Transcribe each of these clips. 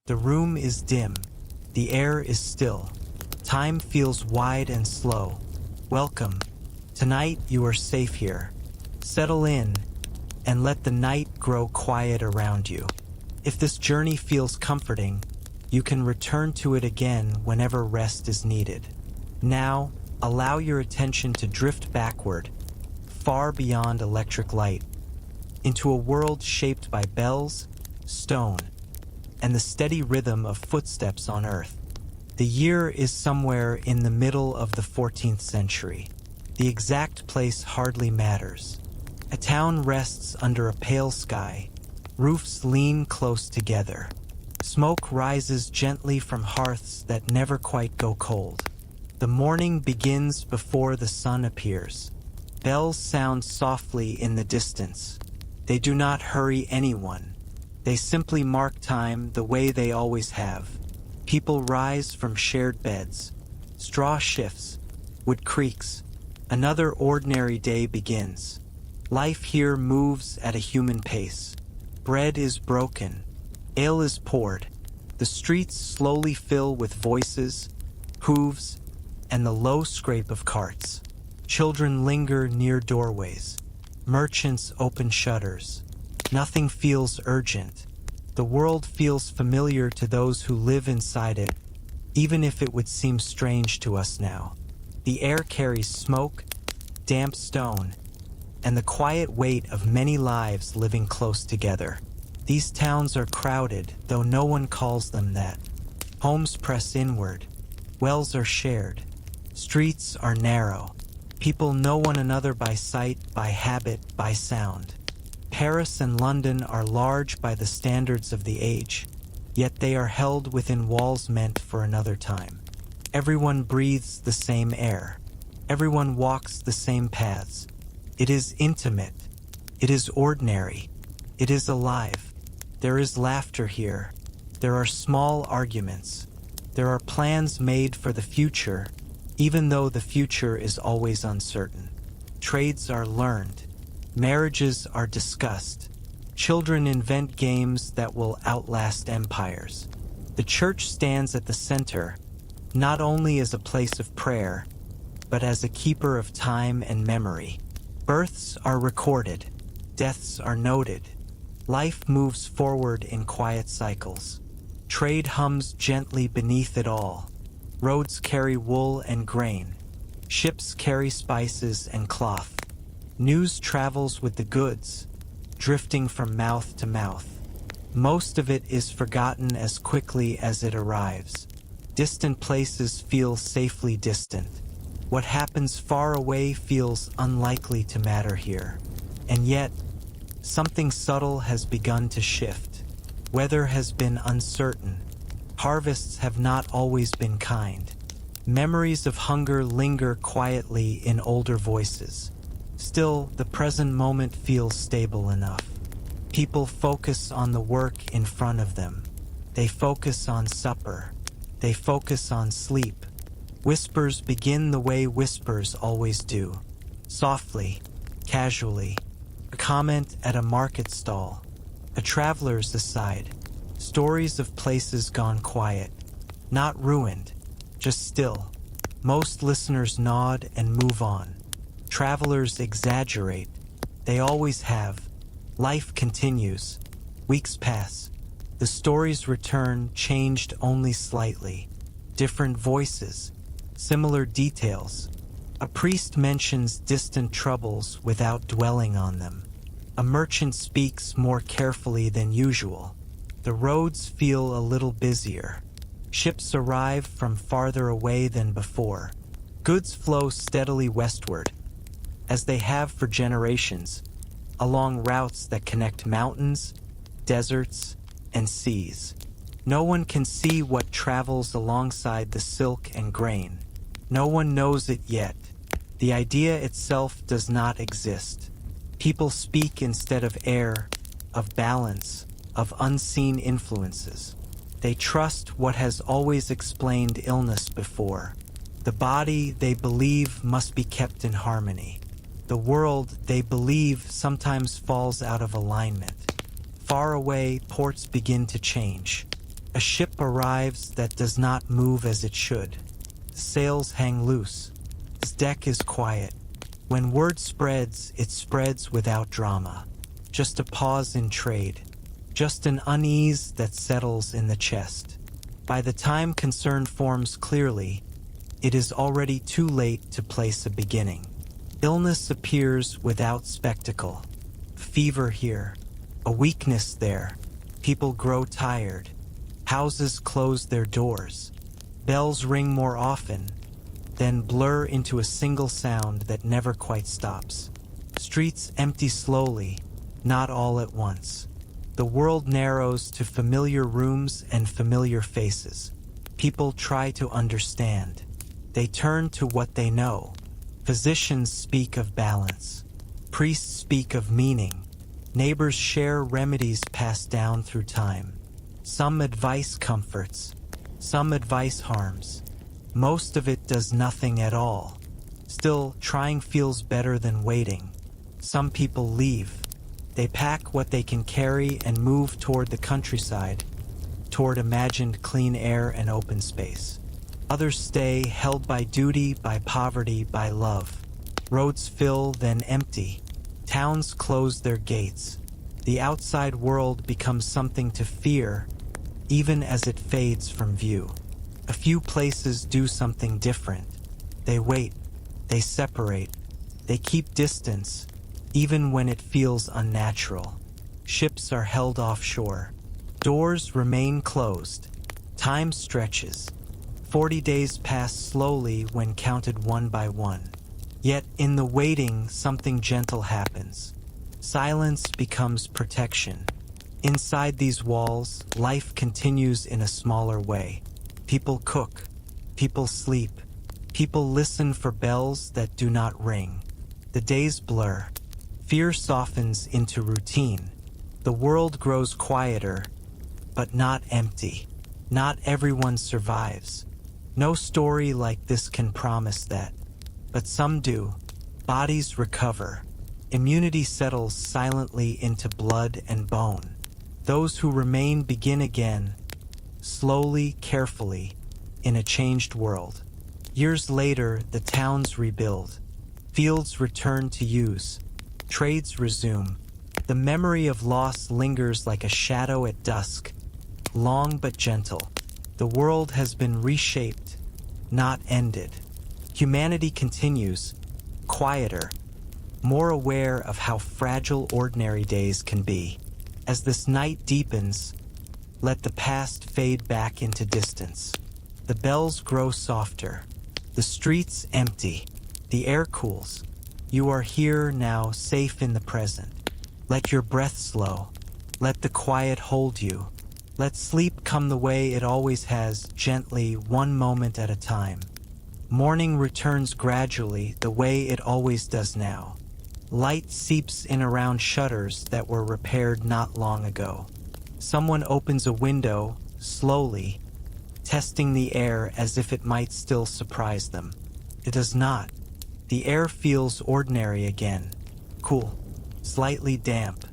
The room is dim. The air is still. Time feels wide and slow. Welcome. Tonight you are safe here. Settle in and let the night grow quiet around you. If this journey feels comforting, you can return to it again whenever rest is needed. Now, allow your attention to drift backward, far beyond electric light, into a world shaped by bells, stone, and the steady rhythm of footsteps on earth. The year is somewhere in the middle of the 14th century. The exact place hardly matters. A town rests under a pale sky. Roofs lean close together. Smoke rises gently from hearths that never quite go cold. The morning begins before the sun appears. Bells sound softly in the distance. They do not hurry anyone. They simply mark time the way they always have. People rise from shared beds. Straw shifts. Wood creaks. Another ordinary day begins. Life here moves at a human pace. Bread is broken. Ale is poured. The streets slowly fill with voices, hooves, and the low scrape of carts. Children linger near doorways. Merchants open shutters. Nothing feels urgent. The world feels familiar to those who live inside it, even if it would seem strange to us now. The air carries smoke, damp stone, and the quiet weight of many lives living close together. These towns are crowded, though no one calls them that. Homes press inward. Wells are shared. Streets are narrow. People know one another by sight, by habit, by sound. Paris and London are large by the standards of the age, yet they are held within walls meant for another time. Everyone breathes the same air. Everyone walks the same paths. It is intimate. It is ordinary. It is alive. There is laughter here. There are small arguments. There are plans made for the future, even though the future is always uncertain. Trades are learned. Marriages are discussed. Children invent games that will outlast empires. The church stands at the center, not only as a place of prayer, but as a keeper of time and memory. Births are recorded. Deaths are noted. Life moves forward in quiet cycles. Trade hums gently beneath it all. Roads carry wool and grain. Ships carry spices and cloth. News travels with the goods, drifting from mouth to mouth. Most of it is forgotten as quickly as it arrives. Distant places feel safely distant. What happens far away feels unlikely to matter here. And yet, something subtle has begun to shift. Weather has been uncertain. Harvests have not always been kind. Memories of hunger linger quietly in older voices. Still, the present moment feels stable enough. People focus on the work in front of them. They focus on supper. They focus on sleep. Whispers begin the way whispers always do. Softly, casually. A comment at a market stall. A traveler's aside. Stories of places gone quiet. Not ruined, just still. Most listeners nod and move on. Travelers exaggerate. They always have. Life continues. Weeks pass. The stories return, changed only slightly. Different voices. Similar details. A priest mentions distant troubles without dwelling on them. A merchant speaks more carefully than usual. The roads feel a little busier. Ships arrive from farther away than before. Goods flow steadily westward, as they have for generations, along routes that connect mountains, deserts, and seas. No one can see what travels alongside the silk and grain. No one knows it yet. The idea itself does not exist. People speak instead of air, of balance, of unseen influences. They trust what has always explained illness before. The body, they believe, must be kept in harmony. The world, they believe, sometimes falls out of alignment. Far away, ports begin to change. A ship arrives that does not move as it should. The sails hang loose. Its deck is quiet. When word spreads, it spreads without drama. Just a pause in trade. Just an unease that settles in the chest. By the time concern forms clearly, it is already too late to place a beginning. Illness appears without spectacle. Fever here, a weakness there. People grow tired. Houses close their doors. Bells ring more often, then blur into a single sound that never quite stops. Streets empty slowly, not all at once. The world narrows to familiar rooms and familiar faces. People try to understand. They turn to what they know. Physicians speak of balance. Priests speak of meaning. Neighbors share remedies passed down through time. Some advice comforts. Some advice harms. Most of it does nothing at all. Still, trying feels better than waiting. Some people leave. They pack what they can carry and move toward the countryside, toward imagined clean air and open space. Others stay, held by duty, by poverty, by love. Roads fill, then empty. Towns close their gates. The outside world becomes something to fear, even as it fades from view. A few places do something different. They wait. They separate. They keep distance, even when it feels unnatural. Ships are held offshore. Doors remain closed. Time stretches. 40 days pass slowly when counted one by one. Yet in the waiting, something gentle happens. Silence becomes protection. Inside these walls, life continues in a smaller way. People cook. People sleep. People listen for bells that do not ring. The days blur. Fear softens into routine. The world grows quieter, but not empty. Not everyone survives. No story like this can promise that. But some do. Bodies recover. Immunity settles silently into blood and bone. Those who remain begin again, slowly, carefully, in a changed world. Years later, the towns rebuild. Fields return to use. Trades resume. The memory of loss lingers like a shadow at dusk, long but gentle. The world has been reshaped, not ended. Humanity continues, quieter, more aware of how fragile ordinary days can be. As this night deepens, let the past fade back into distance. The bells grow softer. The streets empty. The air cools. You are here now, safe in the present. Let your breath slow. Let the quiet hold you. Let sleep come the way it always has, gently, one moment at a time. Morning returns gradually, the way it always does now. Light seeps in around shutters that were repaired not long ago. Someone opens a window, slowly, testing the air as if it might still surprise them. It does not. The air feels ordinary again. Cool, slightly damp,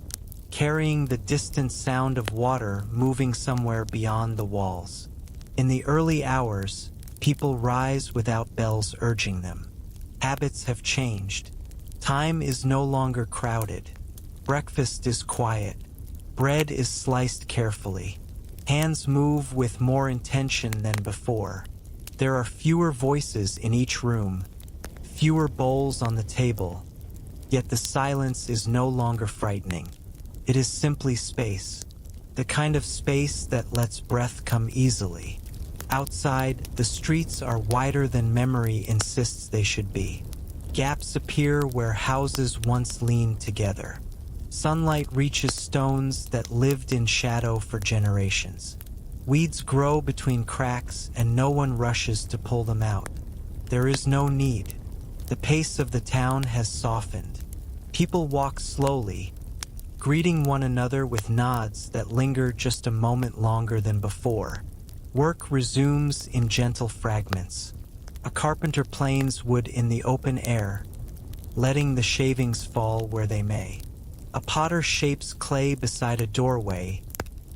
carrying the distant sound of water moving somewhere beyond the walls. In the early hours, people rise without bells urging them. Habits have changed. Time is no longer crowded. Breakfast is quiet. Bread is sliced carefully. Hands move with more intention than before. There are fewer voices in each room, fewer bowls on the table, yet the silence is no longer frightening. It is simply space, the kind of space that lets breath come easily. Outside, the streets are wider than memory insists they should be. Gaps appear where houses once leaned together. Sunlight reaches stones that lived in shadow for generations. Weeds grow between cracks and no one rushes to pull them out. There is no need. The pace of the town has softened. People walk slowly, greeting one another with nods that linger just a moment longer than before. Work resumes in gentle fragments. A carpenter planes wood in the open air, letting the shavings fall where they may. A potter shapes clay beside a doorway,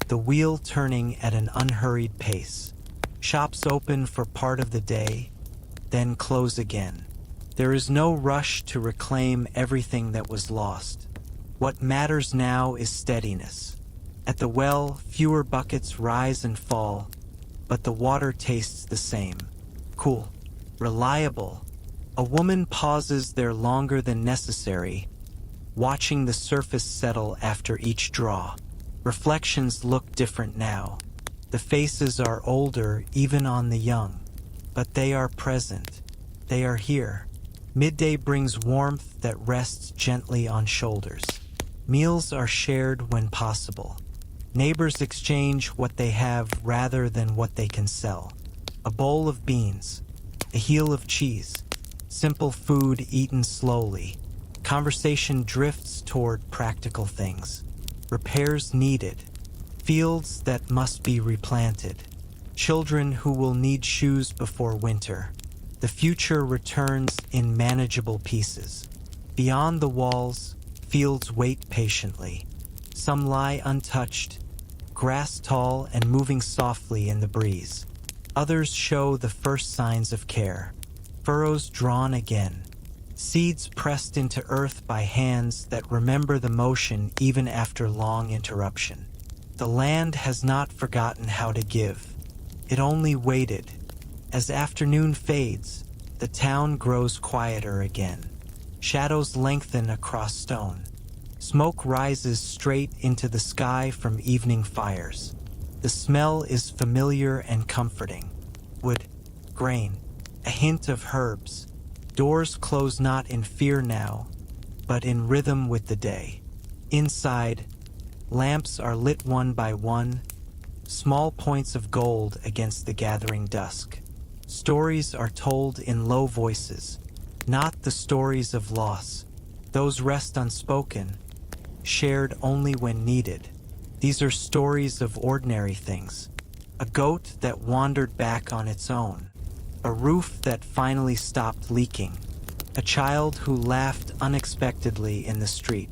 the wheel turning at an unhurried pace. Shops open for part of the day, then close again. There is no rush to reclaim everything that was lost. What matters now is steadiness. At the well, fewer buckets rise and fall, but the water tastes the same. Cool, reliable. A woman pauses there longer than necessary, watching the surface settle after each draw. Reflections look different now. The faces are older even on the young, but they are present. They are here. Midday brings warmth that rests gently on shoulders. Meals are shared when possible. Neighbors exchange what they have rather than what they can sell. A bowl of beans, a heel of cheese, simple food eaten slowly. Conversation drifts toward practical things. Repairs needed. Fields that must be replanted. Children who will need shoes before winter. The future returns in manageable pieces. Beyond the walls, fields wait patiently. Some lie untouched, grass tall and moving softly in the breeze. Others show the first signs of care. Furrows drawn again. Seeds pressed into earth by hands that remember the motion even after long interruption. The land has not forgotten how to give. It only waited. As afternoon fades, the town grows quieter again. Shadows lengthen across stone. Smoke rises straight into the sky from evening fires. The smell is familiar and comforting. Wood, grain, a hint of herbs. Doors close not in fear now, but in rhythm with the day. Inside, lamps are lit one by one, small points of gold against the gathering dusk. Stories are told in low voices, not the stories of loss. Those rest unspoken, shared only when needed. These are stories of ordinary things. A goat that wandered back on its own. A roof that finally stopped leaking. A child who laughed unexpectedly in the street.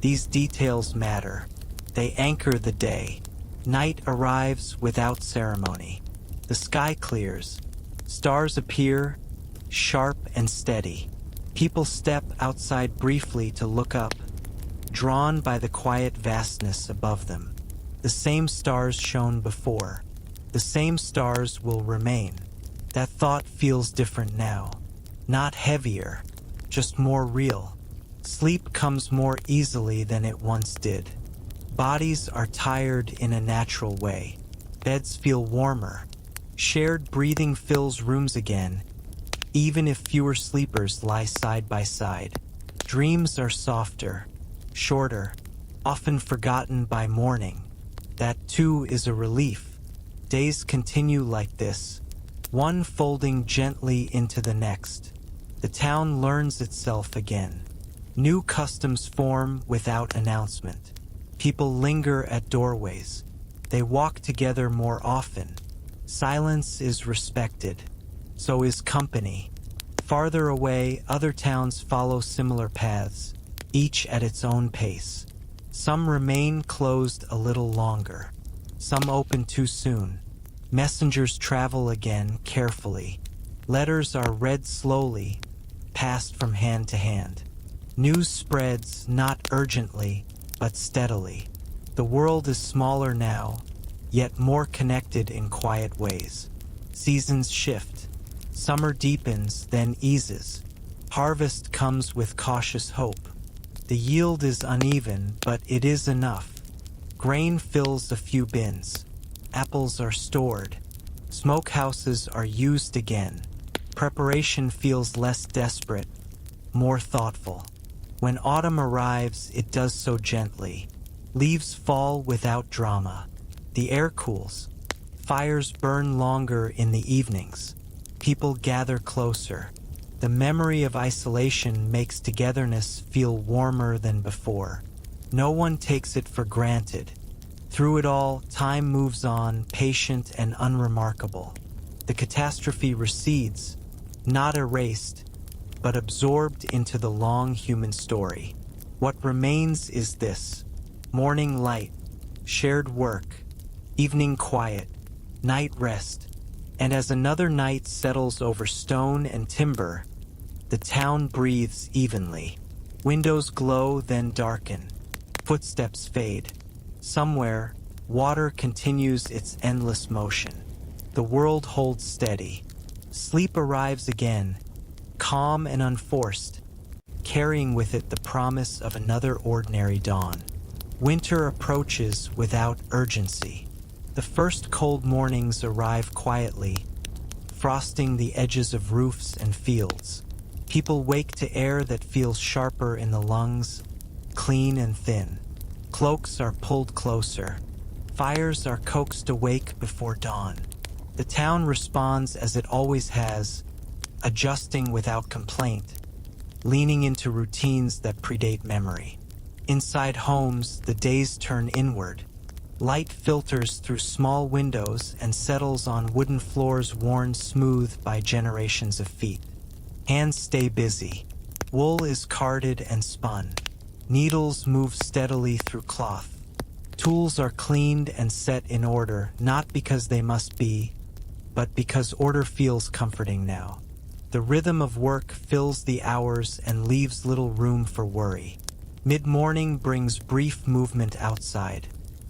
These details matter. They anchor the day. Night arrives without ceremony. The sky clears. Stars appear, sharp and steady. People step outside briefly to look up, drawn by the quiet vastness above them. The same stars shone before. The same stars will remain. That thought feels different now. Not heavier, just more real. Sleep comes more easily than it once did. Bodies are tired in a natural way. Beds feel warmer. Shared breathing fills rooms again, even if fewer sleepers lie side by side. Dreams are softer, shorter, often forgotten by morning. That too is a relief. Days continue like this, one folding gently into the next. The town learns itself again. New customs form without announcement. People linger at doorways. They walk together more often. Silence is respected. So is company. Farther away, other towns follow similar paths, each at its own pace. Some remain closed a little longer. Some open too soon. Messengers travel again carefully. Letters are read slowly, passed from hand to hand. News spreads not urgently, but steadily. The world is smaller now, yet more connected in quiet ways. Seasons shift. Summer deepens, then eases. Harvest comes with cautious hope. The yield is uneven, but it is enough. Grain fills a few bins. Apples are stored. Smokehouses are used again. Preparation feels less desperate, more thoughtful. When autumn arrives, it does so gently. Leaves fall without drama. The air cools. Fires burn longer in the evenings. People gather closer. The memory of isolation makes togetherness feel warmer than before. No one takes it for granted. Through it all, time moves on, patient and unremarkable. The catastrophe recedes, not erased, but absorbed into the long human story. What remains is this: morning light, shared work, Evening quiet, night rest, and as another night settles over stone and timber, the town breathes evenly. Windows glow, then darken. Footsteps fade. Somewhere, water continues its endless motion. The world holds steady. Sleep arrives again, calm and unforced, carrying with it the promise of another ordinary dawn. Winter approaches without urgency. The first cold mornings arrive quietly, frosting the edges of roofs and fields. People wake to air that feels sharper in the lungs, clean and thin. Cloaks are pulled closer. Fires are coaxed awake before dawn. The town responds as it always has, adjusting without complaint, leaning into routines that predate memory. Inside homes, the days turn inward. Light filters through small windows and settles on wooden floors worn smooth by generations of feet. Hands stay busy. Wool is carded and spun. Needles move steadily through cloth. Tools are cleaned and set in order, not because they must be, but because order feels comforting now. The rhythm of work fills the hours and leaves little room for worry. Mid-morning brings brief movement outside.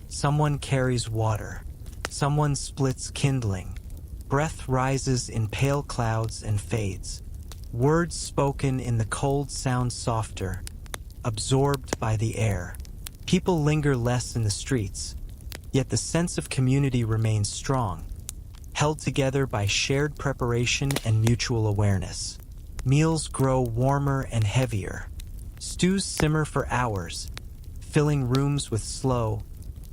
Someone carries water. Someone splits kindling. Breath rises in pale clouds and fades. Words spoken in the cold sound softer, absorbed by the air. People linger less in the streets, yet the sense of community remains strong, held together by shared preparation and mutual awareness. Meals grow warmer and heavier. Stews simmer for hours, filling rooms with slow,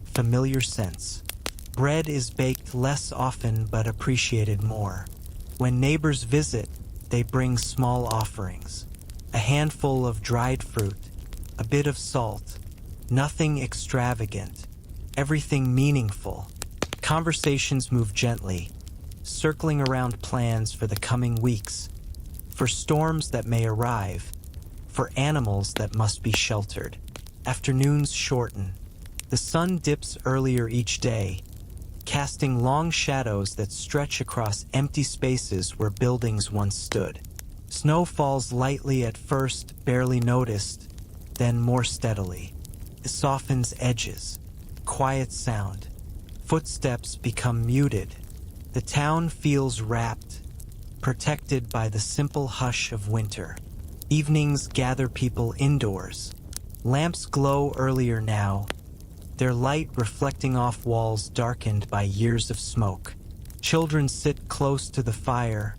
familiar scents. Bread is baked less often but appreciated more. When neighbors visit, they bring small offerings. A handful of dried fruit, a bit of salt, nothing extravagant, everything meaningful. Conversations move gently, circling around plans for the coming weeks, for storms that may arrive, for animals that must be sheltered. Afternoons shorten. The sun dips earlier each day, casting long shadows that stretch across empty spaces where buildings once stood. Snow falls lightly at first, barely noticed, then more steadily. It softens edges. Quiet sound. Footsteps become muted. The town feels wrapped, protected by the simple hush of winter. Evenings gather people indoors. Lamps glow earlier now, their light reflecting off walls darkened by years of smoke. Children sit close to the fire,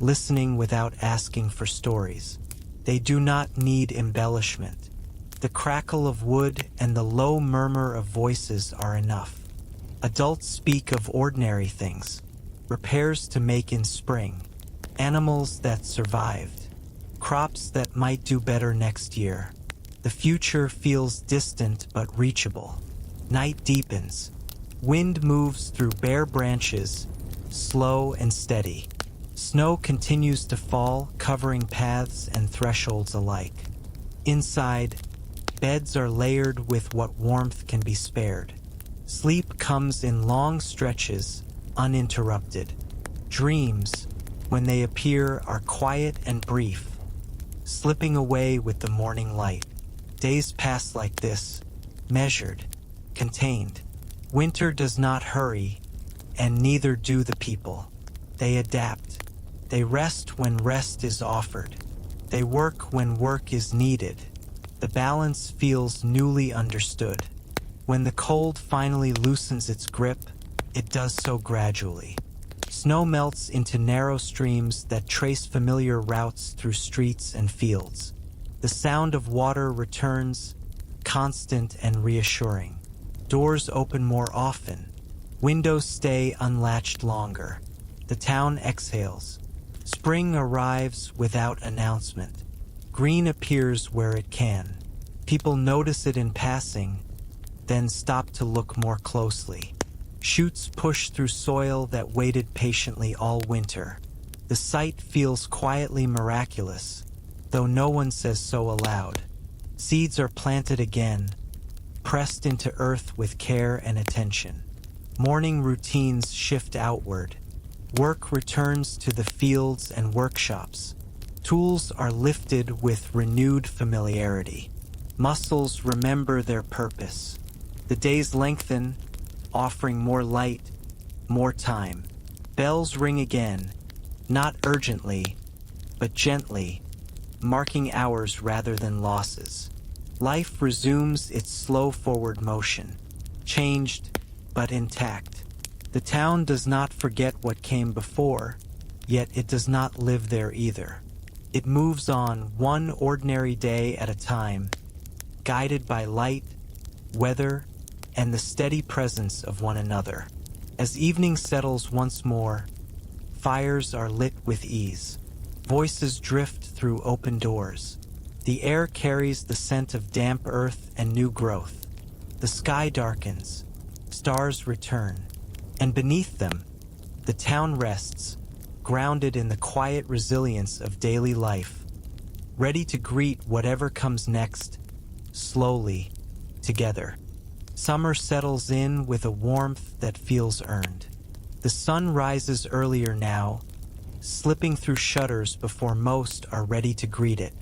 listening without asking for stories. They do not need embellishment. The crackle of wood and the low murmur of voices are enough. Adults speak of ordinary things, repairs to make in spring, animals that survived, crops that might do better next year. The future feels distant but reachable. Night deepens. Wind moves through bare branches, slow and steady. Snow continues to fall, covering paths and thresholds alike. Inside, beds are layered with what warmth can be spared. Sleep comes in long stretches, uninterrupted. Dreams, when they appear, are quiet and brief, slipping away with the morning light. Days pass like this, measured, contained. Winter does not hurry, and neither do the people. They adapt. They rest when rest is offered. They work when work is needed. The balance feels newly understood. When the cold finally loosens its grip, it does so gradually. Snow melts into narrow streams that trace familiar routes through streets and fields. The sound of water returns, constant and reassuring. Doors open more often. Windows stay unlatched longer. The town exhales. Spring arrives without announcement. Green appears where it can. People notice it in passing, then stop to look more closely. Shoots push through soil that waited patiently all winter. The sight feels quietly miraculous, though no one says so aloud. Seeds are planted again, pressed into earth with care and attention. Morning routines shift outward. Work returns to the fields and workshops. Tools are lifted with renewed familiarity. Muscles remember their purpose. The days lengthen, offering more light, more time. Bells ring again, not urgently, but gently, marking hours rather than losses. Life resumes its slow forward motion, changed but intact. The town does not forget what came before, yet it does not live there either. It moves on one ordinary day at a time, guided by light, weather, and the steady presence of one another. As evening settles once more, fires are lit with ease. Voices drift through open doors. The air carries the scent of damp earth and new growth. The sky darkens, stars return, and beneath them, the town rests, grounded in the quiet resilience of daily life, ready to greet whatever comes next, slowly, together. Summer settles in with a warmth that feels earned. The sun rises earlier now, slipping through shutters before most are ready to greet it.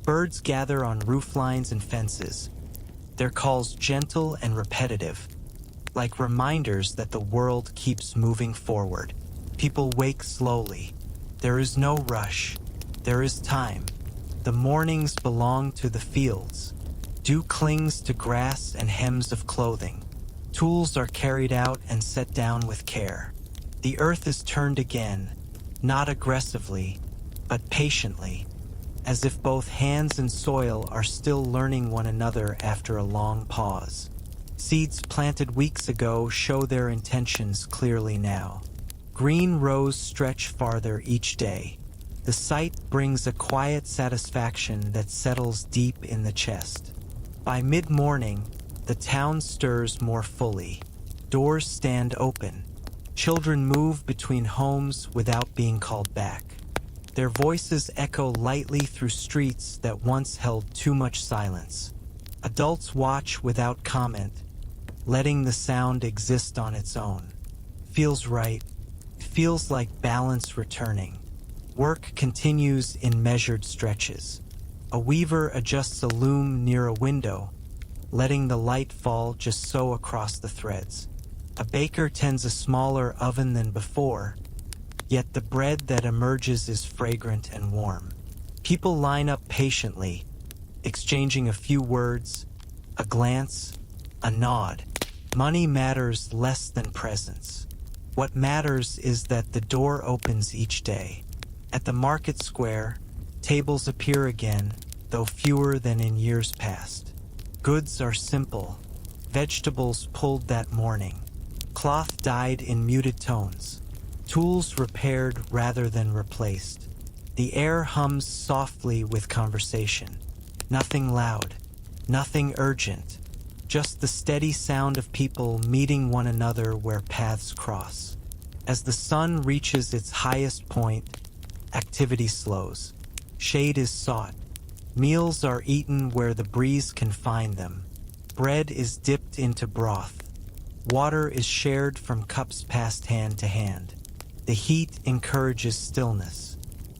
Birds gather on rooflines and fences, their calls gentle and repetitive, like reminders that the world keeps moving forward. People wake slowly. There is no rush. There is time. The mornings belong to the fields. Dew clings to grass and hems of clothing. Tools are carried out and set down with care. The earth is turned again, not aggressively, but patiently, as if both hands and soil are still learning one another after a long pause. Seeds planted weeks ago show their intentions clearly now. Green rows stretch farther each day. The sight brings a quiet satisfaction that settles deep in the chest. By mid-morning, the town stirs more fully. Doors stand open. Children move between homes without being called back. Their voices echo lightly through streets that once held too much silence. Adults watch without comment, letting the sound exist on its own. Feels right. Feels like balance returning. Work continues in measured stretches. A weaver adjusts a loom near a window, letting the light fall just so across the threads. A baker tends a smaller oven than before, yet the bread that emerges is fragrant and warm. People line up patiently, exchanging a few words, a glance, a nod. Money matters less than presence. What matters is that the door opens each day. At the market square, tables appear again, though fewer than in years past. Goods are simple. Vegetables pulled that morning. Cloth dyed in muted tones. Tools repaired rather than replaced. The air hums softly with conversation. Nothing loud, nothing urgent. Just the steady sound of people meeting one another where paths cross. As the sun reaches its highest point, activity slows. Shade is sought. Meals are eaten where the breeze can find them. Bread is dipped into broth. Water is shared from cups passed hand to hand. The heat encourages stillness.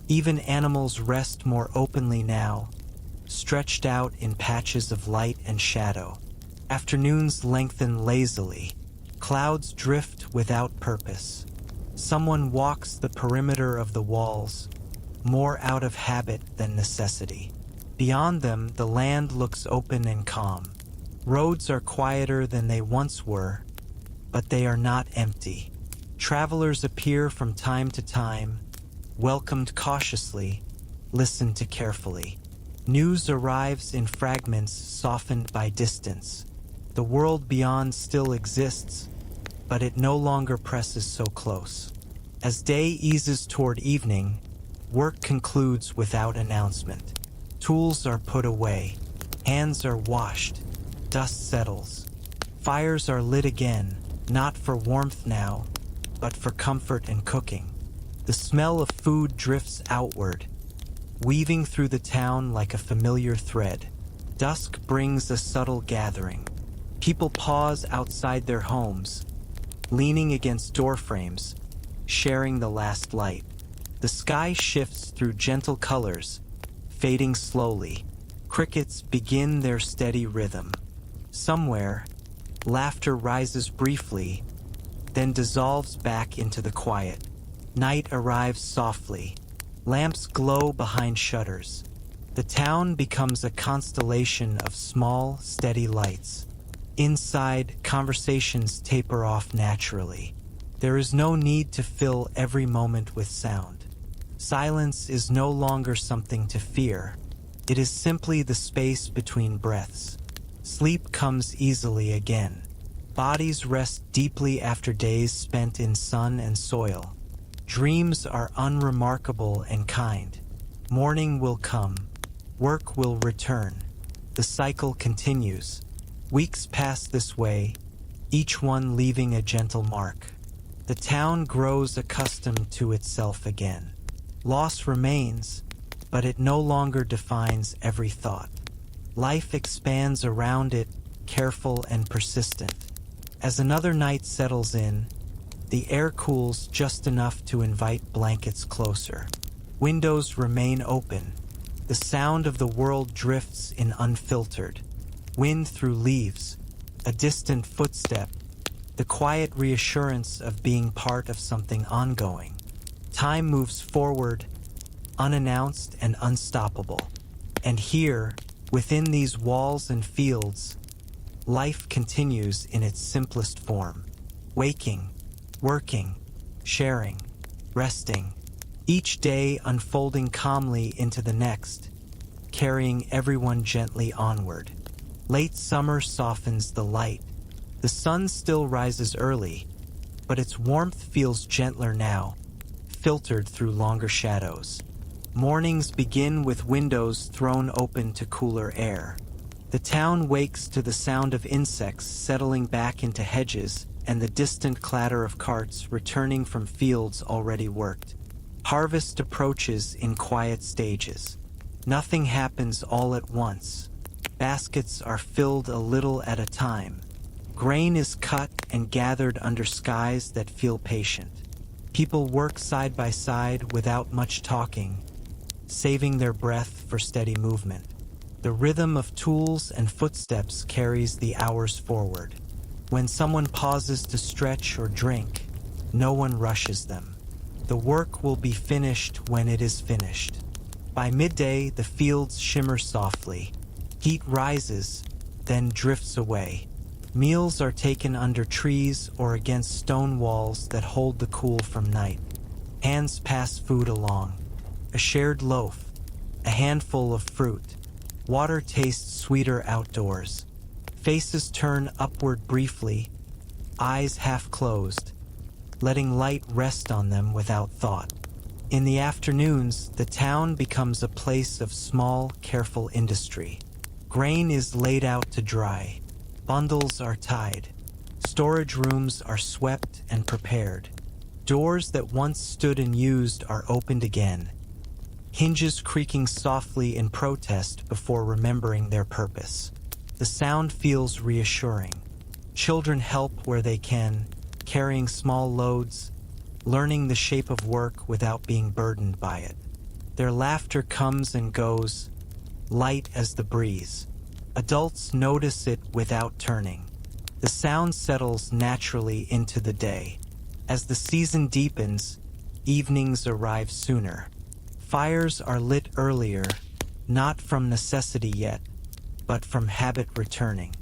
Even animals rest more openly now, stretched out in patches of light and shadow. Afternoons lengthen lazily. Clouds drift without purpose. Someone walks the perimeter of the walls, more out of habit than necessity. Beyond them, the land looks open and calm. Roads are quieter than they once were, but they are not empty. Travelers appear from time to time, welcomed cautiously, listened to carefully. News arrives in fragments softened by distance. The world beyond still exists, but it no longer presses so close. As day eases toward evening, work concludes without announcement. Tools are put away, hands are washed, dust settles. Fires are lit again, not for warmth now, but for comfort and cooking. The smell of food drifts outward, weaving through the town like a familiar thread. Dusk brings a subtle gathering. People pause outside their homes, leaning against doorframes, sharing the last light. The sky shifts through gentle colors, fading slowly. Crickets begin their steady rhythm. Somewhere, laughter rises briefly, then dissolves back into the quiet. Night arrives softly. Lamps glow behind shutters. The town becomes a constellation of small, steady lights. Inside, conversations taper off naturally. There is no need to fill every moment with sound. Silence is no longer something to fear. It is simply the space between breaths. Sleep comes easily again. Bodies rest deeply after days spent in sun and soil. Dreams are unremarkable and kind. Morning will come. Work will return. The cycle continues. Weeks pass this way, each one leaving a gentle mark. The town grows accustomed to itself again. Loss remains, but it no longer defines every thought. Life expands around it, careful and persistent. As another night settles in, the air cools just enough to invite blankets closer. Windows remain open. The sound of the world drifts in unfiltered. Wind through leaves, a distant footstep, the quiet reassurance of being part of something ongoing. Time moves forward, unannounced and unstoppable. And here, within these walls and fields, life continues in its simplest form. Waking, working, sharing, resting. Each day unfolding calmly into the next, carrying everyone gently onward. Late summer softens the light. The sun still rises early, but its warmth feels gentler now, filtered through longer shadows. Mornings begin with windows thrown open to cooler air. The town wakes to the sound of insects settling back into hedges and the distant clatter of carts returning from fields already worked. Harvest approaches in quiet stages. Nothing happens all at once. Baskets are filled a little at a time. Grain is cut and gathered under skies that feel patient. People work side by side without much talking, saving their breath for steady movement. The rhythm of tools and footsteps carries the hours forward. When someone pauses to stretch or drink, no one rushes them. The work will be finished when it is finished. By midday, the fields shimmer softly. Heat rises, then drifts away. Meals are taken under trees or against stone walls that hold the cool from night. Hands pass food along. A shared loaf, a handful of fruit. Water tastes sweeter outdoors. Faces turn upward briefly, eyes half closed, letting light rest on them without thought. In the afternoons, the town becomes a place of small, careful industry. Grain is laid out to dry. Bundles are tied. Storage rooms are swept and prepared. Doors that once stood unused are opened again, hinges creaking softly in protest before remembering their purpose. The sound feels reassuring. Children help where they can, carrying small loads, learning the shape of work without being burdened by it. Their laughter comes and goes, light as the breeze. Adults notice it without turning. The sound settles naturally into the day. As the season deepens, evenings arrive sooner. Fires are lit earlier, not from necessity yet, but from habit returning.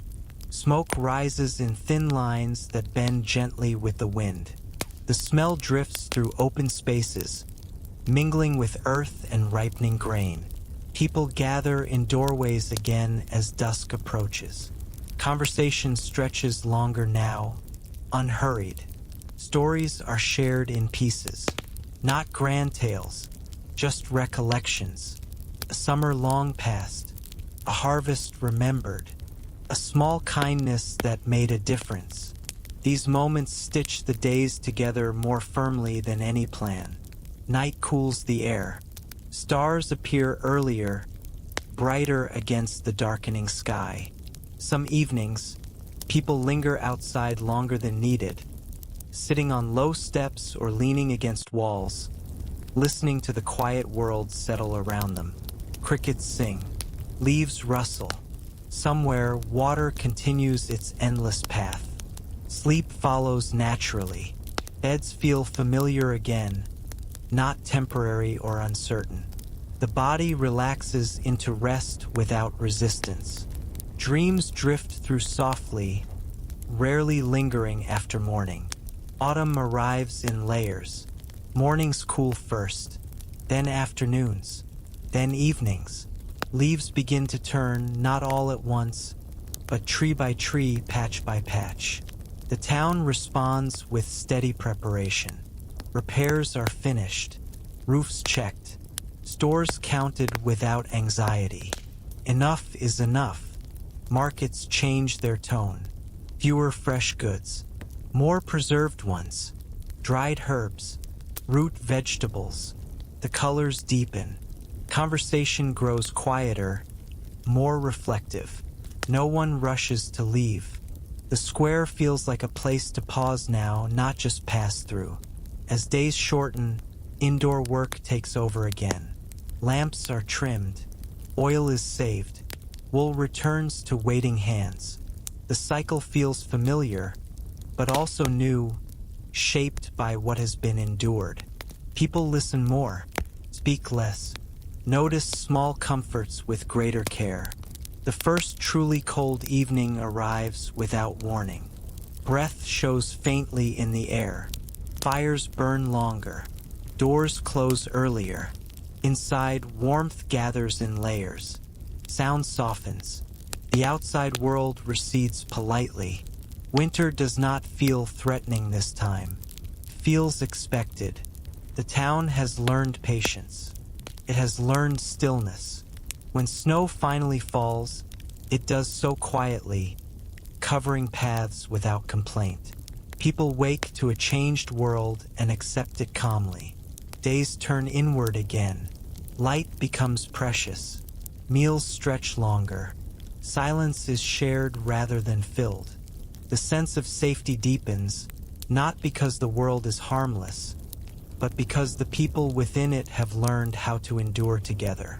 Smoke rises in thin lines that bend gently with the wind. The smell drifts through open spaces, mingling with earth and ripening grain. People gather in doorways again as dusk approaches. Conversation stretches longer now, unhurried. Stories are shared in pieces, not grand tales, just recollections. A summer long past, a harvest remembered, a small kindness that made a difference. These moments stitch the days together more firmly than any plan. Night cools the air. Stars appear earlier, brighter against the darkening sky. Some evenings, people linger outside longer than needed, sitting on low steps or leaning against walls, listening to the quiet world settle around them. Crickets sing, leaves rustle. Somewhere, water continues its endless path. Sleep follows naturally. Beds feel familiar again, not temporary or uncertain. The body relaxes into rest without resistance. Dreams drift through softly, rarely lingering after morning. Autumn arrives in layers. Mornings cool first, then afternoons, then evenings. Leaves begin to turn, not all at once, but tree by tree, patch by patch. The town responds with steady preparation. Repairs are finished, roofs checked, stores counted without anxiety. Enough is enough. Markets change their tone. Fewer fresh goods, more preserved ones, dried herbs, root vegetables. The colors deepen. Conversation grows quieter, more reflective. No one rushes to leave. The square feels like a place to pause now, not just pass through. As days shorten, indoor work takes over again. Lamps are trimmed. Oil is saved. Wool returns to waiting hands. The cycle feels familiar, but also new, shaped by what has been endured. People listen more, speak less, notice small comforts with greater care. The first truly cold evening arrives without warning. Breath shows faintly in the air. Fires burn longer. Doors close earlier. Inside, warmth gathers in layers. Sound softens. The outside world recedes politely. Winter does not feel threatening this time. It feels expected. The town has learned patience. It has learned stillness. When snow finally falls, it does so quietly, covering paths without complaint. People wake to a changed world and accept it calmly. Days turn inward again. Light becomes precious. Meals stretch longer. Silence is shared rather than filled. The sense of safety deepens, not because the world is harmless, but because the people within it have learned how to endure together.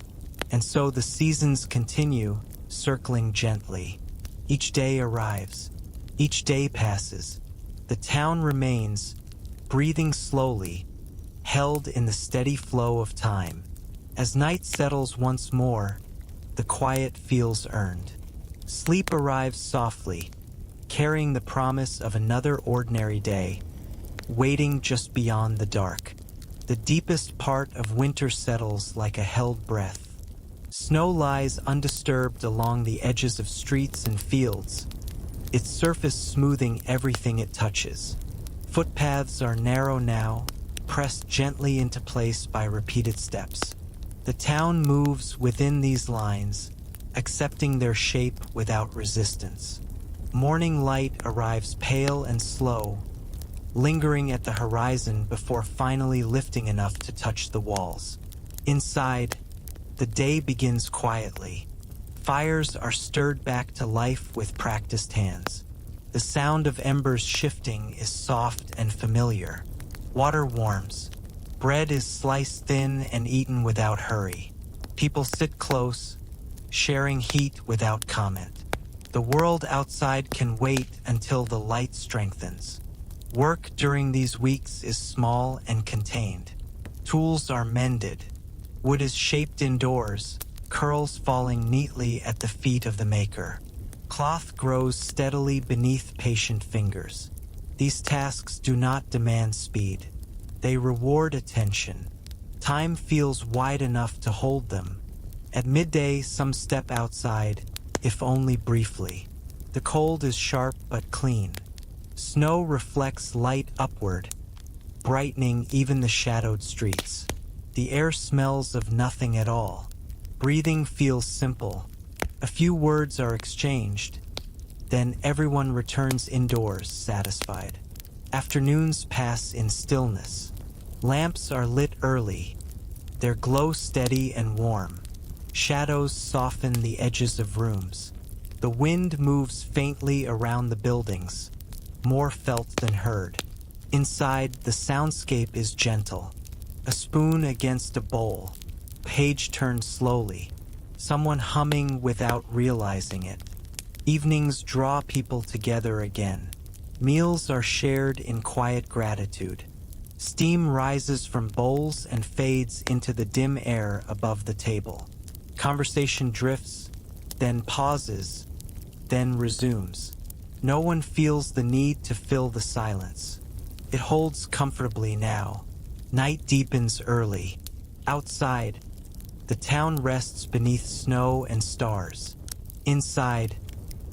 And so the seasons continue, circling gently. Each day arrives. Each day passes. The town remains, breathing slowly, held in the steady flow of time. As night settles once more, the quiet feels earned. Sleep arrives softly, carrying the promise of another ordinary day, waiting just beyond the dark. The deepest part of winter settles like a held breath. Snow lies undisturbed along the edges of streets and fields, its surface smoothing everything it touches. Footpaths are narrow now, pressed gently into place by repeated steps. The town moves within these lines, accepting their shape without resistance. Morning light arrives pale and slow, lingering at the horizon before finally lifting enough to touch the walls. Inside, the day begins quietly. Fires are stirred back to life with practiced hands. The sound of embers shifting is soft and familiar. Water warms. Bread is sliced thin and eaten without hurry. People sit close, sharing heat without comment. The world outside can wait until the light strengthens. Work during these weeks is small and contained. Tools are mended. Wood is shaped indoors, curls falling neatly at the feet of the maker. Cloth grows steadily beneath patient fingers. These tasks do not demand speed. They reward attention. Time feels wide enough to hold them. At midday, some step outside, if only briefly. The cold is sharp but clean. Snow reflects light upward, brightening even the shadowed streets. The air smells of nothing at all. Breathing feels simple. A few words are exchanged. Then everyone returns indoors, satisfied. Afternoons pass in stillness. Lamps are lit early. Their glow steady and warm. Shadows soften the edges of rooms. The wind moves faintly around the buildings, more felt than heard. Inside, the soundscape is gentle. A spoon against a bowl. Page turned slowly. Someone humming without realizing it. Evenings draw people together again. Meals are shared in quiet gratitude. Steam rises from bowls and fades into the dim air above the table. Conversation drifts, then pauses, then resumes. No one feels the need to fill the silence. It holds comfortably now. Night deepens early. Outside, the town rests beneath snow and stars. Inside,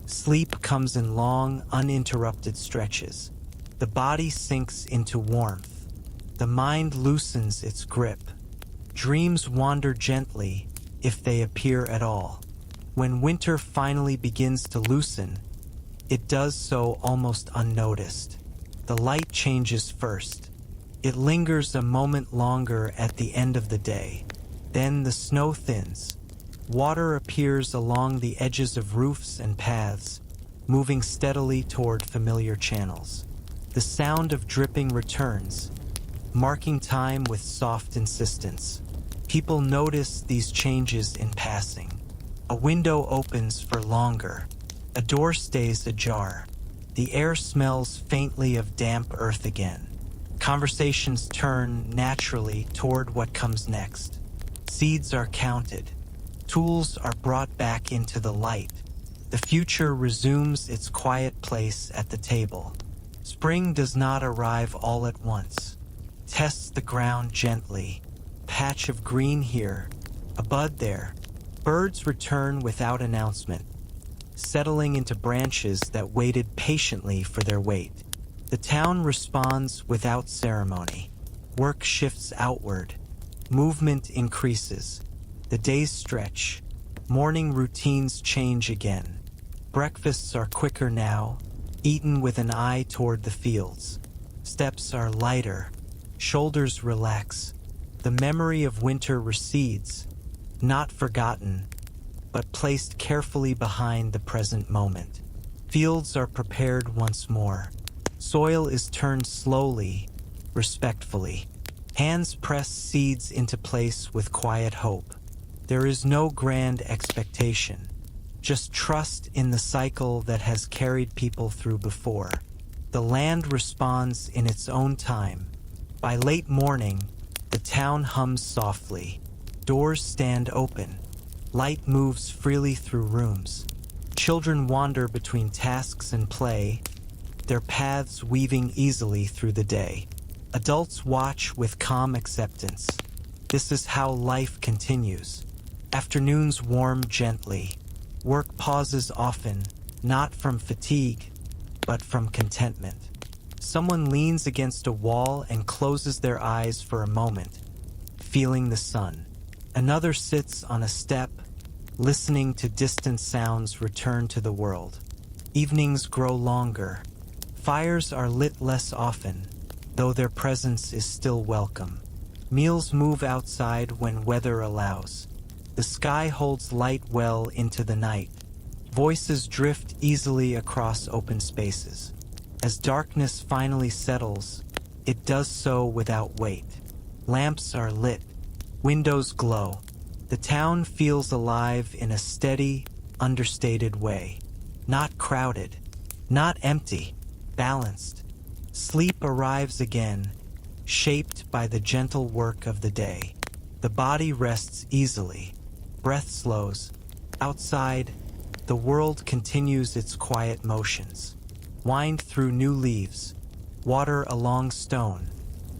sleep comes in long, uninterrupted stretches. The body sinks into warmth. The mind loosens its grip. Dreams wander gently, if they appear at all. When winter finally begins to loosen, it does so almost unnoticed. The light changes first. It lingers a moment longer at the end of the day. Then the snow thins. Water appears along the edges of roofs and paths, moving steadily toward familiar channels. The sound of dripping returns, marking time with soft insistence. People notice these changes in passing. A window opens for longer. A door stays ajar. The air smells faintly of damp earth again. Conversations turn naturally toward what comes next. Seeds are counted. Tools are brought back into the light. The future resumes its quiet place at the table. Spring does not arrive all at once. Tests the ground gently. Patch of green here, a bud there. Birds return without announcement, settling into branches that waited patiently for their weight. The town responds without ceremony. Work shifts outward. Movement increases. The days stretch. Morning routines change again. Breakfasts are quicker now, eaten with an eye toward the fields. Steps are lighter. Shoulders relax. The memory of winter recedes, not forgotten, but placed carefully behind the present moment. Fields are prepared once more. Soil is turned slowly, respectfully. Hands press seeds into place with quiet hope. There is no grand expectation, just trust in the cycle that has carried people through before. The land responds in its own time. By late morning, the town hums softly. Doors stand open. Light moves freely through rooms. Children wander between tasks and play, their paths weaving easily through the day. Adults watch with calm acceptance. This is how life continues. Afternoons warm gently. Work pauses often, not from fatigue, but from contentment. Someone leans against a wall and closes their eyes for a moment, feeling the sun. Another sits on a step, listening to distant sounds return to the world. Evenings grow longer. Fires are lit less often, though their presence is still welcome. Meals move outside when weather allows. The sky holds light well into the night. Voices drift easily across open spaces. As darkness finally settles, it does so without weight. Lamps are lit. Windows glow. The town feels alive in a steady, understated way. Not crowded. Not empty. Balanced. Sleep arrives again, shaped by the gentle work of the day. The body rests easily. Breath slows. Outside, the world continues its quiet motions. Wind through new leaves, water along stone,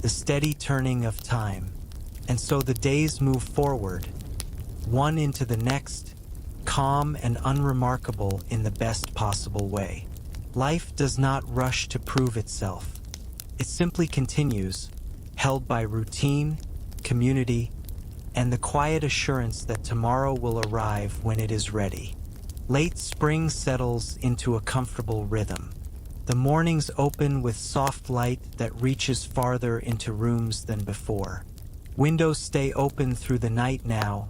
the steady turning of time. And so the days move forward, one into the next, calm and unremarkable in the best possible way. Life does not rush to prove itself. It simply continues, held by routine, community, and the quiet assurance that tomorrow will arrive when it is ready. Late spring settles into a comfortable rhythm. The mornings open with soft light that reaches farther into rooms than before. Windows stay open through the night now,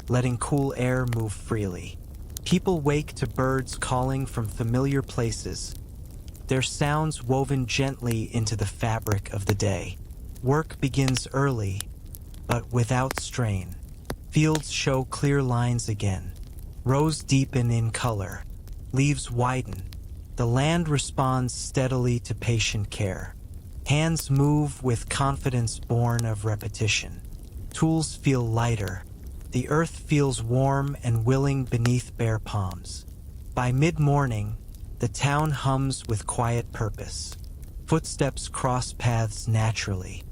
letting cool air move freely. People wake to birds calling from familiar places. their sounds woven gently into the fabric of the day. Work begins early, but without strain. Fields show clear lines again. Rows deepen in color. Leaves widen. The land responds steadily to patient care. Hands move with confidence born of repetition. Tools feel lighter. The earth feels warm and willing beneath bare palms. By mid-morning, the town hums with quiet purpose. Footsteps cross paths naturally.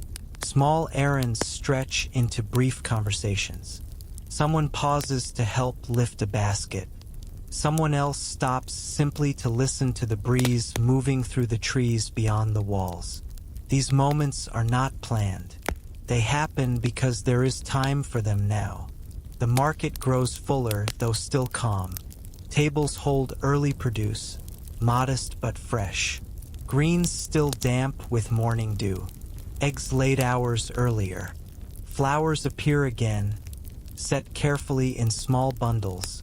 Small errands stretch into brief conversations. Someone pauses to help lift a basket. Someone else stops simply to listen to the breeze moving through the trees beyond the walls. These moments are not planned. They happen because there is time for them now. The market grows fuller, though still calm. Tables hold early produce, modest but fresh. Greens still damp with morning dew. Eggs laid hours earlier. Flowers appear again, set carefully in small bundles,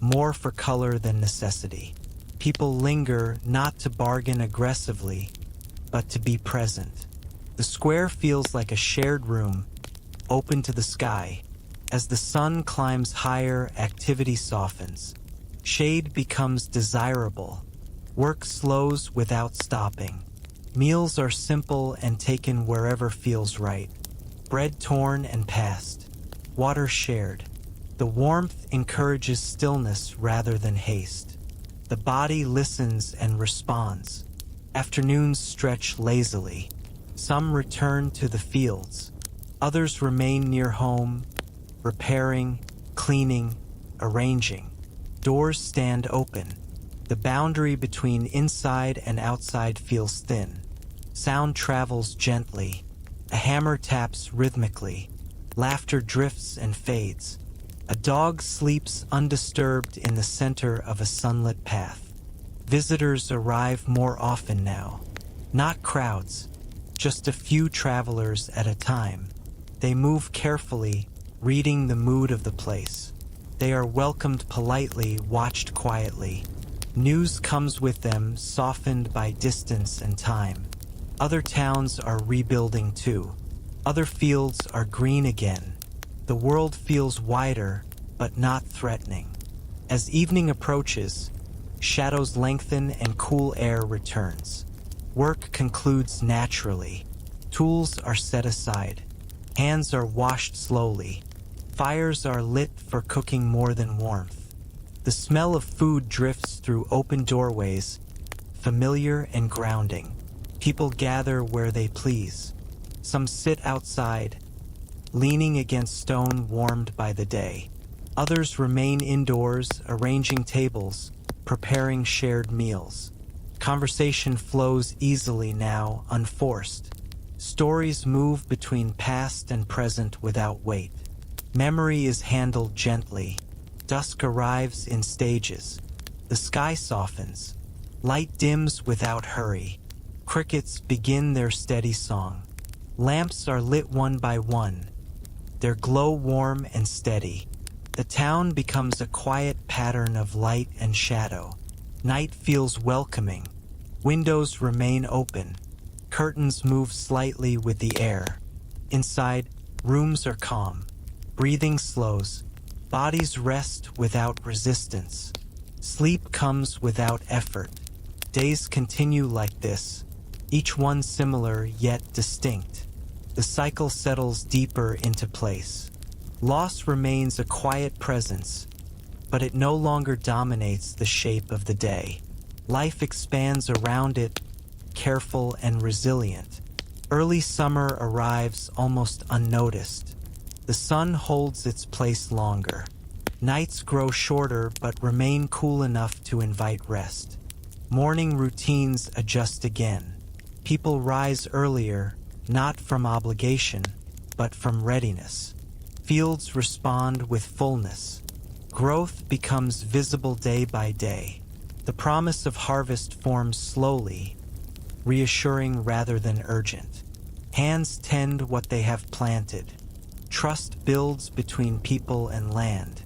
more for color than necessity. People linger not to bargain aggressively, but to be present. The square feels like a shared room, open to the sky. As the sun climbs higher, activity softens. Shade becomes desirable. Work slows without stopping. Meals are simple and taken wherever feels right. Bread torn and passed. Water shared. The warmth encourages stillness rather than haste. The body listens and responds. Afternoons stretch lazily. Some return to the fields. Others remain near home, repairing, cleaning, arranging. Doors stand open. The boundary between inside and outside feels thin. Sound travels gently. A hammer taps rhythmically. Laughter drifts and fades. A dog sleeps undisturbed in the center of a sunlit path. Visitors arrive more often now. Not crowds, just a few travelers at a time. They move carefully, reading the mood of the place. They are welcomed politely, watched quietly. News comes with them, softened by distance and time. Other towns are rebuilding too. Other fields are green again. The world feels wider, but not threatening. As evening approaches, shadows lengthen and cool air returns. Work concludes naturally. Tools are set aside. Hands are washed slowly. Fires are lit for cooking more than warmth. The smell of food drifts through open doorways, familiar and grounding. People gather where they please. Some sit outside, leaning against stone warmed by the day. Others remain indoors, arranging tables, preparing shared meals. Conversation flows easily now, unforced. Stories move between past and present without weight. Memory is handled gently. Dusk arrives in stages. The sky softens. Light dims without hurry. Crickets begin their steady song. Lamps are lit one by one. Their glow warm and steady. The town becomes a quiet pattern of light and shadow. Night feels welcoming. Windows remain open. Curtains move slightly with the air. Inside, rooms are calm. Breathing slows. Bodies rest without resistance. Sleep comes without effort. Days continue like this, each one similar yet distinct. The cycle settles deeper into place. Loss remains a quiet presence, but it no longer dominates the shape of the day. Life expands around it, careful and resilient. Early summer arrives almost unnoticed. The sun holds its place longer. Nights grow shorter but remain cool enough to invite rest. Morning routines adjust again. People rise earlier, not from obligation, but from readiness. Fields respond with fullness. Growth becomes visible day by day. The promise of harvest forms slowly, reassuring rather than urgent. Hands tend what they have planted. Trust builds between people and land.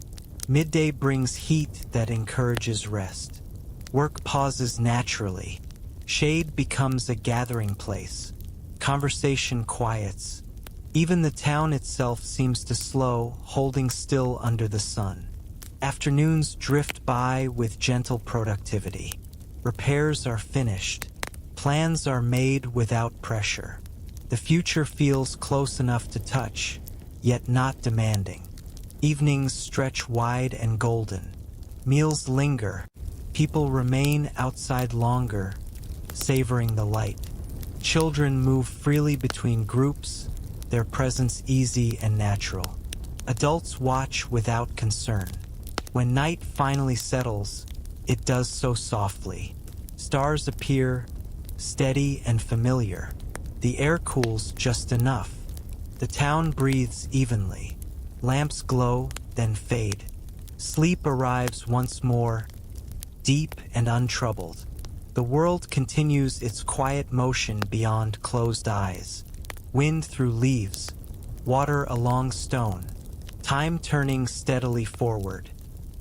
Midday brings heat that encourages rest. Work pauses naturally. Shade becomes a gathering place. Conversation quiets. Even the town itself seems to slow, holding still under the sun. Afternoons drift by with gentle productivity. Repairs are finished. Plans are made without pressure. The future feels close enough to touch, yet not demanding. Evenings stretch wide and golden. Meals linger. People remain outside longer, savoring the light. Children move freely between groups, their presence easy and natural. Adults watch without concern. When night finally settles, it does so softly. Stars appear, steady and familiar. The air cools just enough. The town breathes evenly. Lamps glow, then fade. Sleep arrives once more, deep and untroubled. The world continues its quiet motion beyond closed eyes. Wind through leaves, water along stone, time turning steadily forward.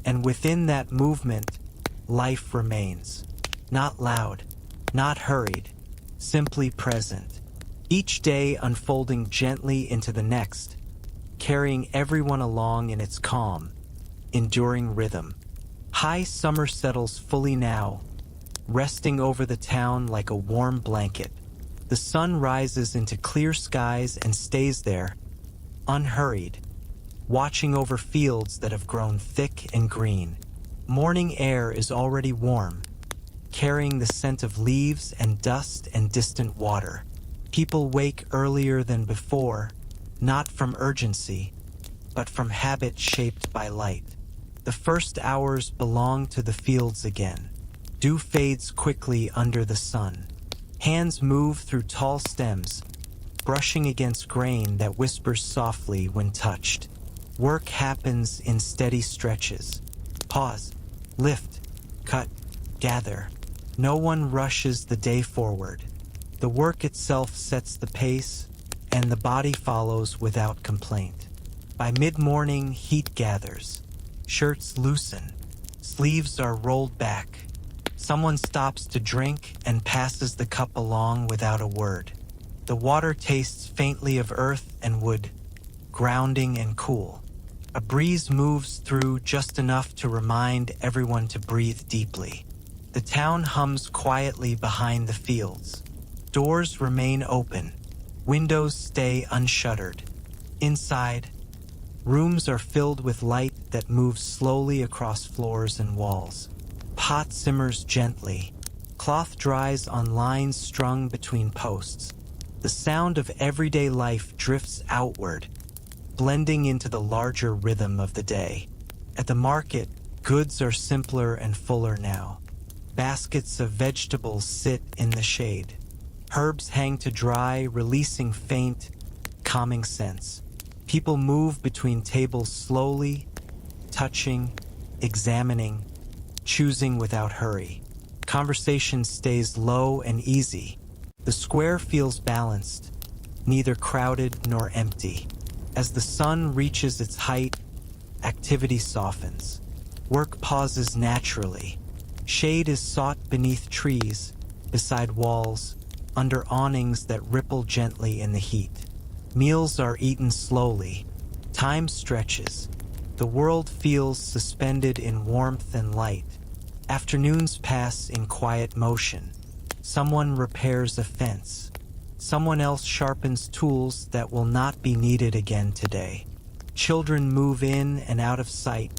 And within that movement, life remains. Not loud, not hurried, simply present. Each day unfolding gently into the next, carrying everyone along in its calm, enduring rhythm. High summer settles fully now, resting over the town like a warm blanket. The sun rises into clear skies and stays there, unhurried, watching over fields that have grown thick and green. Morning air is already warm, carrying the scent of leaves and dust and distant water. People wake earlier than before, not from urgency, but from habit shaped by light. The first hours belong to the fields again. Dew fades quickly under the sun. Hands move through tall stems, brushing against grain that whispers softly when touched. Work happens in steady stretches. Pause, lift, cut, gather. No one rushes the day forward. The work itself sets the pace, and the body follows without complaint. By mid-morning, heat gathers. Shirts loosen. Sleeves are rolled back. Someone stops to drink and passes the cup along without a word. The water tastes faintly of earth and wood, grounding and cool. A breeze moves through just enough to remind everyone to breathe deeply. The town hums quietly behind the fields. Doors remain open. Windows stay unshuttered. Inside, rooms are filled with light that moves slowly across floors and walls. Pot simmers gently. Cloth dries on lines strung between posts. The sound of everyday life drifts outward, blending into the larger rhythm of the day. At the market, goods are simpler and fuller now. Baskets of vegetables sit in the shade. Herbs hang to dry, releasing faint, calming scents. People move between tables slowly, touching, examining, choosing without hurry. Conversation stays low and easy. The square feels balanced, neither crowded nor empty. As the sun reaches its height, activity softens. Work pauses naturally. Shade is sought beneath trees, beside walls, under awnings that ripple gently in the heat. Meals are eaten slowly. Time stretches. The world feels suspended in warmth and light. Afternoons pass in quiet motion. Someone repairs a fence. Someone else sharpens tools that will not be needed again today. Children move in and out of sight,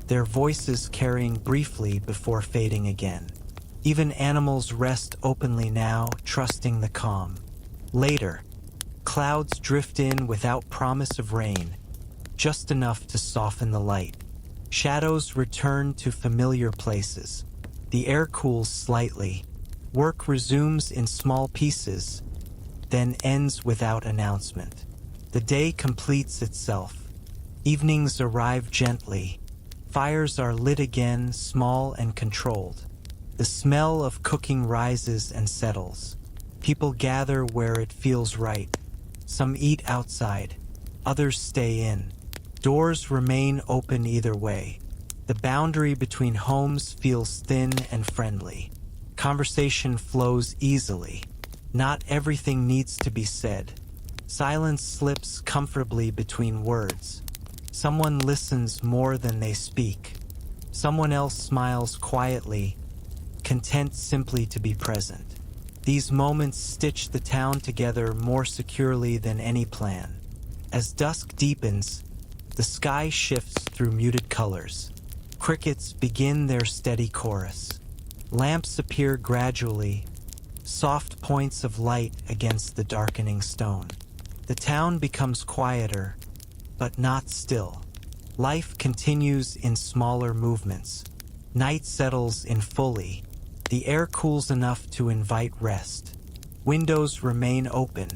their voices carrying briefly before fading again. Even animals rest openly now, trusting the calm. Later, clouds drift in without promise of rain, just enough to soften the light. Shadows return to familiar places. The air cools slightly. Work resumes in small pieces, then ends without announcement. The day completes itself. Evenings arrive gently. Fires are lit again, small and controlled. The smell of cooking rises and settles. People gather where it feels right. Some eat outside. Others stay in. Doors remain open either way. The boundary between homes feels thin and friendly. Conversation flows easily. Not everything needs to be said. Silence slips comfortably between words. Someone listens more than they speak. Someone else smiles quietly, content simply to be present. These moments stitch the town together more securely than any plan. As dusk deepens, the sky shifts through muted colors. Crickets begin their steady chorus. Lamps appear gradually, soft points of light against the darkening stone. The town becomes quieter, but not still. Life continues in smaller movements. Night settles in fully. The air cools enough to invite rest. Windows remain open.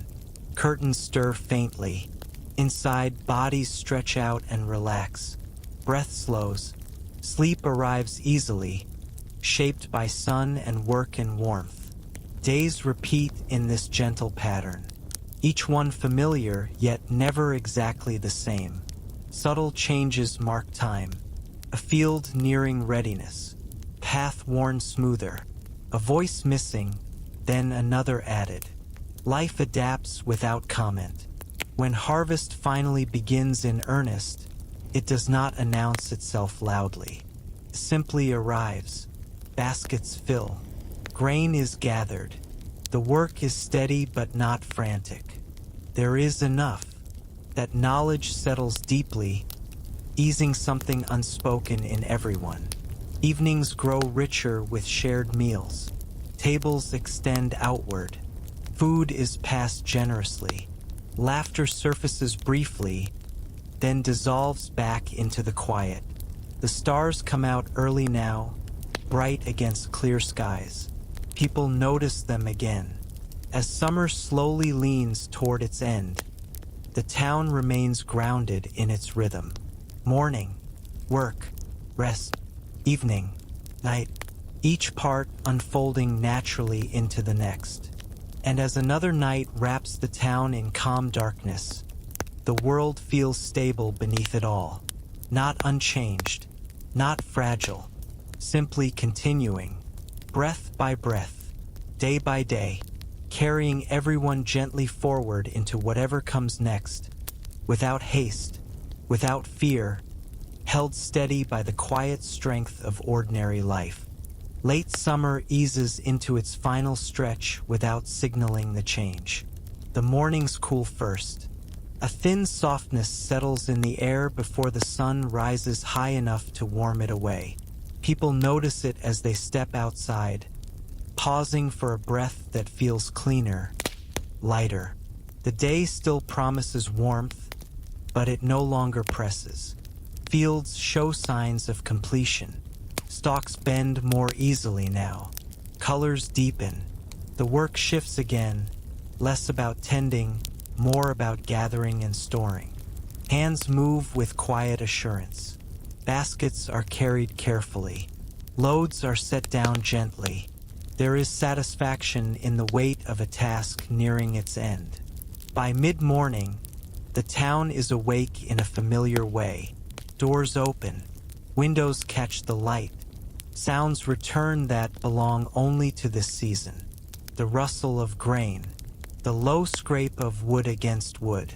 Curtains stir faintly. Inside, bodies stretch out and relax. Breath slows. Sleep arrives easily, shaped by sun and work and warmth. Days repeat in this gentle pattern. Each one familiar, yet never exactly the same. Subtle changes mark time. A field nearing readiness. Path worn smoother. A voice missing, then another added. Life adapts without comment. When harvest finally begins in earnest, it does not announce itself loudly. It simply arrives. Baskets fill. Grain is gathered. The work is steady but not frantic. There is enough. That knowledge settles deeply, easing something unspoken in everyone. Evenings grow richer with shared meals. Tables extend outward. Food is passed generously. Laughter surfaces briefly, then dissolves back into the quiet. The stars come out early now, bright against clear skies. People notice them again. As summer slowly leans toward its end, the town remains grounded in its rhythm. Morning, work, rest, evening, night, each part unfolding naturally into the next. And as another night wraps the town in calm darkness, the world feels stable beneath it all. Not unchanged, not fragile, simply continuing, breath by breath, day by day, carrying everyone gently forward into whatever comes next, without haste, without fear, held steady by the quiet strength of ordinary life. Late summer eases into its final stretch without signaling the change. The mornings cool first. A thin softness settles in the air before the sun rises high enough to warm it away. People notice it as they step outside, pausing for a breath that feels cleaner, lighter. The day still promises warmth, but it no longer presses. Fields show signs of completion. Stalks bend more easily now. Colors deepen. The work shifts again, less about tending, more about gathering and storing. Hands move with quiet assurance. Baskets are carried carefully. Loads are set down gently. There is satisfaction in the weight of a task nearing its end. By mid-morning, the town is awake in a familiar way. Doors open. Windows catch the light. Sounds return that belong only to this season. The rustle of grain. The low scrape of wood against wood.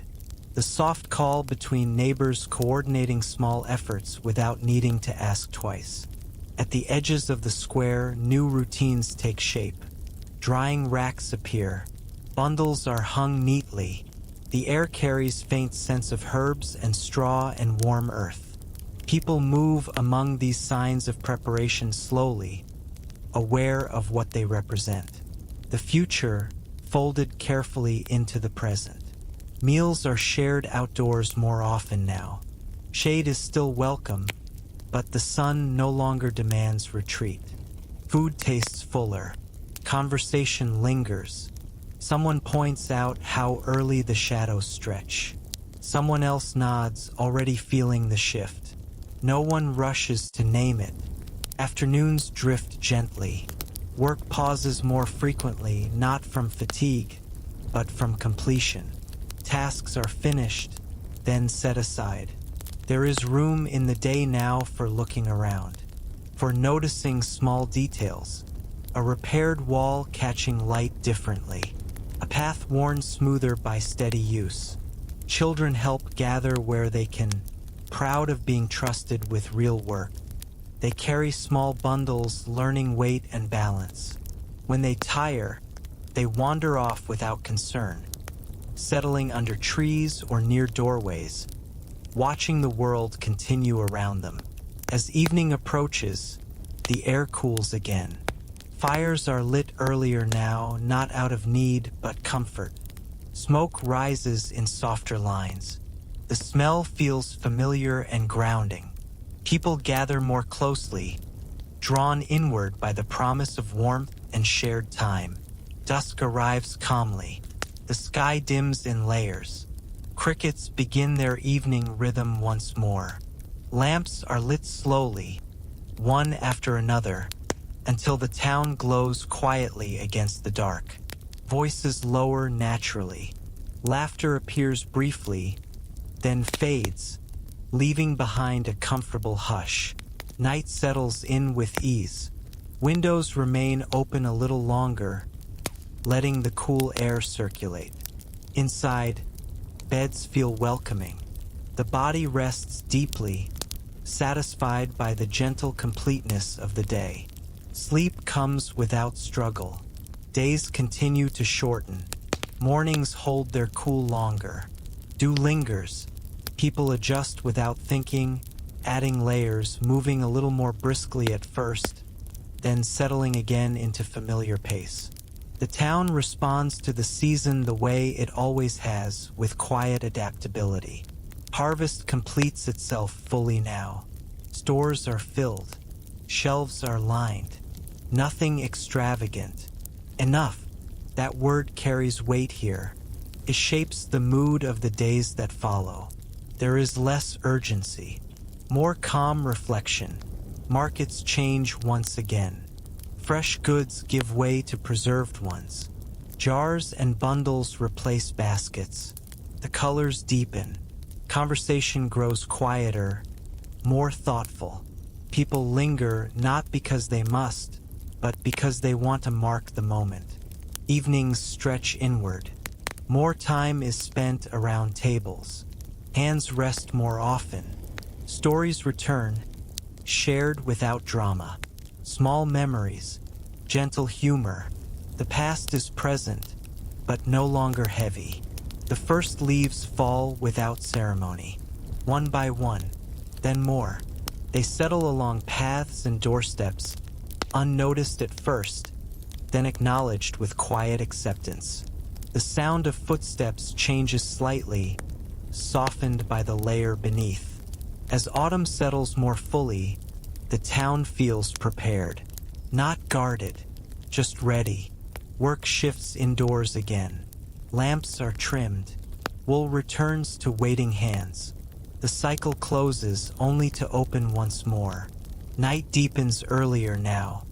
The soft call between neighbors coordinating small efforts without needing to ask twice. At the edges of the square, new routines take shape. Drying racks appear. Bundles are hung neatly. The air carries faint scents of herbs and straw and warm earth. People move among these signs of preparation slowly, aware of what they represent. The future folded carefully into the present. Meals are shared outdoors more often now. Shade is still welcome, but the sun no longer demands retreat. Food tastes fuller. Conversation lingers. Someone points out how early the shadows stretch. Someone else nods, already feeling the shift. No one rushes to name it. Afternoons drift gently. Work pauses more frequently, not from fatigue, but from completion. Tasks are finished, then set aside. There is room in the day now for looking around, for noticing small details. a repaired wall catching light differently, a path worn smoother by steady use. Children help gather where they can, proud of being trusted with real work. They carry small bundles, learning weight and balance. When they tire, they wander off without concern, settling under trees or near doorways, watching the world continue around them. As evening approaches, the air cools again. Fires are lit earlier now, not out of need but comfort. Smoke rises in softer lines. The smell feels familiar and grounding. People gather more closely, drawn inward by the promise of warmth and shared time. Dusk arrives calmly. The sky dims in layers. Crickets begin their evening rhythm once more. Lamps are lit slowly, one after another, until the town glows quietly against the dark. Voices lower naturally. Laughter appears briefly, then fades, leaving behind a comfortable hush. Night settles in with ease. Windows remain open a little longer, letting the cool air circulate. Inside, beds feel welcoming. The body rests deeply, satisfied by the gentle completeness of the day. Sleep comes without struggle. Days continue to shorten. Mornings hold their cool longer. Dew lingers. People adjust without thinking, adding layers, moving a little more briskly at first, then settling again into familiar pace. The town responds to the season the way it always has, with quiet adaptability. Harvest completes itself fully now. Stores are filled. Shelves are lined. Nothing extravagant. Enough. That word carries weight here. It shapes the mood of the days that follow. There is less urgency, more calm reflection. Markets change once again. Fresh goods give way to preserved ones. Jars and bundles replace baskets. The colors deepen. Conversation grows quieter, more thoughtful. People linger not because they must, but because they want to mark the moment. Evenings stretch inward. More time is spent around tables. Hands rest more often. Stories return, shared without drama. Small memories, gentle humor. The past is present, but no longer heavy. The first leaves fall without ceremony. One by one, then more. They settle along paths and doorsteps, unnoticed at first, then acknowledged with quiet acceptance. The sound of footsteps changes slightly, softened by the layer beneath. As autumn settles more fully, the town feels prepared. Not guarded, just ready. Work shifts indoors again. Lamps are trimmed. Wool returns to waiting hands. The cycle closes only to open once more. Night deepens earlier now.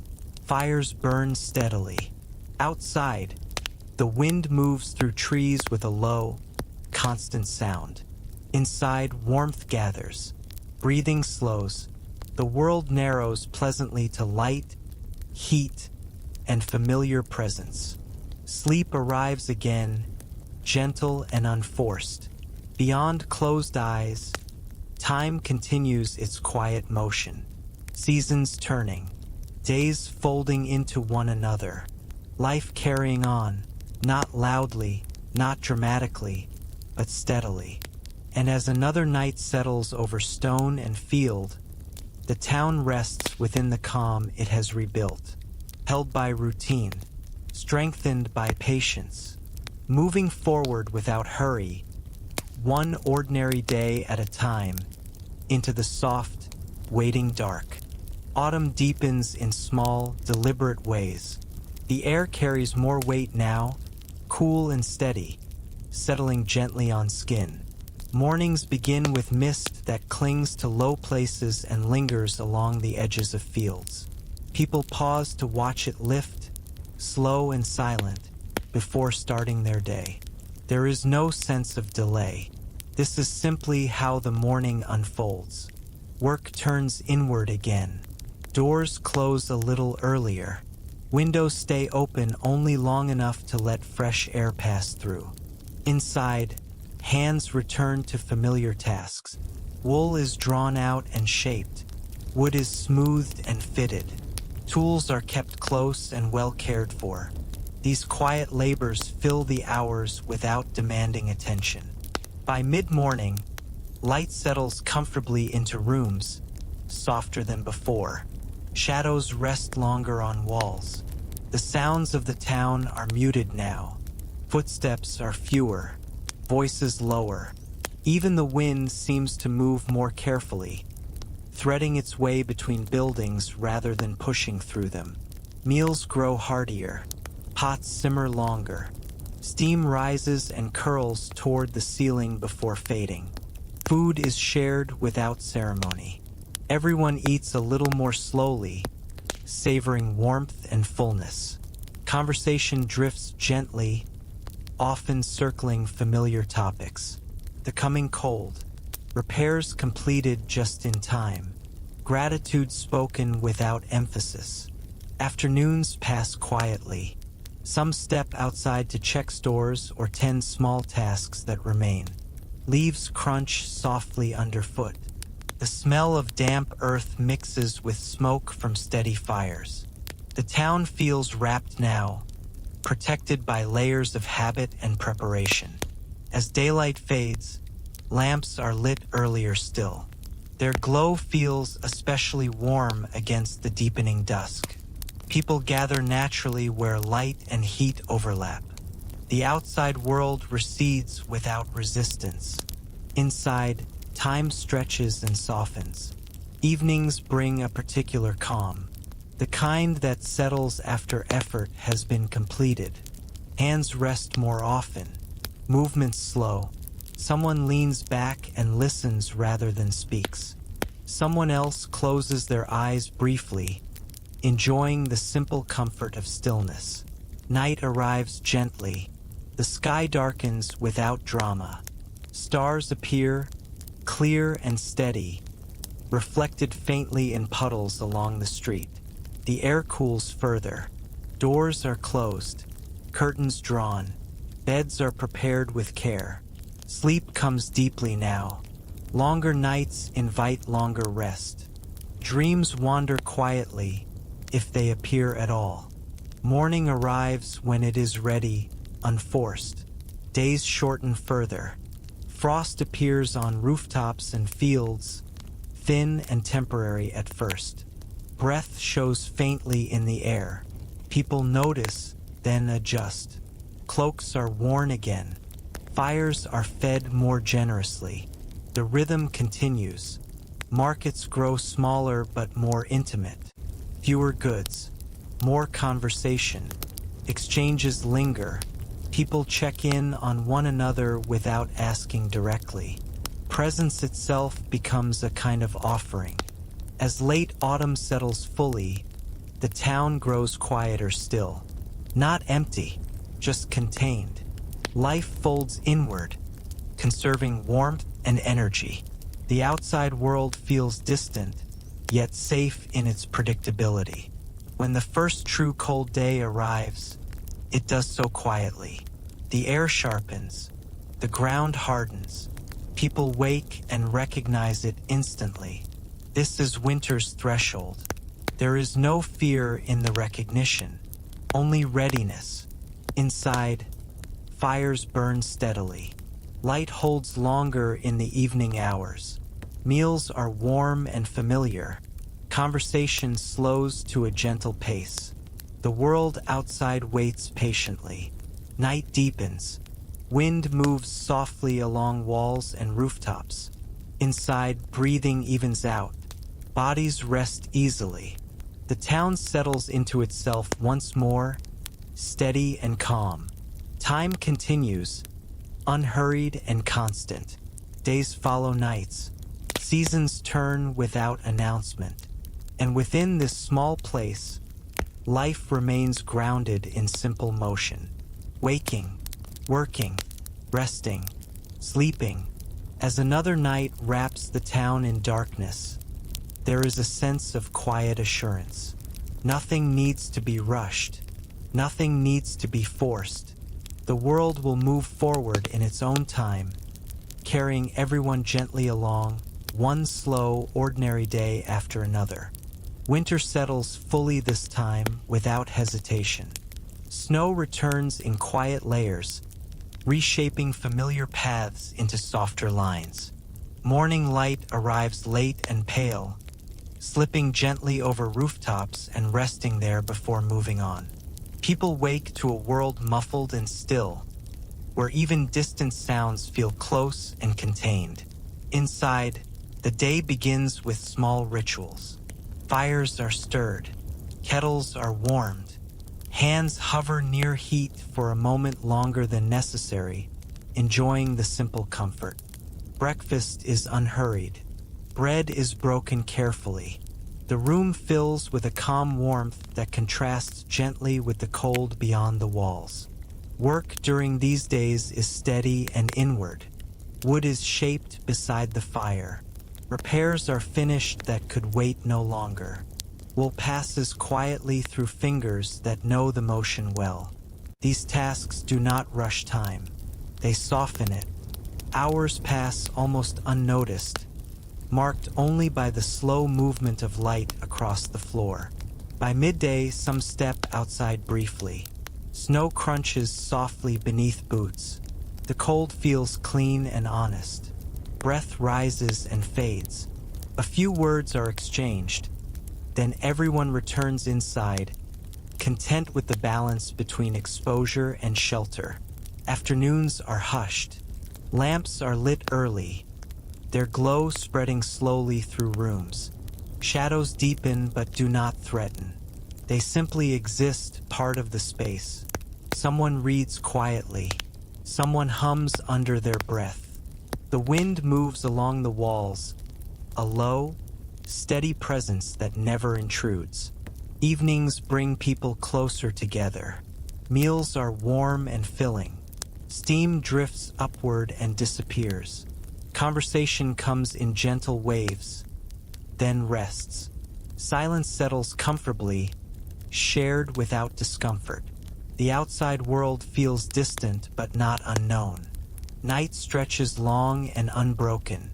Fires burn steadily. Outside, the wind moves through trees with a low, constant sound. Inside, warmth gathers. Breathing slows. The world narrows pleasantly to light, heat, and familiar presence. Sleep arrives again, gentle and unforced. Beyond closed eyes, time continues its quiet motion. Seasons turning, days folding into one another. Life carrying on, not loudly, not dramatically, but steadily. And as another night settles over stone and field, the town rests within the calm it has rebuilt, held by routine, strengthened by patience, moving forward without hurry, one ordinary day at a time, into the soft, waiting dark. Autumn deepens in small, deliberate ways. The air carries more weight now, cool and steady, settling gently on skin. Mornings begin with mist that clings to low places and lingers along the edges of fields. People pause to watch it lift, slow and silent, before starting their day. There is no sense of delay. This is simply how the morning unfolds. Work turns inward again. Doors close a little earlier. Windows stay open only long enough to let fresh air pass through. Inside, hands return to familiar tasks. Wool is drawn out and shaped. Wood is smoothed and fitted. Tools are kept close and well cared for. These quiet labors fill the hours without demanding attention. By mid-morning, light settles comfortably into rooms, softer than before. Shadows rest longer on walls. The sounds of the town are muted now. Footsteps are fewer, voices lower. Even the wind seems to move more carefully, threading its way between buildings rather than pushing through them. Meals grow heartier. Pots simmer longer. Steam rises and curls toward the ceiling before fading. Food is shared without ceremony. Everyone eats a little more slowly, savoring warmth and fullness. Conversation drifts gently, often circling familiar topics. The coming cold. Repairs completed just in time. Gratitude spoken without emphasis. Afternoons pass quietly. Some step outside to check stores or tend small tasks that remain. Leaves crunch softly underfoot. The smell of damp earth mixes with smoke from steady fires. The town feels wrapped now, protected by layers of habit and preparation. As daylight fades, lamps are lit earlier still. Their glow feels especially warm against the deepening dusk. People gather naturally where light and heat overlap. The outside world recedes without resistance. Inside, time stretches and softens. Evenings bring a particular calm, the kind that settles after effort has been completed. Hands rest more often, movements slow. Someone leans back and listens rather than speaks. Someone else closes their eyes briefly, enjoying the simple comfort of stillness. Night arrives gently. The sky darkens without drama. Stars appear, clear and steady, reflected faintly in puddles along the street. The air cools further. Doors are closed, curtains drawn. Beds are prepared with care. Sleep comes deeply now. Longer nights invite longer rest. Dreams wander quietly, if they appear at all. Morning arrives when it is ready, unforced. Days shorten further. Frost appears on rooftops and fields, thin and temporary at first. Breath shows faintly in the air. People notice, then adjust. Cloaks are worn again. Fires are fed more generously. The rhythm continues. Markets grow smaller but more intimate. Fewer goods, more conversation. Exchanges linger. People check in on one another without asking directly. Presence itself becomes a kind of offering. As late autumn settles fully, the town grows quieter still. Not empty, just contained. Life folds inward, conserving warmth and energy. The outside world feels distant, yet safe in its predictability. When the first true cold day arrives, it does so quietly. The air sharpens, the ground hardens. People wake and recognize it instantly. This is winter's threshold. There is no fear in the recognition, only readiness. Inside, fires burn steadily. Light holds longer in the evening hours. Meals are warm and familiar. Conversation slows to a gentle pace. The world outside waits patiently. Night deepens. Wind moves softly along walls and rooftops. Inside, breathing evens out. Bodies rest easily. The town settles into itself once more, steady and calm. Time continues, unhurried and constant. Days follow nights. Seasons turn without announcement. And within this small place, life remains grounded in simple motion. Waking, working, resting, sleeping. As another night wraps the town in darkness, there is a sense of quiet assurance. Nothing needs to be rushed. Nothing needs to be forced. The world will move forward in its own time, carrying everyone gently along, one slow, ordinary day after another. Winter settles fully this time, without hesitation. Snow returns in quiet layers, reshaping familiar paths into softer lines. Morning light arrives late and pale, slipping gently over rooftops and resting there before moving on. People wake to a world muffled and still, where even distant sounds feel close and contained. Inside, the day begins with small rituals. Fires are stirred, kettles are warmed, hands hover near heat for a moment longer than necessary, enjoying the simple comfort. Breakfast is unhurried. Bread is broken carefully. The room fills with a calm warmth that contrasts gently with the cold beyond the walls. Work during these days is steady and inward. Wood is shaped beside the fire. Repairs are finished that could wait no longer. Wool passes quietly through fingers that know the motion well. These tasks do not rush time. They soften it. Hours pass almost unnoticed, marked only by the slow movement of light across the floor. By midday, some step outside briefly. Snow crunches softly beneath boots. The cold feels clean and honest. Breath rises and fades. A few words are exchanged. Then everyone returns inside, content with the balance between exposure and shelter. Afternoons are hushed. Lamps are lit early, their glow spreading slowly through rooms. Shadows deepen but do not threaten. They simply exist, part of the space. Someone reads quietly. Someone hums under their breath. The wind moves along the walls, a low, steady presence that never intrudes. Evenings bring people closer together. Meals are warm and filling. Steam drifts upward and disappears. Conversation comes in gentle waves, then rests. Silence settles comfortably, shared without discomfort. The outside world feels distant but not unknown. Night stretches long and unbroken.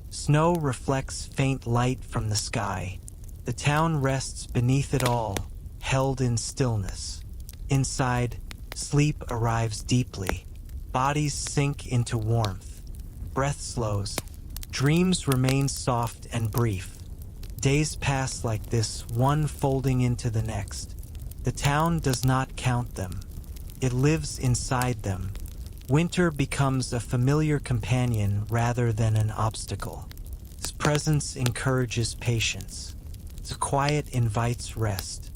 Snow reflects faint light from the sky. The town rests beneath it all, held in stillness. Inside, sleep arrives deeply. Bodies sink into warmth. Breath slows. Dreams remain soft and brief. Days pass like this, one folding into the next. The town does not count them. It lives inside them. Winter becomes a familiar companion rather than an obstacle. Its presence encourages patience. Its quiet invites rest.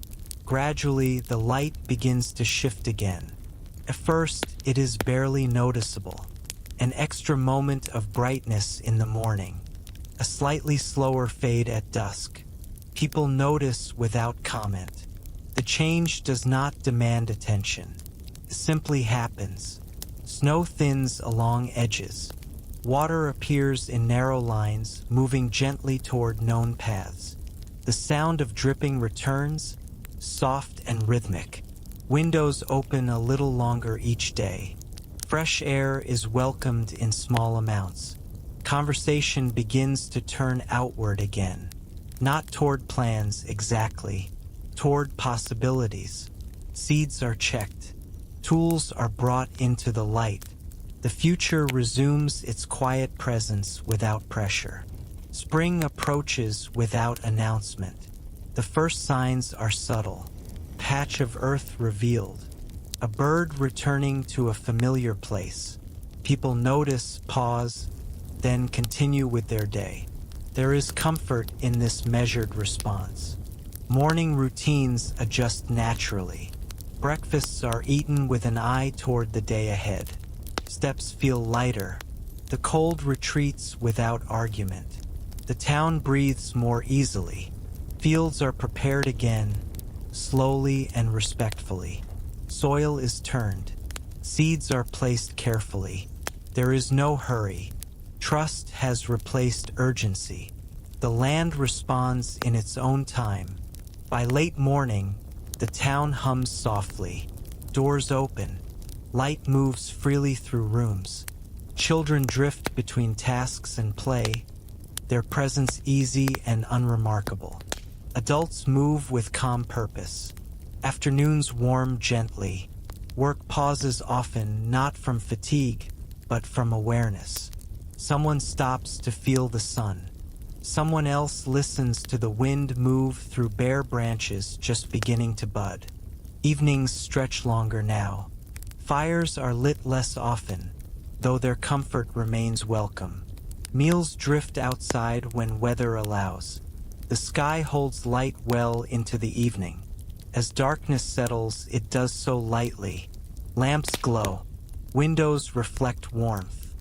Gradually, the light begins to shift again. At first, it is barely noticeable. An extra moment of brightness in the morning. A slightly slower fade at dusk. People notice without comment. The change does not demand attention. It simply happens. Snow thins along edges. Water appears in narrow lines, moving gently toward known paths. The sound of dripping returns, soft and rhythmic. Windows open a little longer each day. Fresh air is welcomed in small amounts. Conversation begins to turn outward again. Not toward plans exactly, toward possibilities. Seeds are checked. Tools are brought into the light. The future resumes its quiet presence without pressure. Spring approaches without announcement. The first signs are subtle. Patch of earth revealed. A bird returning to a familiar place. People notice, pause, then continue with their day. There is comfort in this measured response. Morning routines adjust naturally. Breakfasts are eaten with an eye toward the day ahead. Steps feel lighter. The cold retreats without argument. The town breathes more easily. Fields are prepared again, slowly and respectfully. Soil is turned. Seeds are placed carefully. There is no hurry. Trust has replaced urgency. The land responds in its own time. By late morning, the town hums softly. Doors open. Light moves freely through rooms. Children drift between tasks and play, their presence easy and unremarkable. Adults move with calm purpose. Afternoons warm gently. Work pauses often not from fatigue, but from awareness. Someone stops to feel the sun. Someone else listens to the wind move through bare branches just beginning to bud. Evenings stretch longer now. Fires are lit less often, though their comfort remains welcome. Meals drift outside when weather allows. The sky holds light well into the evening. As darkness settles, it does so lightly. Lamps glow. Windows reflect warmth.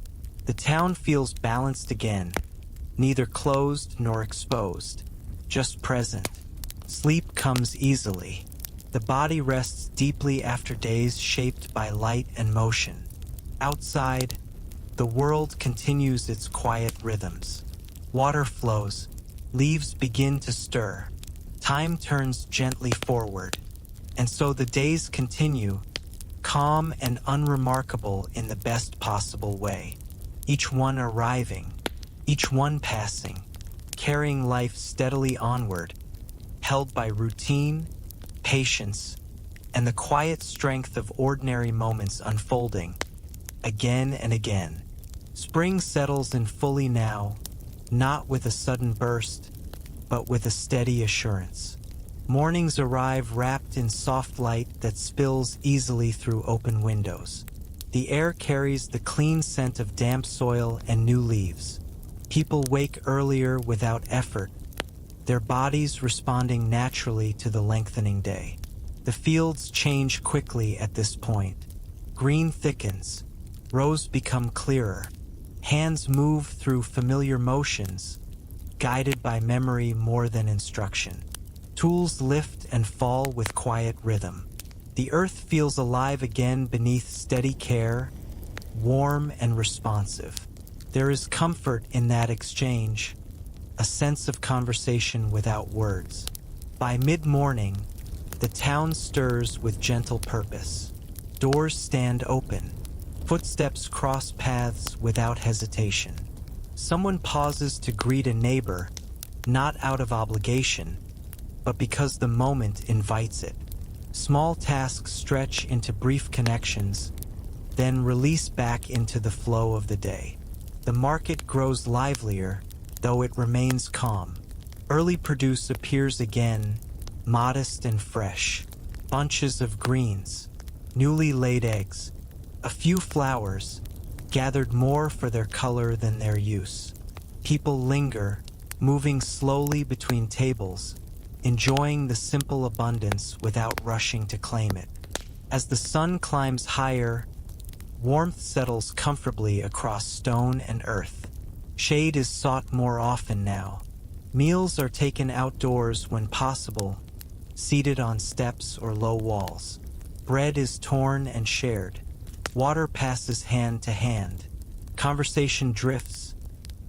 The town feels balanced again, neither closed nor exposed, just present. Sleep comes easily. The body rests deeply after days shaped by light and motion. Outside, the world continues its quiet rhythms. Water flows, leaves begin to stir. Time turns gently forward, and so the days continue, calm and unremarkable in the best possible way. Each one arriving, each one passing, carrying life steadily onward, held by routine, patience, and the quiet strength of ordinary moments unfolding, again and again. Spring settles in fully now, not with a sudden burst, but with a steady assurance. Mornings arrive wrapped in soft light that spills easily through open windows. The air carries the clean scent of damp soil and new leaves. People wake earlier without effort, their bodies responding naturally to the lengthening day. The fields change quickly at this point. Green thickens, rows become clearer. Hands move through familiar motions, guided by memory more than instruction. Tools lift and fall with quiet rhythm. The earth feels alive again beneath steady care, warm and responsive. There is comfort in that exchange, a sense of conversation without words. By mid-morning, the town stirs with gentle purpose. Doors stand open. Footsteps cross paths without hesitation. Someone pauses to greet a neighbor, not out of obligation, but because the moment invites it. Small tasks stretch into brief connections, then release back into the flow of the day. The market grows livelier, though it remains calm. Early produce appears again, modest and fresh. Bunches of greens, newly laid eggs, a few flowers, gathered more for their color than their use. People linger, moving slowly between tables, enjoying the simple abundance without rushing to claim it. As the sun climbs higher, warmth settles comfortably across stone and earth. Shade is sought more often now. Meals are taken outdoors when possible, seated on steps or low walls. Bread is torn and shared. Water passes hand to hand. Conversation drifts,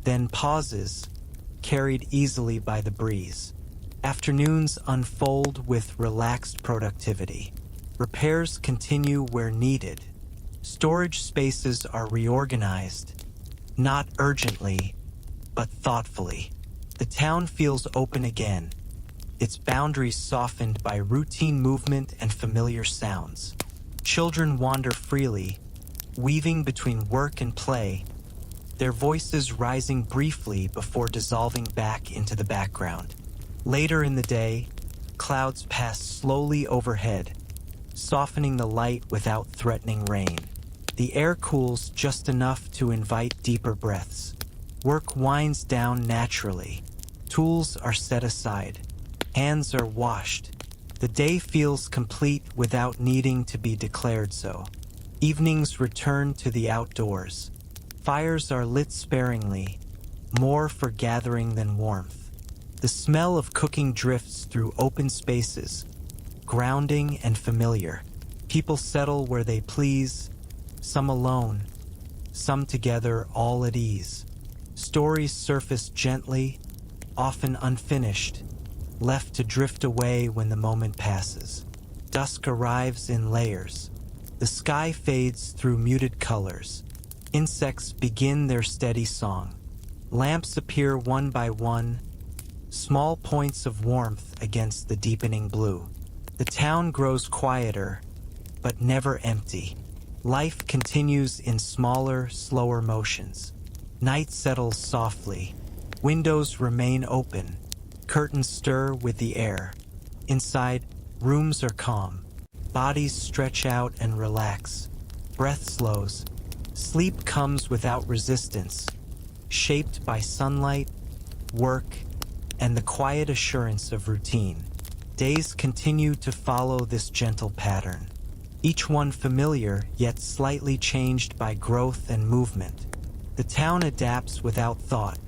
then pauses, carried easily by the breeze. Afternoons unfold with relaxed productivity. Repairs continue where needed. Storage spaces are reorganized, not urgently, but thoughtfully. The town feels open again, its boundaries softened by routine movement and familiar sounds. Children wander freely, weaving between work and play, their voices rising briefly before dissolving back into the background. Later in the day, clouds pass slowly overhead, softening the light without threatening rain. The air cools just enough to invite deeper breaths. Work winds down naturally. Tools are set aside. Hands are washed. The day feels complete without needing to be declared so. Evenings return to the outdoors. Fires are lit sparingly, more for gathering than warmth. The smell of cooking drifts through open spaces, grounding and familiar. People settle where they please, some alone, some together, all at ease. Stories surface gently, often unfinished, left to drift away when the moment passes. Dusk arrives in layers. The sky fades through muted colors. Insects begin their steady song. Lamps appear one by one, small points of warmth against the deepening blue. The town grows quieter, but never empty. Life continues in smaller, slower motions. Night settles softly. Windows remain open. Curtains stir with the air. Inside, rooms are calm. Bodies stretch out and relax. Breath slows. Sleep comes without resistance, shaped by sunlight, work, and the quiet assurance of routine. Days continue to follow this gentle pattern, each one familiar yet slightly changed by growth and movement. The town adapts without thought,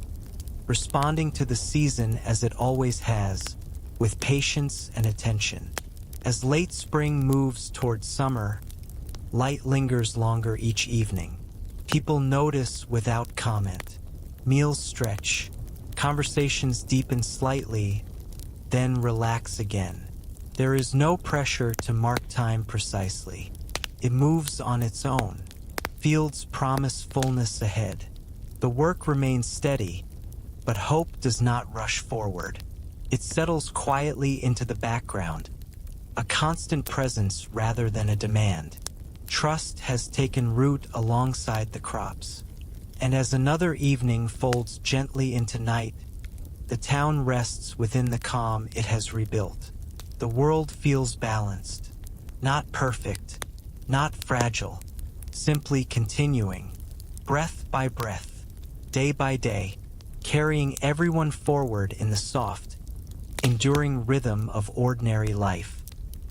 responding to the season as it always has, with patience and attention. As late spring moves toward summer, light lingers longer each evening. People notice without comment. Meals stretch. Conversations deepen slightly, then relax again. There is no pressure to mark time precisely. It moves on its own. Fields promise fullness ahead. The work remains steady, but hope does not rush forward. It settles quietly into the background, a constant presence rather than a demand. Trust has taken root alongside the crops. And as another evening folds gently into night, the town rests within the calm it has rebuilt. The world feels balanced, not perfect, not fragile, simply continuing, breath by breath, day by day, carrying everyone forward in the soft, enduring rhythm of ordinary life.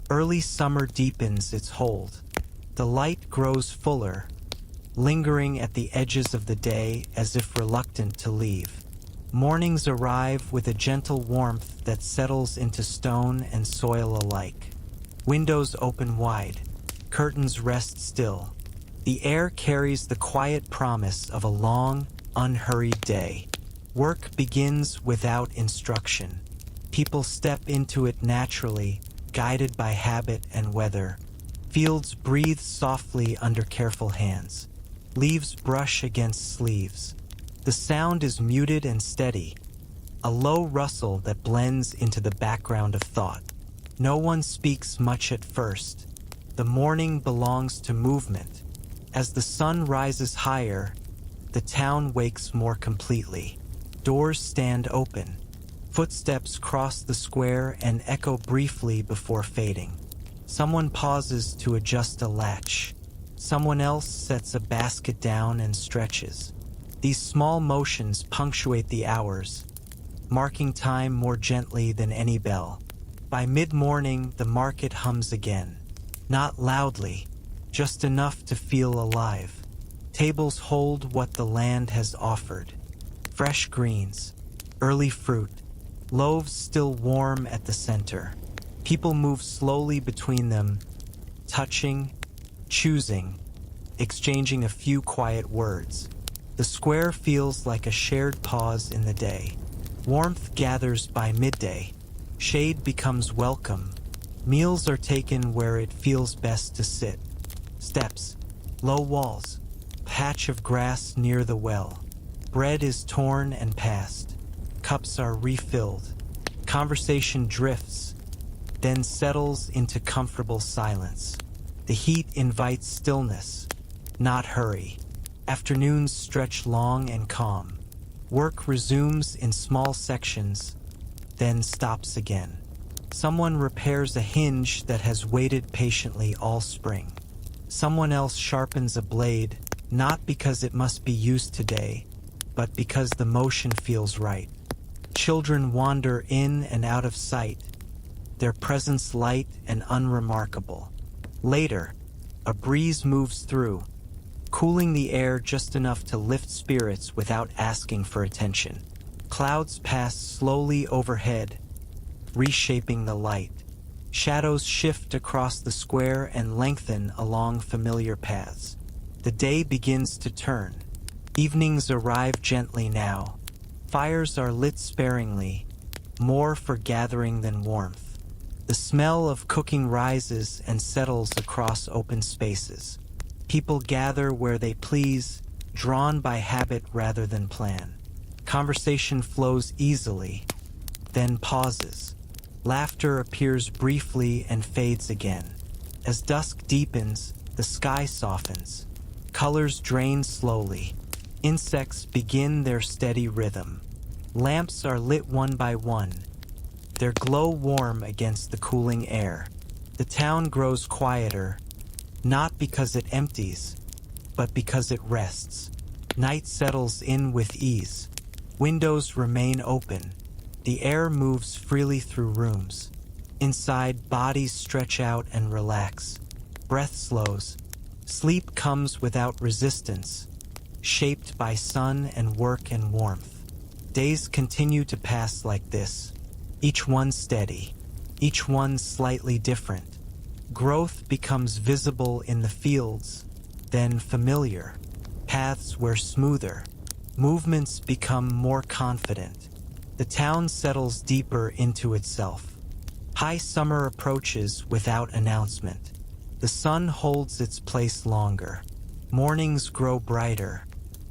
Early summer deepens its hold. The light grows fuller, lingering at the edges of the day as if reluctant to leave. Mornings arrive with a gentle warmth that settles into stone and soil alike. Windows open wide, curtains rest still. The air carries the quiet promise of a long, unhurried day. Work begins without instruction. People step into it naturally, guided by habit and weather. Fields breathe softly under careful hands. Leaves brush against sleeves. The sound is muted and steady, a low rustle that blends into the background of thought. No one speaks much at first. The morning belongs to movement. As the sun rises higher, the town wakes more completely. Doors stand open. Footsteps cross the square and echo briefly before fading. Someone pauses to adjust a latch. Someone else sets a basket down and stretches. These small motions punctuate the hours, marking time more gently than any bell. By mid-morning, the market hums again. Not loudly, just enough to feel alive. Tables hold what the land has offered. Fresh greens, early fruit, loaves still warm at the center. People move slowly between them, touching, choosing, exchanging a few quiet words. The square feels like a shared pause in the day. Warmth gathers by midday. Shade becomes welcome. Meals are taken where it feels best to sit. Steps, low walls, patch of grass near the well. Bread is torn and passed. Cups are refilled. Conversation drifts, then settles into comfortable silence. The heat invites stillness, not hurry. Afternoons stretch long and calm. Work resumes in small sections, then stops again. Someone repairs a hinge that has waited patiently all spring. Someone else sharpens a blade, not because it must be used today, but because the motion feels right. Children wander in and out of sight, their presence light and unremarkable. Later, a breeze moves through, cooling the air just enough to lift spirits without asking for attention. Clouds pass slowly overhead, reshaping the light. Shadows shift across the square and lengthen along familiar paths. The day begins to turn. Evenings arrive gently now. Fires are lit sparingly, more for gathering than warmth. The smell of cooking rises and settles across open spaces. People gather where they please, drawn by habit rather than plan. Conversation flows easily, then pauses. Laughter appears briefly and fades again. As dusk deepens, the sky softens. Colors drain slowly. Insects begin their steady rhythm. Lamps are lit one by one. Their glow warm against the cooling air. The town grows quieter, not because it empties, but because it rests. Night settles in with ease. Windows remain open. The air moves freely through rooms. Inside, bodies stretch out and relax. Breath slows. Sleep comes without resistance, shaped by sun and work and warmth. Days continue to pass like this, each one steady, each one slightly different. Growth becomes visible in the fields, then familiar. Paths were smoother. Movements become more confident. The town settles deeper into itself. High summer approaches without announcement. The sun holds its place longer. Mornings grow brighter.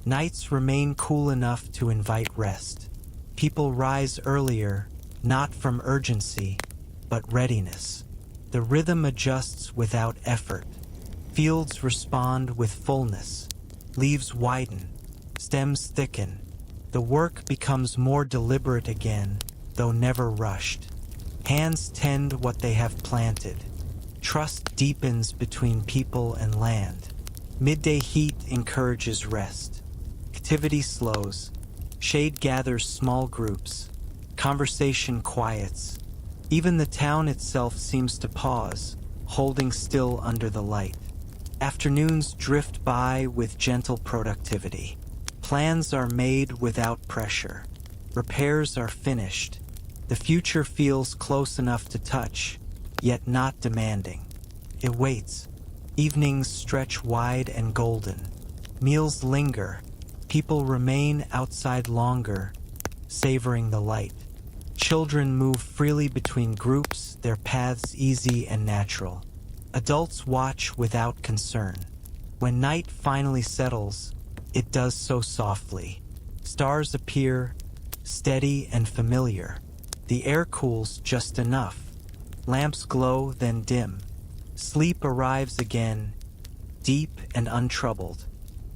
Nights remain cool enough to invite rest. People rise earlier, not from urgency, but readiness. The rhythm adjusts without effort. Fields respond with fullness. Leaves widen. Stems thicken. The work becomes more deliberate again, though never rushed. Hands tend what they have planted. Trust deepens between people and land. Midday heat encourages rest. Activity slows. Shade gathers small groups. Conversation quiets. Even the town itself seems to pause, holding still under the light. Afternoons drift by with gentle productivity. Plans are made without pressure. Repairs are finished. The future feels close enough to touch, yet not demanding. It waits. Evenings stretch wide and golden. Meals linger. People remain outside longer, savoring the light. Children move freely between groups, their paths easy and natural. Adults watch without concern. When night finally settles, it does so softly. Stars appear, steady and familiar. The air cools just enough. Lamps glow, then dim. Sleep arrives again, deep and untroubled.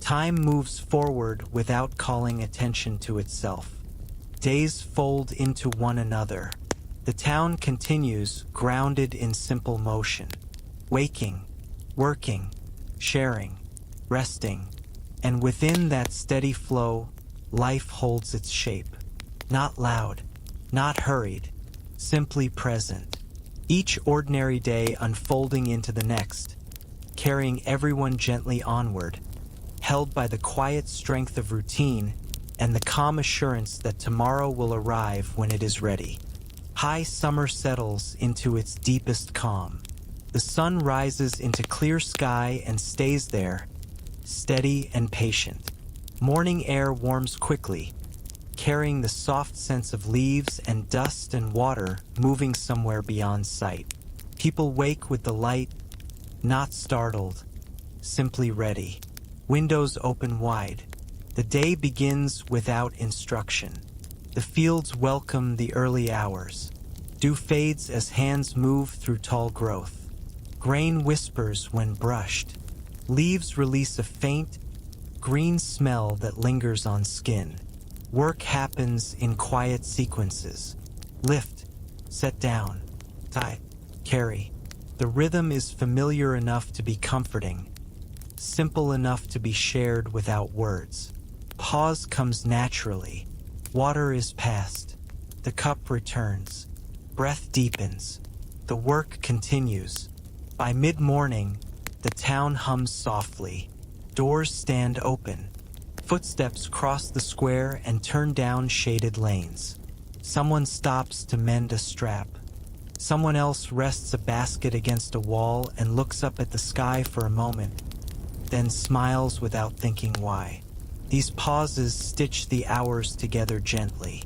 Time moves forward without calling attention to itself. Days fold into one another. The town continues, grounded in simple motion. Waking, working, sharing, resting. And within that steady flow, life holds its shape. Not loud, not hurried, simply present. Each ordinary day unfolding into the next, carrying everyone gently onward, held by the quiet strength of routine and the calm assurance that tomorrow will arrive when it is ready. High summer settles into its deepest calm. The sun rises into clear sky and stays there, steady and patient. Morning air warms quickly, carrying the soft sense of leaves and dust and water moving somewhere beyond sight. People wake with the light, not startled, simply ready. Windows open wide. The day begins without instruction. The fields welcome the early hours. Dew fades as hands move through tall growth. Grain whispers when brushed. Leaves release a faint, green smell that lingers on skin. Work happens in quiet sequences. Lift, set down, tie, carry. The rhythm is familiar enough to be comforting, simple enough to be shared without words. Pause comes naturally. Water is passed. The cup returns. Breath deepens. The work continues. By mid-morning, the town hums softly. Doors stand open. Footsteps cross the square and turn down shaded lanes. Someone stops to mend a strap. Someone else rests a basket against a wall and looks up at the sky for a moment, then smiles without thinking why. These pauses stitch the hours together gently.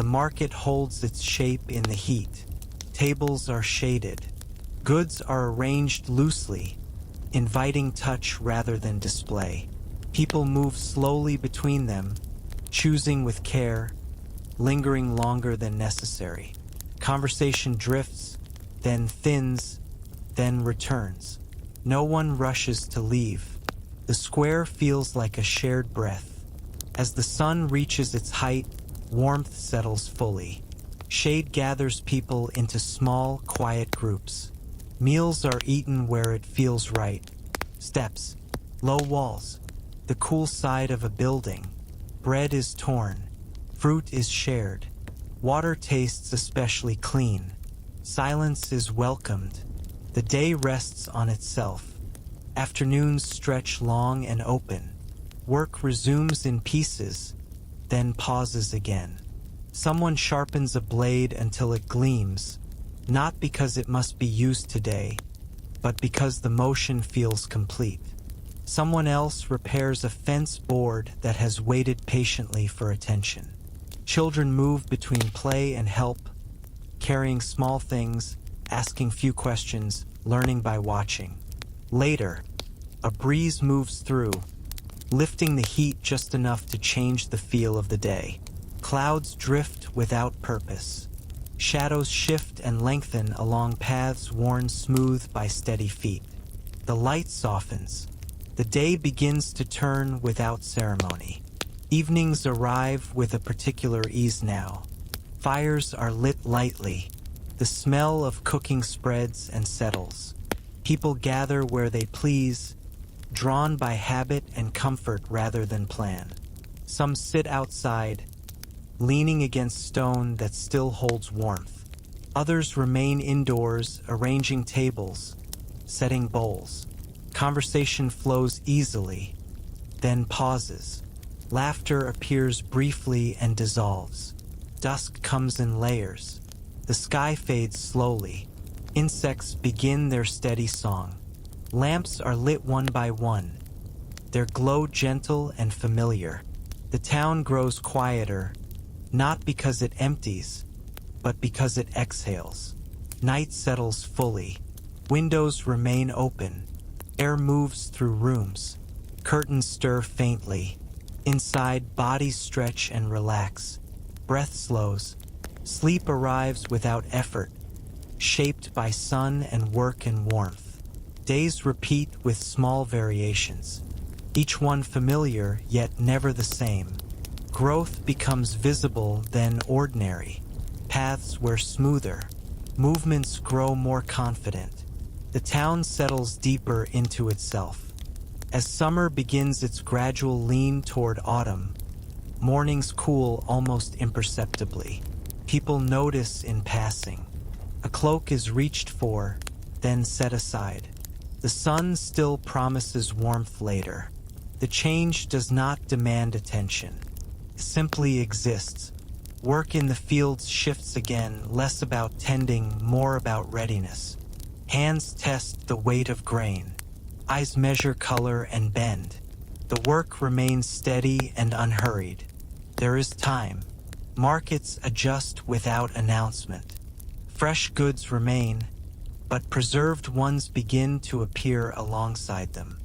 The market holds its shape in the heat. Tables are shaded. Goods are arranged loosely, inviting touch rather than display. People move slowly between them, choosing with care, lingering longer than necessary. Conversation drifts, then thins, then returns. No one rushes to leave. The square feels like a shared breath. As the sun reaches its height, warmth settles fully. Shade gathers people into small, quiet groups. Meals are eaten where it feels right. Steps, low walls, the cool side of a building. Bread is torn. Fruit is shared. Water tastes especially clean. Silence is welcomed. The day rests on itself. Afternoons stretch long and open. Work resumes in pieces, then pauses again. Someone sharpens a blade until it gleams, not because it must be used today, but because the motion feels complete. Someone else repairs a fence board that has waited patiently for attention. Children move between play and help, carrying small things, asking few questions, learning by watching. Later, a breeze moves through, lifting the heat just enough to change the feel of the day. Clouds drift without purpose. Shadows shift and lengthen along paths worn smooth by steady feet. The light softens. The day begins to turn without ceremony. Evenings arrive with a particular ease now. Fires are lit lightly. The smell of cooking spreads and settles. People gather where they please, drawn by habit and comfort rather than plan. Some sit outside, leaning against stone that still holds warmth. Others remain indoors, arranging tables, setting bowls. Conversation flows easily, then pauses. Laughter appears briefly and dissolves. Dusk comes in layers. The sky fades slowly. Insects begin their steady song. Lamps are lit one by one. Their glow gentle and familiar. The town grows quieter, not because it empties, but because it exhales. Night settles fully. Windows remain open. Air moves through rooms. Curtains stir faintly. Inside, bodies stretch and relax. Breath slows. Sleep arrives without effort, shaped by sun and work and warmth. Days repeat with small variations, each one familiar yet never the same. Growth becomes visible, then ordinary. Paths wear smoother. Movements grow more confident. The town settles deeper into itself. As summer begins its gradual lean toward autumn, mornings cool almost imperceptibly. People notice in passing. A cloak is reached for, then set aside. The sun still promises warmth later. The change does not demand attention. It simply exists. Work in the fields shifts again, less about tending, more about readiness. Hands test the weight of grain. Eyes measure color and bend. The work remains steady and unhurried. There is time. Markets adjust without announcement. Fresh goods remain, but preserved ones begin to appear alongside them.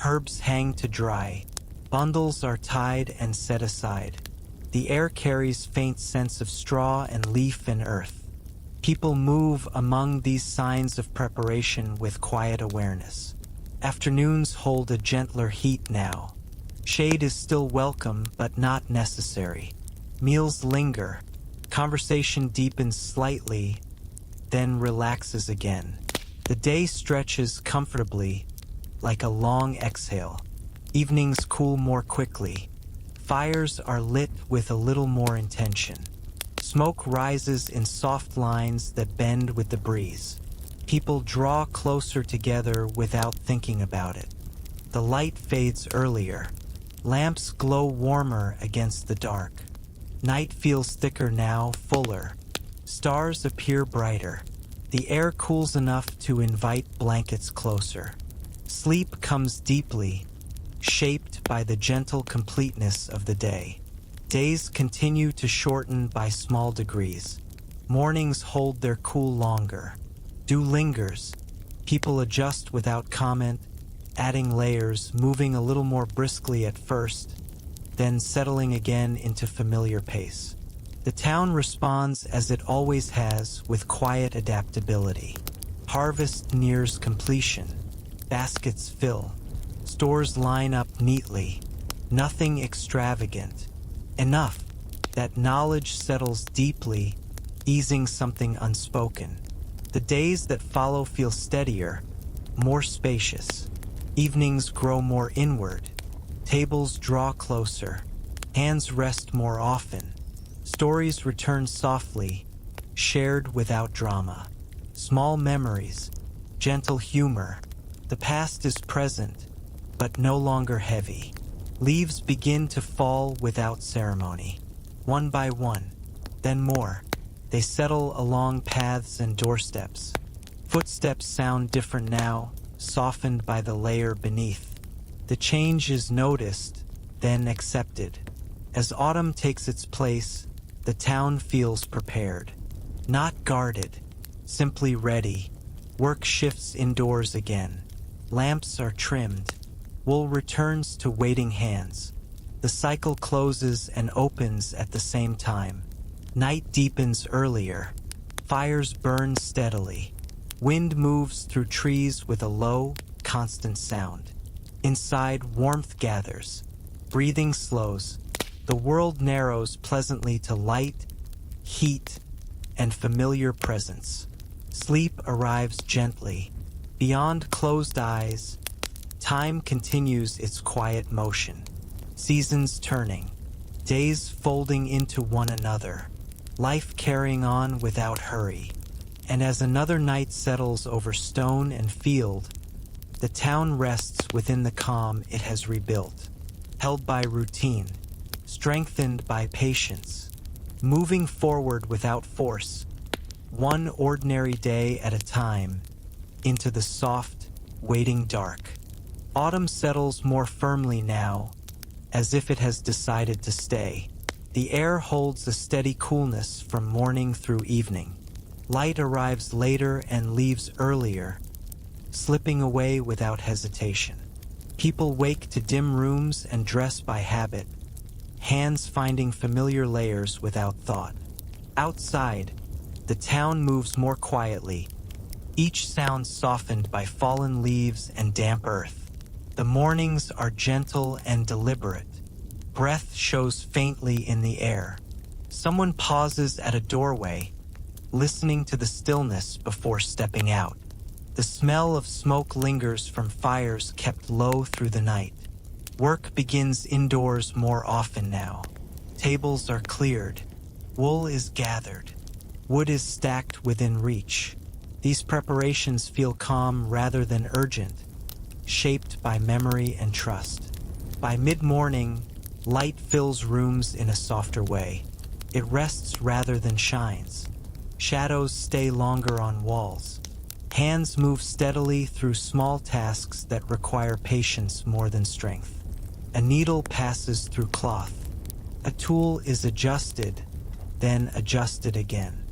Herbs hang to dry. Bundles are tied and set aside. The air carries faint scents of straw and leaf and earth. People move among these signs of preparation with quiet awareness. Afternoons hold a gentler heat now. Shade is still welcome, but not necessary. Meals linger. Conversation deepens slightly, then relaxes again. The day stretches comfortably, like a long exhale. Evenings cool more quickly. Fires are lit with a little more intention. Smoke rises in soft lines that bend with the breeze. People draw closer together without thinking about it. The light fades earlier. Lamps glow warmer against the dark. Night feels thicker now, fuller. Stars appear brighter. The air cools enough to invite blankets closer. Sleep comes deeply, shaped by the gentle completeness of the day. Days continue to shorten by small degrees. Mornings hold their cool longer. Dew lingers. People adjust without comment, adding layers, moving a little more briskly at first, then settling again into familiar pace. The town responds as it always has, with quiet adaptability. Harvest nears completion. Baskets fill. Stores line up neatly. Nothing extravagant. Enough that knowledge settles deeply, easing something unspoken. The days that follow feel steadier, more spacious. Evenings grow more inward. Tables draw closer. Hands rest more often. Stories return softly, shared without drama. Small memories, gentle humor. The past is present, but no longer heavy. Leaves begin to fall without ceremony. One by one, then more. They settle along paths and doorsteps. Footsteps sound different now, softened by the layer beneath. The change is noticed, then accepted. As autumn takes its place, the town feels prepared. Not guarded, simply ready. Work shifts indoors again. Lamps are trimmed. Wool returns to waiting hands. The cycle closes and opens at the same time. Night deepens earlier. Fires burn steadily. Wind moves through trees with a low, constant sound. Inside, warmth gathers. Breathing slows. The world narrows pleasantly to light, heat, and familiar presence. Sleep arrives gently. Beyond closed eyes, time continues its quiet motion. Seasons turning, days folding into one another, life carrying on without hurry. And as another night settles over stone and field, the town rests within the calm it has rebuilt, held by routine, strengthened by patience, moving forward without force, one ordinary day at a time, into the soft, waiting dark. Autumn settles more firmly now, as if it has decided to stay. The air holds a steady coolness from morning through evening. Light arrives later and leaves earlier, slipping away without hesitation. People wake to dim rooms and dress by habit, hands finding familiar layers without thought. Outside, the town moves more quietly, each sound softened by fallen leaves and damp earth. The mornings are gentle and deliberate. Breath shows faintly in the air. Someone pauses at a doorway, listening to the stillness before stepping out. The smell of smoke lingers from fires kept low through the night. Work begins indoors more often now. Tables are cleared. Wool is gathered. Wood is stacked within reach. These preparations feel calm rather than urgent, shaped by memory and trust. By mid-morning, light fills rooms in a softer way. It rests rather than shines. Shadows stay longer on walls. Hands move steadily through small tasks that require patience more than strength. A needle passes through cloth. A tool is adjusted, then adjusted again.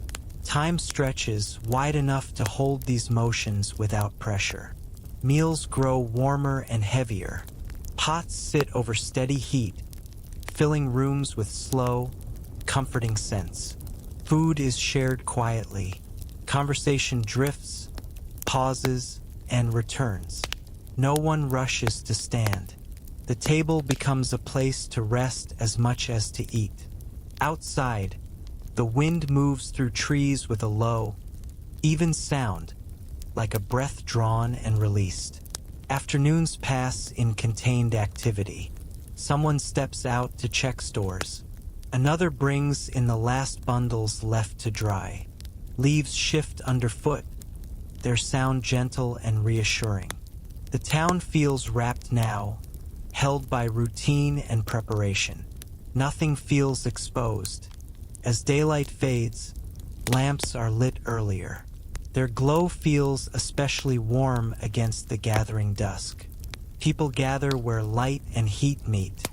Time stretches wide enough to hold these motions without pressure. Meals grow warmer and heavier. Pots sit over steady heat, filling rooms with slow, comforting scents. Food is shared quietly. Conversation drifts, pauses, and returns. No one rushes to stand. The table becomes a place to rest as much as to eat. Outside, the wind moves through trees with a low, even sound, like a breath drawn and released. Afternoons pass in contained activity. Someone steps out to check stores. Another brings in the last bundles left to dry. Leaves shift underfoot, their sound gentle and reassuring. The town feels wrapped now, held by routine and preparation. Nothing feels exposed. As daylight fades, lamps are lit earlier. Their glow feels especially warm against the gathering dusk. People gather where light and heat meet.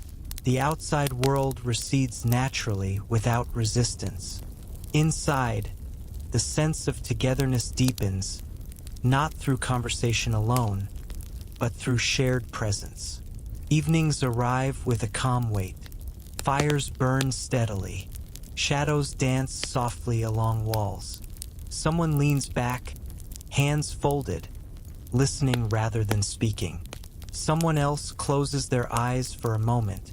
The outside world recedes naturally without resistance. Inside, the sense of togetherness deepens, not through conversation alone, but through shared presence. Evenings arrive with a calm weight. Fires burn steadily. Shadows dance softly along walls. Someone leans back, hands folded, listening rather than speaking. Someone else closes their eyes for a moment,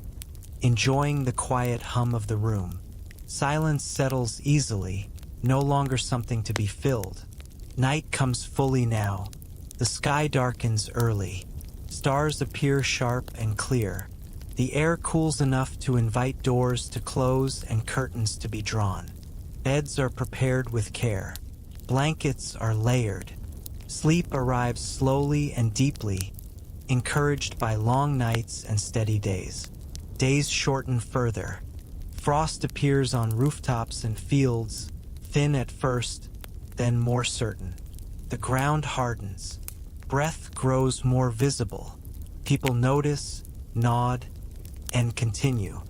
enjoying the quiet hum of the room. Silence settles easily, no longer something to be filled. Night comes fully now. The sky darkens early. Stars appear sharp and clear. The air cools enough to invite doors to close and curtains to be drawn. Beds are prepared with care. Blankets are layered. Sleep arrives slowly and deeply, encouraged by long nights and steady days. Days shorten further. Frost appears on rooftops and fields, thin at first, then more certain. The ground hardens. Breath grows more visible. People notice, nod, and continue.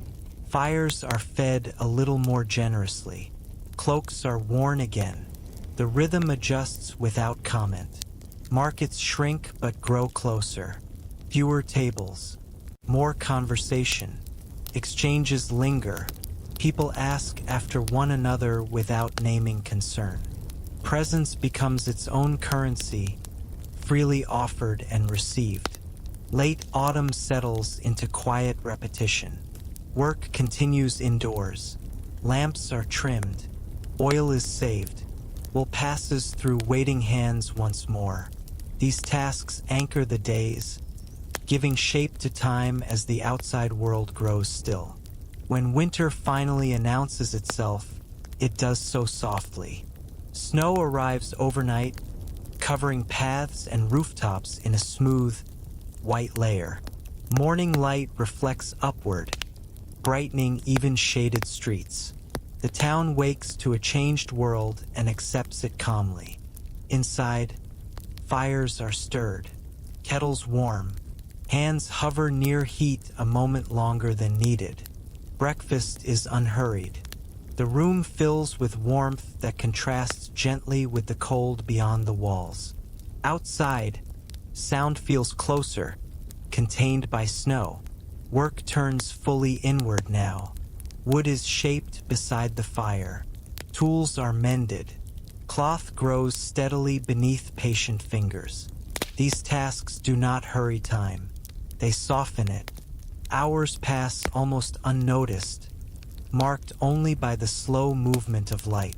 Fires are fed a little more generously. Cloaks are worn again. The rhythm adjusts without comment. Markets shrink but grow closer. Fewer tables. More conversation. Exchanges linger. People ask after one another without naming concern. Presence becomes its own currency, freely offered and received. Late autumn settles into quiet repetition. Work continues indoors. Lamps are trimmed. Oil is saved. Wool passes through waiting hands once more. These tasks anchor the days, giving shape to time as the outside world grows still. When winter finally announces itself, it does so softly. Snow arrives overnight, covering paths and rooftops in a smooth, white layer. Morning light reflects upward, brightening even shaded streets. The town wakes to a changed world and accepts it calmly. Inside, fires are stirred, kettles warm, hands hover near heat a moment longer than needed. Breakfast is unhurried. The room fills with warmth that contrasts gently with the cold beyond the walls. Outside, sound feels closer, contained by snow. Work turns fully inward now. Wood is shaped beside the fire. Tools are mended. Cloth grows steadily beneath patient fingers. These tasks do not hurry time. They soften it. Hours pass almost unnoticed, marked only by the slow movement of light.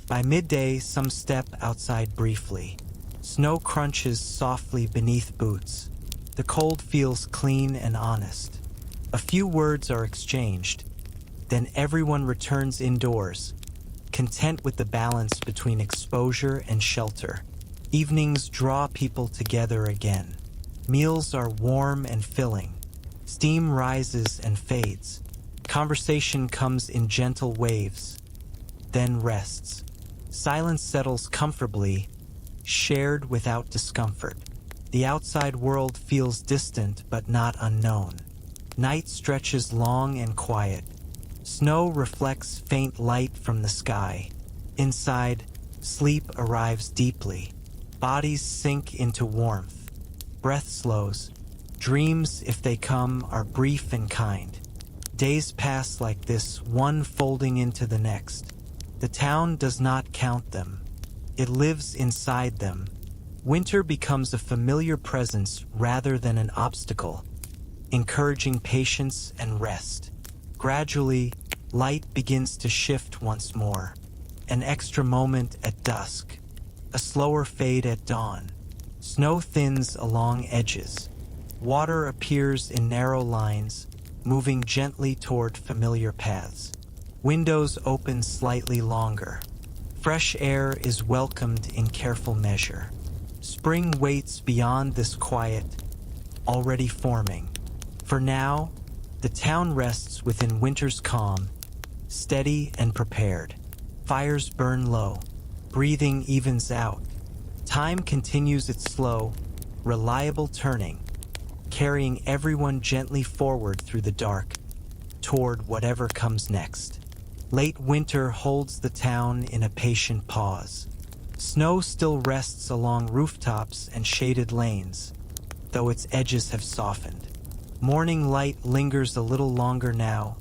By midday, some step outside briefly. Snow crunches softly beneath boots. The cold feels clean and honest. A few words are exchanged. Then everyone returns indoors, content with the balance between exposure and shelter. Evenings draw people together again. Meals are warm and filling. Steam rises and fades. Conversation comes in gentle waves, then rests. Silence settles comfortably, shared without discomfort. The outside world feels distant but not unknown. Night stretches long and quiet. Snow reflects faint light from the sky. Inside, sleep arrives deeply. Bodies sink into warmth. Breath slows. Dreams, if they come, are brief and kind. Days pass like this, one folding into the next. The town does not count them. It lives inside them. Winter becomes a familiar presence rather than an obstacle, encouraging patience and rest. Gradually, light begins to shift once more. An extra moment at dusk. A slower fade at dawn. Snow thins along edges. Water appears in narrow lines, moving gently toward familiar paths. Windows open slightly longer. Fresh air is welcomed in careful measure. Spring waits beyond this quiet, already forming. For now, the town rests within winter's calm, steady and prepared. Fires burn low. Breathing evens out. Time continues its slow, reliable turning, carrying everyone gently forward through the dark, toward whatever comes next. Late winter holds the town in a patient pause. Snow still rests along rooftops and shaded lanes, though its edges have softened. Morning light lingers a little longer now,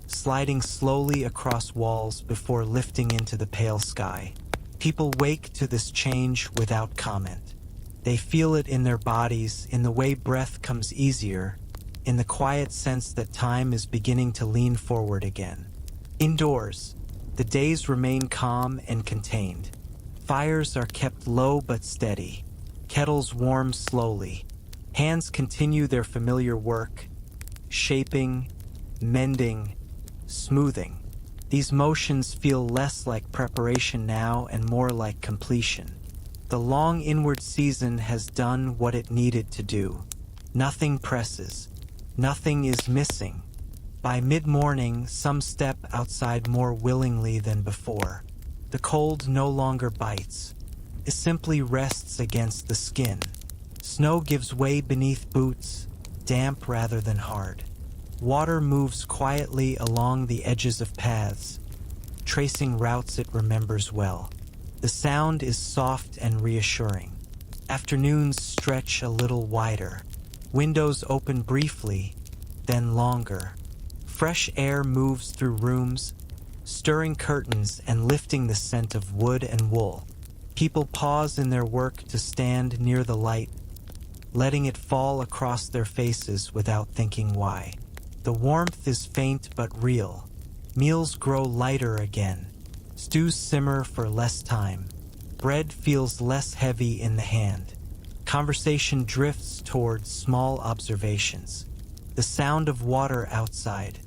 sliding slowly across walls before lifting into the pale sky. People wake to this change without comment. They feel it in their bodies, in the way breath comes easier, in the quiet sense that time is beginning to lean forward again. Indoors, the days remain calm and contained. Fires are kept low but steady. Kettles warm slowly. Hands continue their familiar work, shaping, mending, smoothing. These motions feel less like preparation now and more like completion. The long inward season has done what it needed to do. Nothing presses. Nothing is missing. By mid-morning, some step outside more willingly than before. The cold no longer bites. It simply rests against the skin. Snow gives way beneath boots, damp rather than hard. Water moves quietly along the edges of paths, tracing routes it remembers well. The sound is soft and reassuring. Afternoons stretch a little wider. Windows open briefly, then longer. Fresh air moves through rooms, stirring curtains and lifting the scent of wood and wool. People pause in their work to stand near the light, letting it fall across their faces without thinking why. The warmth is faint but real. Meals grow lighter again. Stews simmer for less time. Bread feels less heavy in the hand. Conversation drifts towards small observations. The sound of water outside.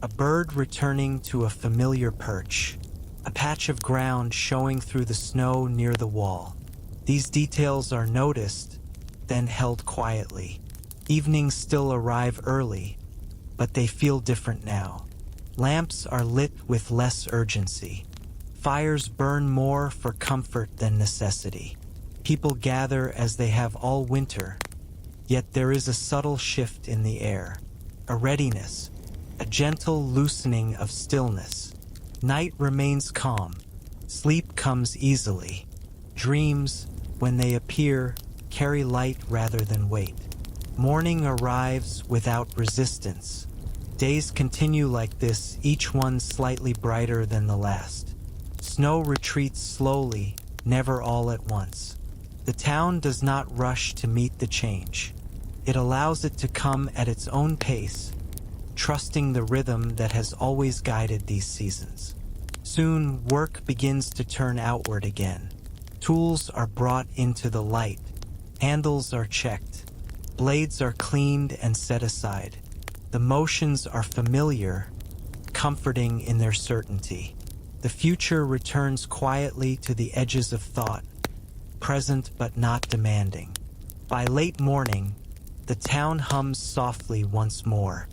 A bird returning to a familiar perch. A patch of ground showing through the snow near the wall. These details are noticed, then held quietly. Evenings still arrive early, but they feel different now. Lamps are lit with less urgency. Fires burn more for comfort than necessity. People gather as they have all winter, yet there is a subtle shift in the air. A readiness, a gentle loosening of stillness. Night remains calm. Sleep comes easily. Dreams, when they appear, carry light rather than weight. Morning arrives without resistance. Days continue like this, each one slightly brighter than the last. Snow retreats slowly, never all at once. The town does not rush to meet the change. It allows it to come at its own pace, trusting the rhythm that has always guided these seasons. Soon, work begins to turn outward again. Tools are brought into the light. Handles are checked. Blades are cleaned and set aside. The motions are familiar, comforting in their certainty. The future returns quietly to the edges of thought, present but not demanding. By late morning, the town hums softly once more.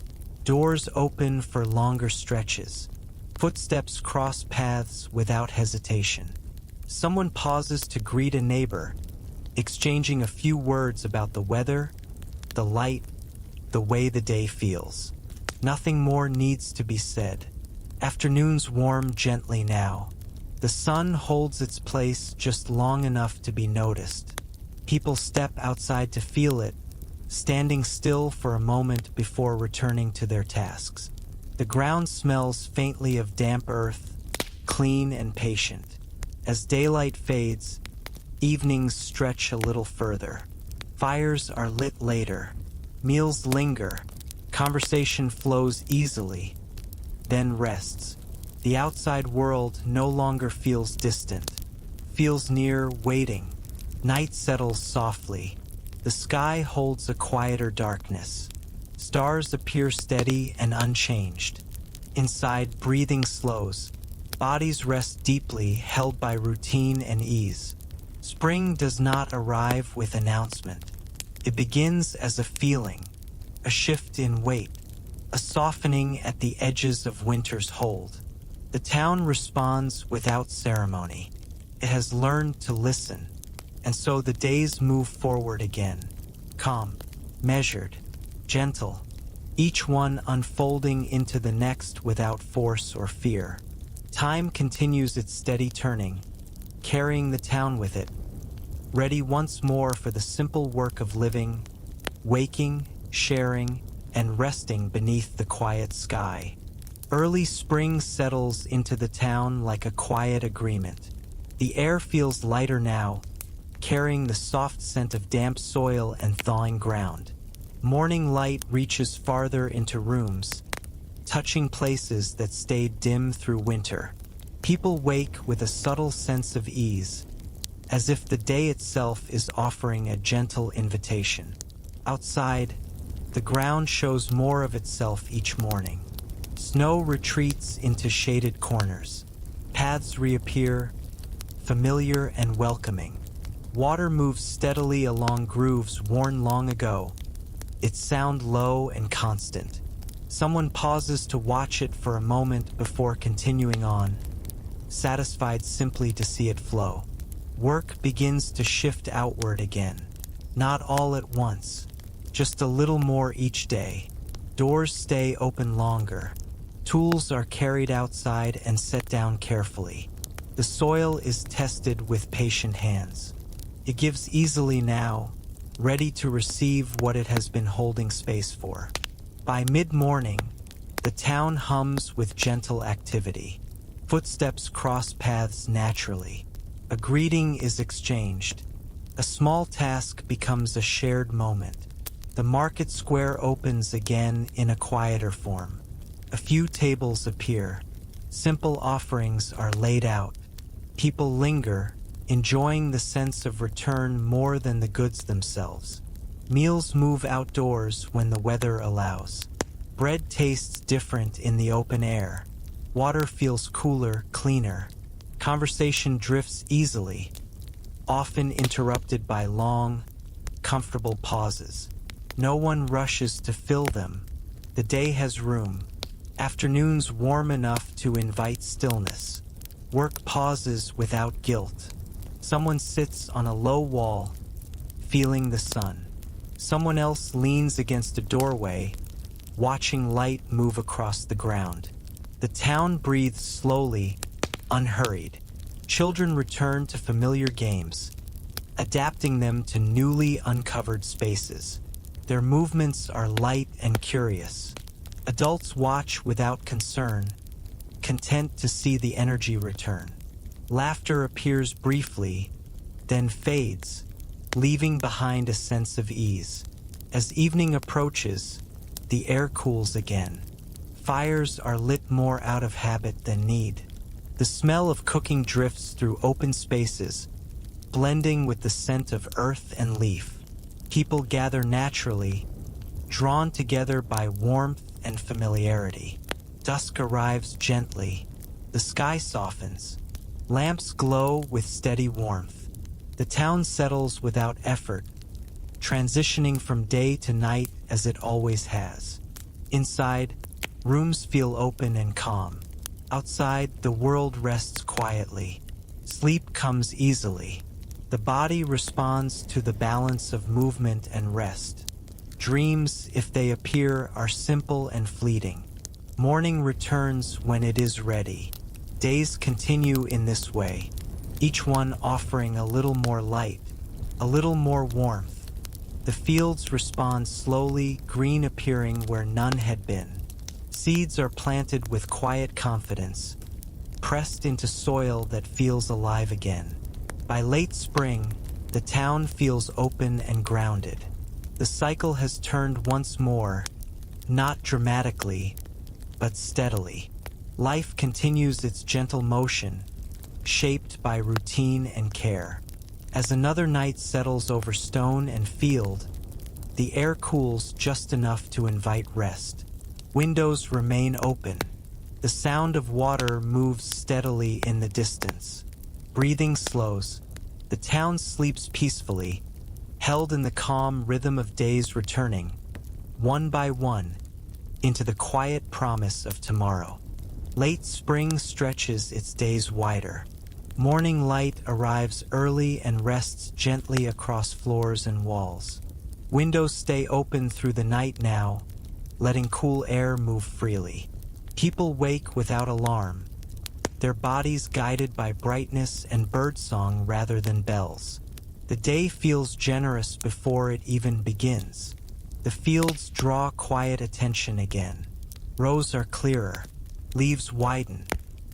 Doors open for longer stretches. Footsteps cross paths without hesitation. Someone pauses to greet a neighbor, exchanging a few words about the weather, the light, the way the day feels. Nothing more needs to be said. Afternoons warm gently now. The sun holds its place just long enough to be noticed. People step outside to feel it, standing still for a moment before returning to their tasks. The ground smells faintly of damp earth, clean and patient. As daylight fades, evenings stretch a little further. Fires are lit later. Meals linger. Conversation flows easily, then rests. The outside world no longer feels distant, feels near, waiting. Night settles softly. The sky holds a quieter darkness. Stars appear steady and unchanged. Inside, breathing slows. Bodies rest deeply, held by routine and ease. Spring does not arrive with announcement. It begins as a feeling, a shift in weight, a softening at the edges of winter's hold. The town responds without ceremony. It has learned to listen, and so the days move forward again, calm, measured, gentle. each one unfolding into the next without force or fear. Time continues its steady turning, carrying the town with it, ready once more for the simple work of living, waking, sharing, and resting beneath the quiet sky. Early spring settles into the town like a quiet agreement. The air feels lighter now, carrying the soft scent of damp soil and thawing ground. Morning light reaches farther into rooms, touching places that stayed dim through winter. People wake with a subtle sense of ease, as if the day itself is offering a gentle invitation. Outside, the ground shows more of itself each morning. Snow retreats into shaded corners. Paths reappear, familiar and welcoming. Water moves steadily along grooves worn long ago, its sound low and constant. Someone pauses to watch it for a moment before continuing on, satisfied simply to see it flow. Work begins to shift outward again. Not all at once, just a little more each day. Doors stay open longer. Tools are carried outside and set down carefully. The soil is tested with patient hands. It gives easily now, ready to receive what it has been holding space for. By mid-morning, the town hums with gentle activity. Footsteps cross paths naturally. A greeting is exchanged. A small task becomes a shared moment. The market square opens again in a quieter form. A few tables appear. Simple offerings are laid out. People linger, enjoying the sense of return more than the goods themselves. Meals move outdoors when the weather allows. Bread tastes different in the open air. Water feels cooler, cleaner. Conversation drifts easily, often interrupted by long, comfortable pauses. No one rushes to fill them. The day has room. Afternoons warm enough to invite stillness. Work pauses without guilt. Someone sits on a low wall, feeling the sun. Someone else leans against a doorway, watching light move across the ground. The town breathes slowly, unhurried. Children return to familiar games, adapting them to newly uncovered spaces. Their movements are light and curious. Adults watch without concern, content to see the energy return. Laughter appears briefly, then fades, leaving behind a sense of ease. As evening approaches, the air cools again. Fires are lit more out of habit than need. The smell of cooking drifts through open spaces, blending with the scent of earth and leaf. People gather naturally, drawn together by warmth and familiarity. Dusk arrives gently. The sky softens. Lamps glow with steady warmth. The town settles without effort, transitioning from day to night as it always has. Inside, rooms feel open and calm. Outside, the world rests quietly. Sleep comes easily. The body responds to the balance of movement and rest. Dreams, if they appear, are simple and fleeting. Morning returns when it is ready. Days continue in this way, each one offering a little more light, a little more warmth. The fields respond slowly, green appearing where none had been. Seeds are planted with quiet confidence, pressed into soil that feels alive again. By late spring, the town feels open and grounded. The cycle has turned once more, not dramatically, but steadily. Life continues its gentle motion, shaped by routine and care. As another night settles over stone and field, the air cools just enough to invite rest. Windows remain open. The sound of water moves steadily in the distance. Breathing slows. The town sleeps peacefully, held in the calm rhythm of days returning, one by one, into the quiet promise of tomorrow. Late spring stretches its days wider. Morning light arrives early and rests gently across floors and walls. Windows stay open through the night now, letting cool air move freely. People wake without alarm, their bodies guided by brightness and birdsong rather than bells. The day feels generous before it even begins. The fields draw quiet attention again. Rows are clearer, leaves widen,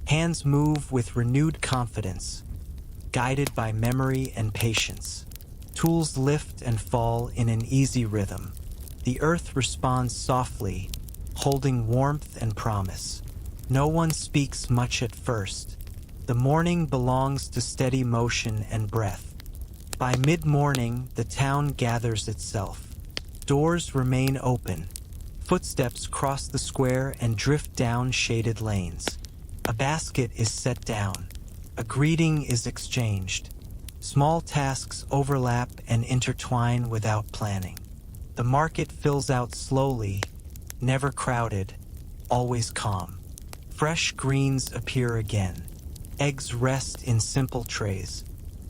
hands move with renewed confidence, guided by memory and patience. Tools lift and fall in an easy rhythm. The earth responds softly, holding warmth and promise. No one speaks much at first. The morning belongs to steady motion and breath. By mid-morning, the town gathers itself. Doors remain open. Footsteps cross the square and drift down shaded lanes. A basket is set down. A greeting is exchanged. Small tasks overlap and intertwine without planning. The market fills out slowly, never crowded, always calm. Fresh greens appear again. Eggs rest in simple trays.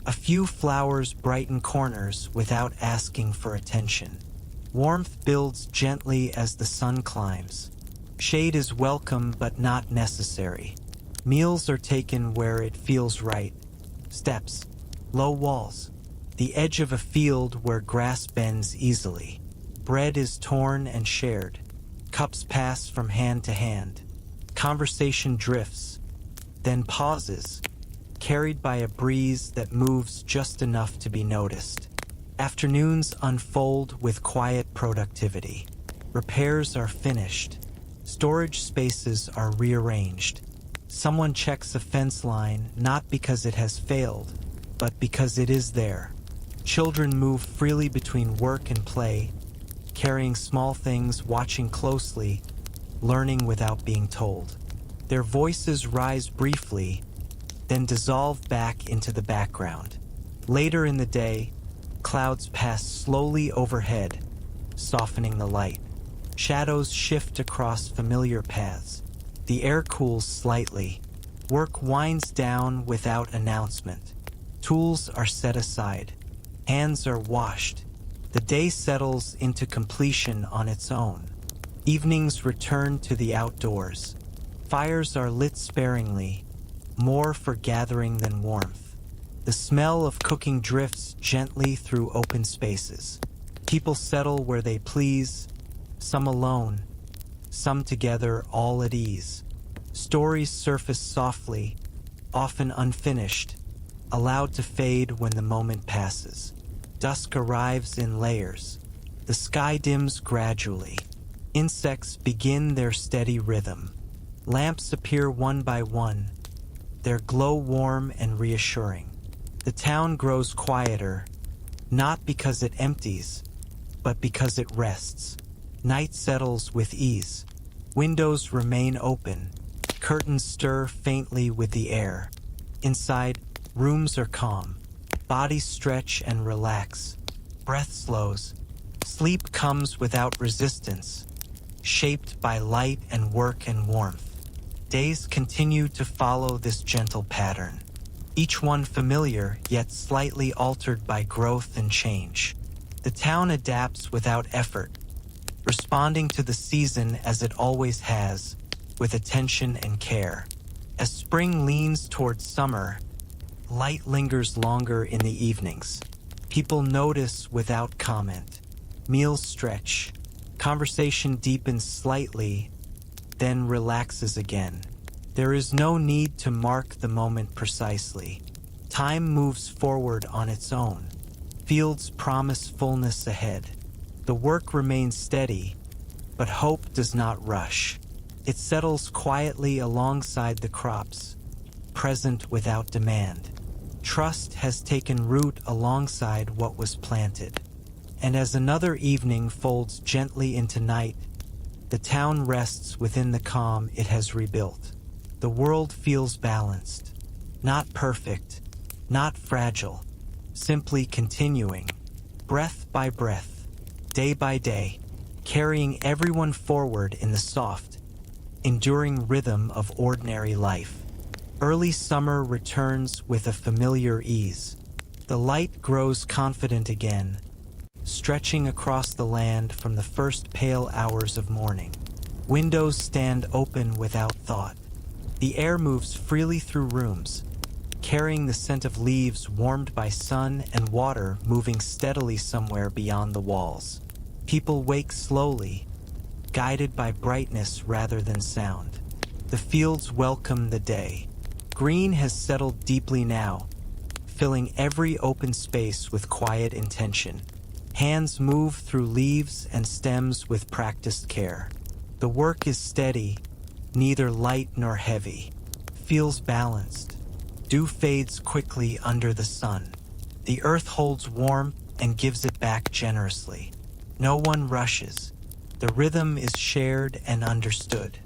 A few flowers brighten corners without asking for attention. Warmth builds gently as the sun climbs. Shade is welcome but not necessary. Meals are taken where it feels right. Steps, low walls, the edge of a field where grass bends easily. Bread is torn and shared. Cups pass from hand to hand. Conversation drifts, then pauses, carried by a breeze that moves just enough to be noticed. Afternoons unfold with quiet productivity. Repairs are finished. Storage spaces are rearranged. Someone checks a fence line not because it has failed, but because it is there. Children move freely between work and play, carrying small things, watching closely, learning without being told. Their voices rise briefly, then dissolve back into the background. Later in the day, clouds pass slowly overhead, softening the light. Shadows shift across familiar paths. The air cools slightly. Work winds down without announcement. Tools are set aside. Hands are washed. The day settles into completion on its own. Evenings return to the outdoors. Fires are lit sparingly, more for gathering than warmth. The smell of cooking drifts gently through open spaces. People settle where they please, some alone, some together, all at ease. Stories surface softly, often unfinished, allowed to fade when the moment passes. Dusk arrives in layers. The sky dims gradually. Insects begin their steady rhythm. Lamps appear one by one, their glow warm and reassuring. The town grows quieter, not because it empties, but because it rests. Night settles with ease. Windows remain open. Curtains stir faintly with the air. Inside, rooms are calm. Bodies stretch and relax. Breath slows. Sleep comes without resistance, shaped by light and work and warmth. Days continue to follow this gentle pattern, each one familiar yet slightly altered by growth and change. The town adapts without effort, responding to the season as it always has, with attention and care. As spring leans towards summer, light lingers longer in the evenings. People notice without comment. Meals stretch. Conversation deepens slightly, then relaxes again. There is no need to mark the moment precisely. Time moves forward on its own. Fields promise fullness ahead. The work remains steady, but hope does not rush. It settles quietly alongside the crops, present without demand. Trust has taken root alongside what was planted. And as another evening folds gently into night, the town rests within the calm it has rebuilt. The world feels balanced, not perfect, not fragile, simply continuing, breath by breath, day by day, carrying everyone forward in the soft, enduring rhythm of ordinary life. Early summer returns with a familiar ease. The light grows confident again, stretching across the land from the first pale hours of morning. Windows stand open without thought. The air moves freely through rooms, carrying the scent of leaves warmed by sun and water moving steadily somewhere beyond the walls. People wake slowly, guided by brightness rather than sound. The fields welcome the day. Green has settled deeply now, filling every open space with quiet intention. Hands move through leaves and stems with practiced care. The work is steady, neither light nor heavy. Feels balanced. Dew fades quickly under the sun. The earth holds warmth and gives it back generously. No one rushes. The rhythm is shared and understood.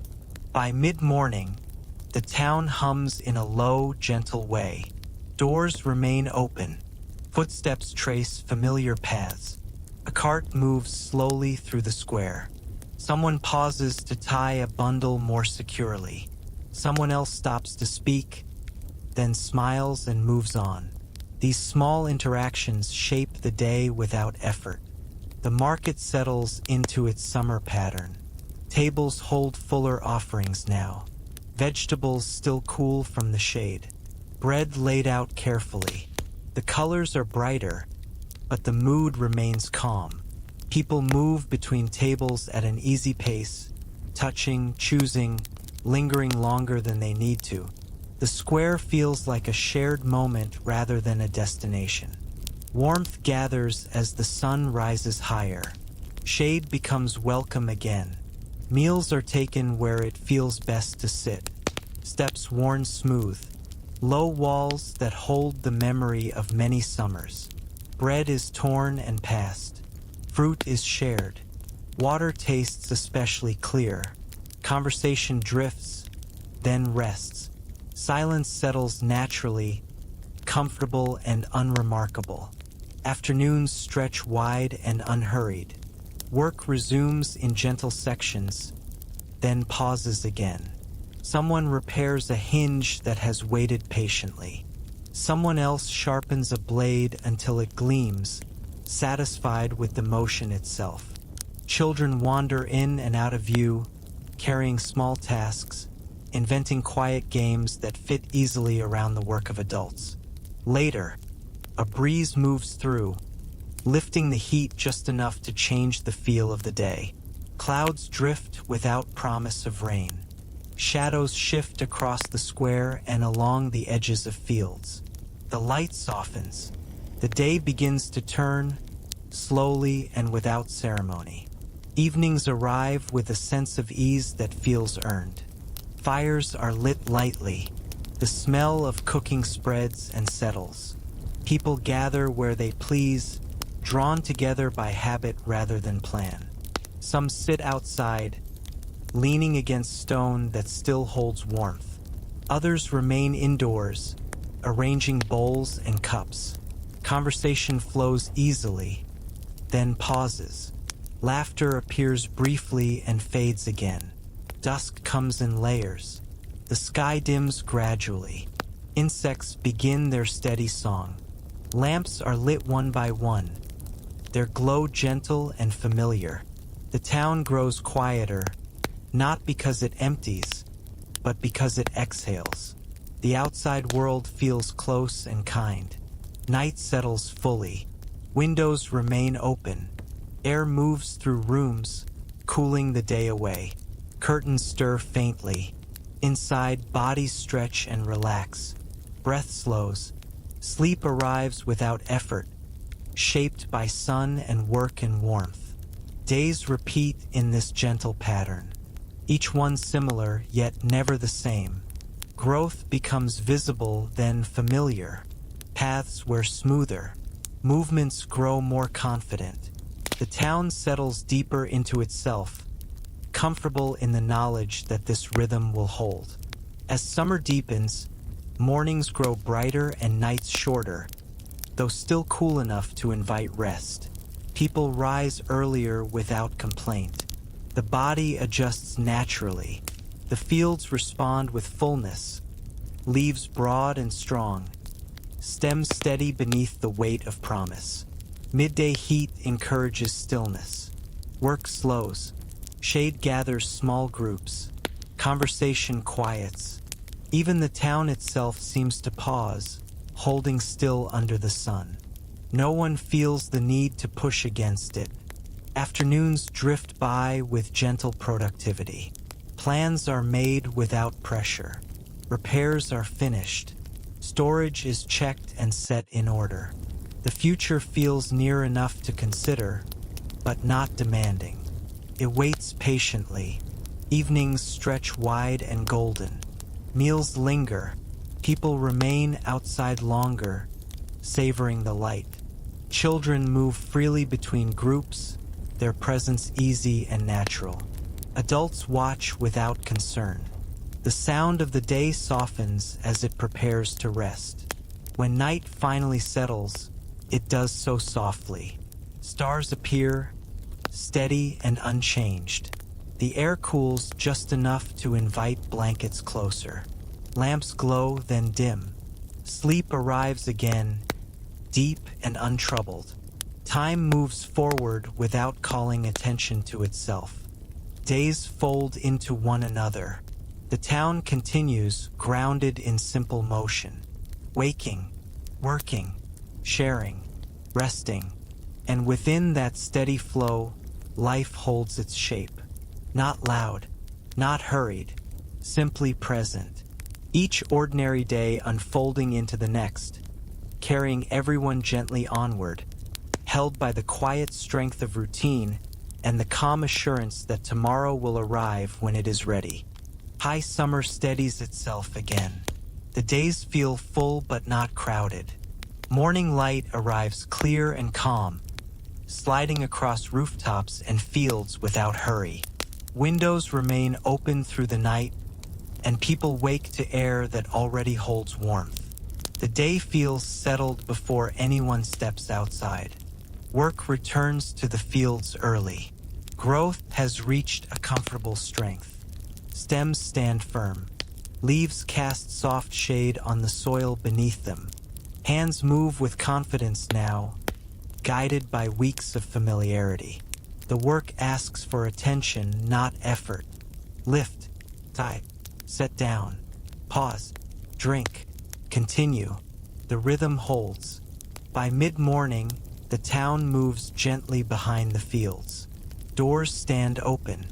By mid-morning, the town hums in a low, gentle way. Doors remain open. Footsteps trace familiar paths. A cart moves slowly through the square. Someone pauses to tie a bundle more securely. Someone else stops to speak, then smiles and moves on. These small interactions shape the day without effort. The market settles into its summer pattern. Tables hold fuller offerings now. Vegetables still cool from the shade. Bread laid out carefully. The colors are brighter, but the mood remains calm. People move between tables at an easy pace, touching, choosing, lingering longer than they need to. The square feels like a shared moment rather than a destination. Warmth gathers as the sun rises higher. Shade becomes welcome again. Meals are taken where it feels best to sit. Steps worn smooth. Low walls that hold the memory of many summers. Bread is torn and passed. Fruit is shared. Water tastes especially clear. Conversation drifts, then rests. Silence settles naturally, comfortable and unremarkable. Afternoons stretch wide and unhurried. Work resumes in gentle sections, then pauses again. Someone repairs a hinge that has waited patiently. Someone else sharpens a blade until it gleams, satisfied with the motion itself. Children wander in and out of view, carrying small tasks, inventing quiet games that fit easily around the work of adults. Later, a breeze moves through, lifting the heat just enough to change the feel of the day. Clouds drift without promise of rain. Shadows shift across the square and along the edges of fields. The light softens. The day begins to turn, slowly and without ceremony. Evenings arrive with a sense of ease that feels earned. Fires are lit lightly. The smell of cooking spreads and settles. People gather where they please, drawn together by habit rather than plan. Some sit outside, leaning against stone that still holds warmth. Others remain indoors, arranging bowls and cups. Conversation flows easily, then pauses. Laughter appears briefly and fades again. Dusk comes in layers. The sky dims gradually. Insects begin their steady song. Lamps are lit one by one. Their glow gentle and familiar. The town grows quieter, not because it empties, but because it exhales. The outside world feels close and kind. Night settles fully. Windows remain open. Air moves through rooms, cooling the day away. Curtains stir faintly. Inside, bodies stretch and relax. Breath slows. Sleep arrives without effort, shaped by sun and work and warmth. Days repeat in this gentle pattern, each one similar yet never the same. Growth becomes visible, then familiar. Paths wear smoother. Movements grow more confident. The town settles deeper into itself, comfortable in the knowledge that this rhythm will hold. As summer deepens, mornings grow brighter and nights shorter, though still cool enough to invite rest. People rise earlier without complaint. The body adjusts naturally. The fields respond with fullness, leaves broad and strong, stems steady beneath the weight of promise. Midday heat encourages stillness. Work slows. Shade gathers small groups. Conversation quiets. Even the town itself seems to pause, holding still under the sun. No one feels the need to push against it. Afternoons drift by with gentle productivity. Plans are made without pressure. Repairs are finished. Storage is checked and set in order. The future feels near enough to consider, but not demanding. It waits patiently. Evenings stretch wide and golden. Meals linger. People remain outside longer, savoring the light. Children move freely between groups, their presence easy and natural. Adults watch without concern. The sound of the day softens as it prepares to rest. When night finally settles, it does so softly. Stars appear, steady and unchanged. The air cools just enough to invite blankets closer. Lamps glow, then dim. Sleep arrives again, deep and untroubled. Time moves forward without calling attention to itself. Days fold into one another. The town continues, grounded in simple motion. Waking, working, sharing, resting. And within that steady flow, life holds its shape. Not loud, not hurried, simply present. Each ordinary day unfolding into the next, carrying everyone gently onward, held by the quiet strength of routine and the calm assurance that tomorrow will arrive when it is ready. High summer steadies itself again. The days feel full but not crowded. Morning light arrives clear and calm, sliding across rooftops and fields without hurry. Windows remain open through the night, and people wake to air that already holds warmth. The day feels settled before anyone steps outside. Work returns to the fields early. Growth has reached a comfortable strength. Stems stand firm. Leaves cast soft shade on the soil beneath them. Hands move with confidence now, guided by weeks of familiarity. The work asks for attention, not effort. Lift, type, set down, pause, drink, continue. The rhythm holds. By mid-morning, the town moves gently behind the fields. Doors stand open.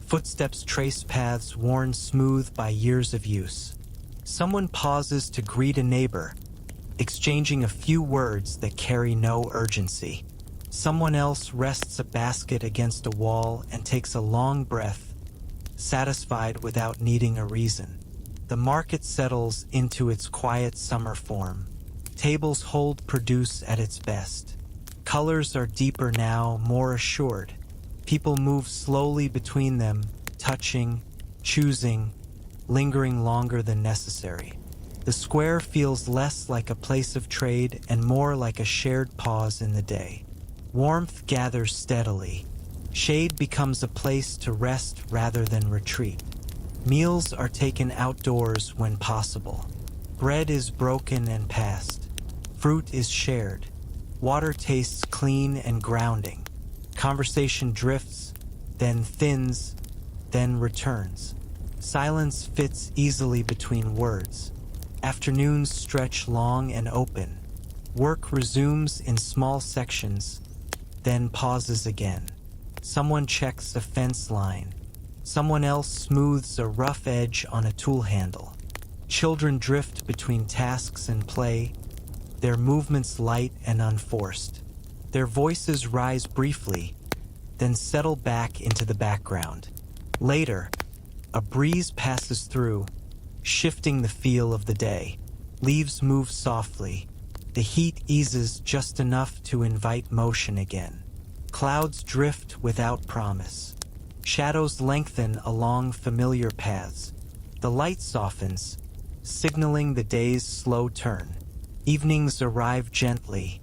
Footsteps trace paths worn smooth by years of use. Someone pauses to greet a neighbor, exchanging a few words that carry no urgency. Someone else rests a basket against a wall and takes a long breath, satisfied without needing a reason. The market settles into its quiet summer form. Tables hold produce at its best. Colors are deeper now, more assured. People move slowly between them, touching, choosing, lingering longer than necessary. The square feels less like a place of trade and more like a shared pause in the day. Warmth gathers steadily. Shade becomes a place to rest rather than retreat. Meals are taken outdoors when possible. Bread is broken and passed. Fruit is shared. Water tastes clean and grounding. Conversation drifts, then thins, then returns. Silence fits easily between words. Afternoons stretch long and open. Work resumes in small sections, then pauses again. Someone checks a fence line. Someone else smooths a rough edge on a tool handle. Children drift between tasks and play, their movements light and unforced. Their voices rise briefly, then settle back into the background. Later, a breeze passes through, shifting the feel of the day. Leaves move softly. The heat eases just enough to invite motion again. Clouds drift without promise. Shadows lengthen along familiar paths. The light softens, signaling the day's slow turn. Evenings arrive gently.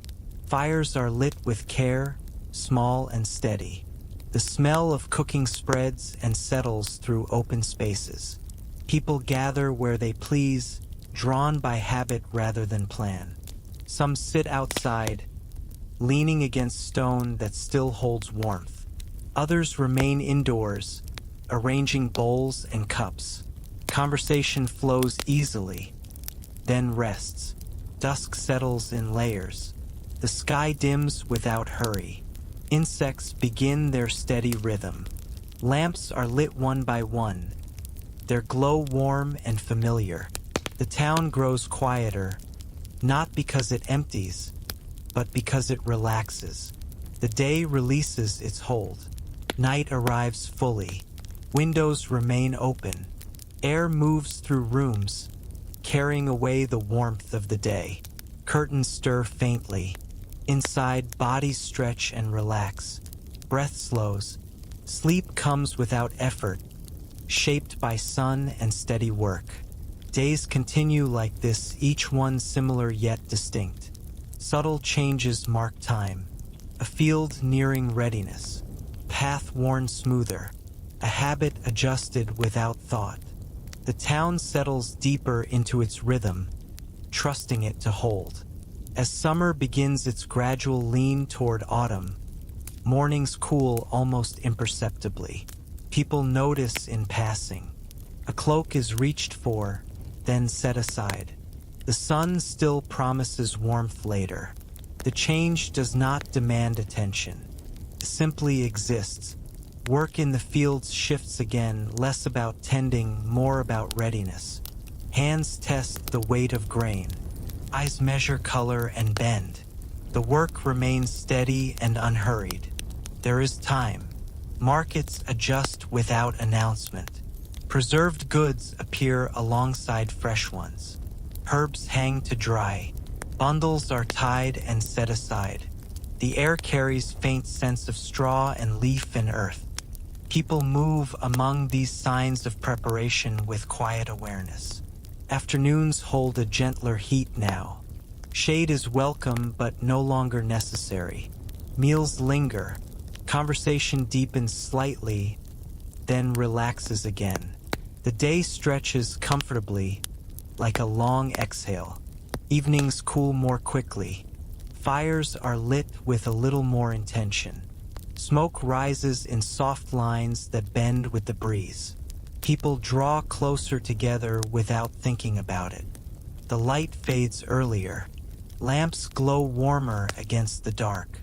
Fires are lit with care, small and steady. The smell of cooking spreads and settles through open spaces. People gather where they please, drawn by habit rather than plan. Some sit outside, leaning against stone that still holds warmth. Others remain indoors, arranging bowls and cups. Conversation flows easily, then rests. Dusk settles in layers. The sky dims without hurry. Insects begin their steady rhythm. Lamps are lit one by one, their glow warm and familiar. The town grows quieter, not because it empties, but because it relaxes. The day releases its hold. Night arrives fully. Windows remain open. Air moves through rooms, carrying away the warmth of the day. Curtains stir faintly. Inside, bodies stretch and relax. Breath slows. Sleep comes without effort, shaped by sun and steady work. Days continue like this, each one similar yet distinct. Subtle changes mark time. A field nearing readiness. Path worn smoother. A habit adjusted without thought. The town settles deeper into its rhythm, trusting it to hold. As summer begins its gradual lean toward autumn, mornings cool almost imperceptibly. People notice in passing. A cloak is reached for, then set aside. The sun still promises warmth later. The change does not demand attention. It simply exists. Work in the fields shifts again, less about tending, more about readiness. Hands test the weight of grain. Eyes measure color and bend. The work remains steady and unhurried. There is time. Markets adjust without announcement. Preserved goods appear alongside fresh ones. Herbs hang to dry. Bundles are tied and set aside. The air carries faint sense of straw and leaf and earth. People move among these signs of preparation with quiet awareness. Afternoons hold a gentler heat now. Shade is welcome but no longer necessary. Meals linger. Conversation deepens slightly, then relaxes again. The day stretches comfortably, like a long exhale. Evenings cool more quickly. Fires are lit with a little more intention. Smoke rises in soft lines that bend with the breeze. People draw closer together without thinking about it. The light fades earlier. Lamps glow warmer against the dark.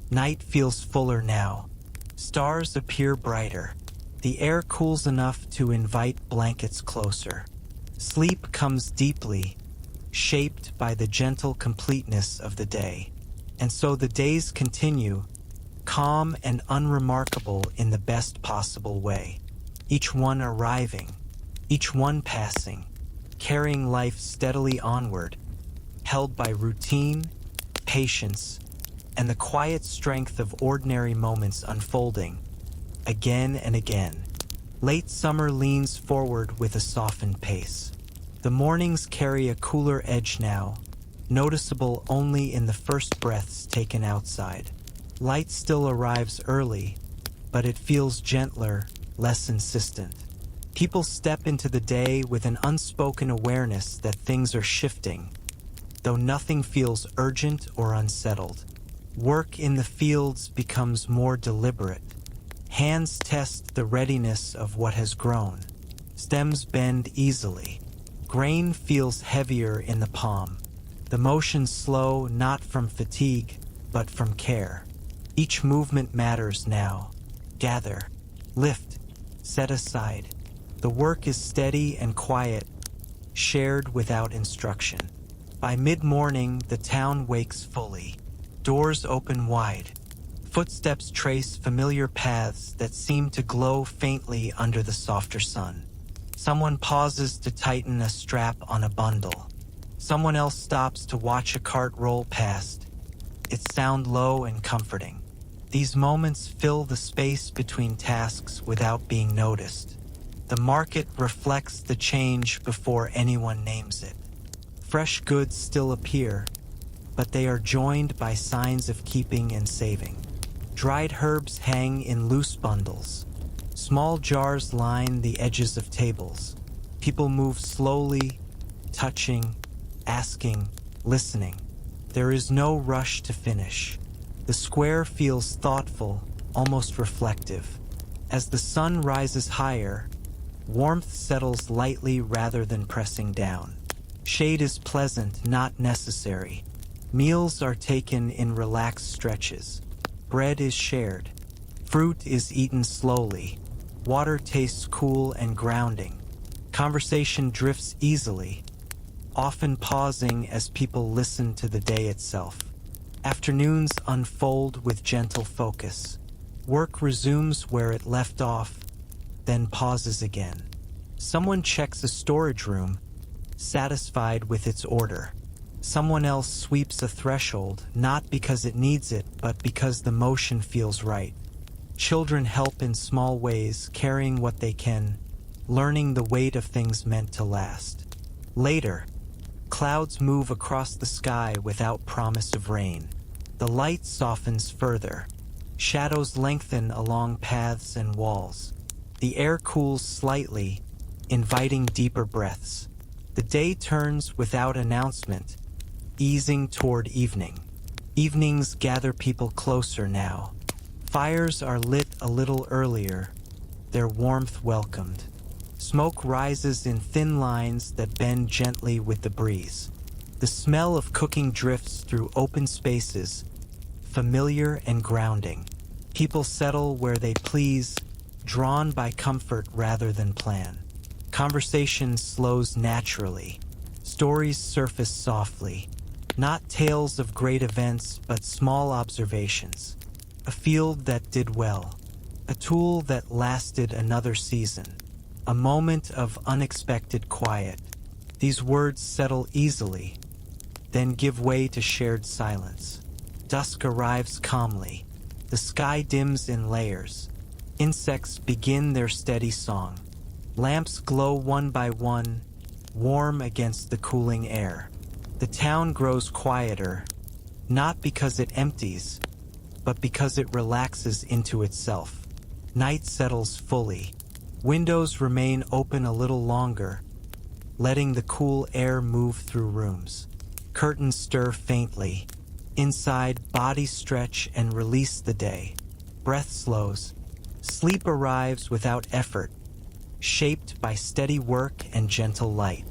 Night feels fuller now. Stars appear brighter. The air cools enough to invite blankets closer. Sleep comes deeply, shaped by the gentle completeness of the day. And so the days continue, calm and unremarkable in the best possible way. Each one arriving, each one passing, carrying life steadily onward, held by routine, patience, and the quiet strength of ordinary moments unfolding, again and again. Late summer leans forward with a softened pace. The mornings carry a cooler edge now, noticeable only in the first breaths taken outside. Light still arrives early, but it feels gentler, less insistent. People step into the day with an unspoken awareness that things are shifting, though nothing feels urgent or unsettled. Work in the fields becomes more deliberate. Hands test the readiness of what has grown. Stems bend easily. Grain feels heavier in the palm. The motion slow, not from fatigue, but from care. Each movement matters now. Gather, lift, set aside. The work is steady and quiet, shared without instruction. By mid-morning, the town wakes fully. Doors open wide. Footsteps trace familiar paths that seem to glow faintly under the softer sun. Someone pauses to tighten a strap on a bundle. Someone else stops to watch a cart roll past. Its sound low and comforting. These moments fill the space between tasks without being noticed. The market reflects the change before anyone names it. Fresh goods still appear, but they are joined by signs of keeping and saving. Dried herbs hang in loose bundles. Small jars line the edges of tables. People move slowly, touching, asking, listening. There is no rush to finish. The square feels thoughtful, almost reflective. As the sun rises higher, warmth settles lightly rather than pressing down. Shade is pleasant, not necessary. Meals are taken in relaxed stretches. Bread is shared. Fruit is eaten slowly. Water tastes cool and grounding. Conversation drifts easily, often pausing as people listen to the day itself. Afternoons unfold with gentle focus. Work resumes where it left off, then pauses again. Someone checks a storage room, satisfied with its order. Someone else sweeps a threshold, not because it needs it, but because the motion feels right. Children help in small ways, carrying what they can, learning the weight of things meant to last. Later, clouds move across the sky without promise of rain. The light softens further. Shadows lengthen along paths and walls. The air cools slightly, inviting deeper breaths. The day turns without announcement, easing toward evening. Evenings gather people closer now. Fires are lit a little earlier, their warmth welcomed. Smoke rises in thin lines that bend gently with the breeze. The smell of cooking drifts through open spaces, familiar and grounding. People settle where they please, drawn by comfort rather than plan. Conversation slows naturally. Stories surface softly. Not tales of great events, but small observations. A field that did well. A tool that lasted another season. A moment of unexpected quiet. These words settle easily, then give way to shared silence. Dusk arrives calmly. The sky dims in layers. Insects begin their steady song. Lamps glow one by one, warm against the cooling air. The town grows quieter, not because it empties, but because it relaxes into itself. Night settles fully. Windows remain open a little longer, letting the cool air move through rooms. Curtains stir faintly. Inside, bodies stretch and release the day. Breath slows. Sleep arrives without effort, shaped by steady work and gentle light.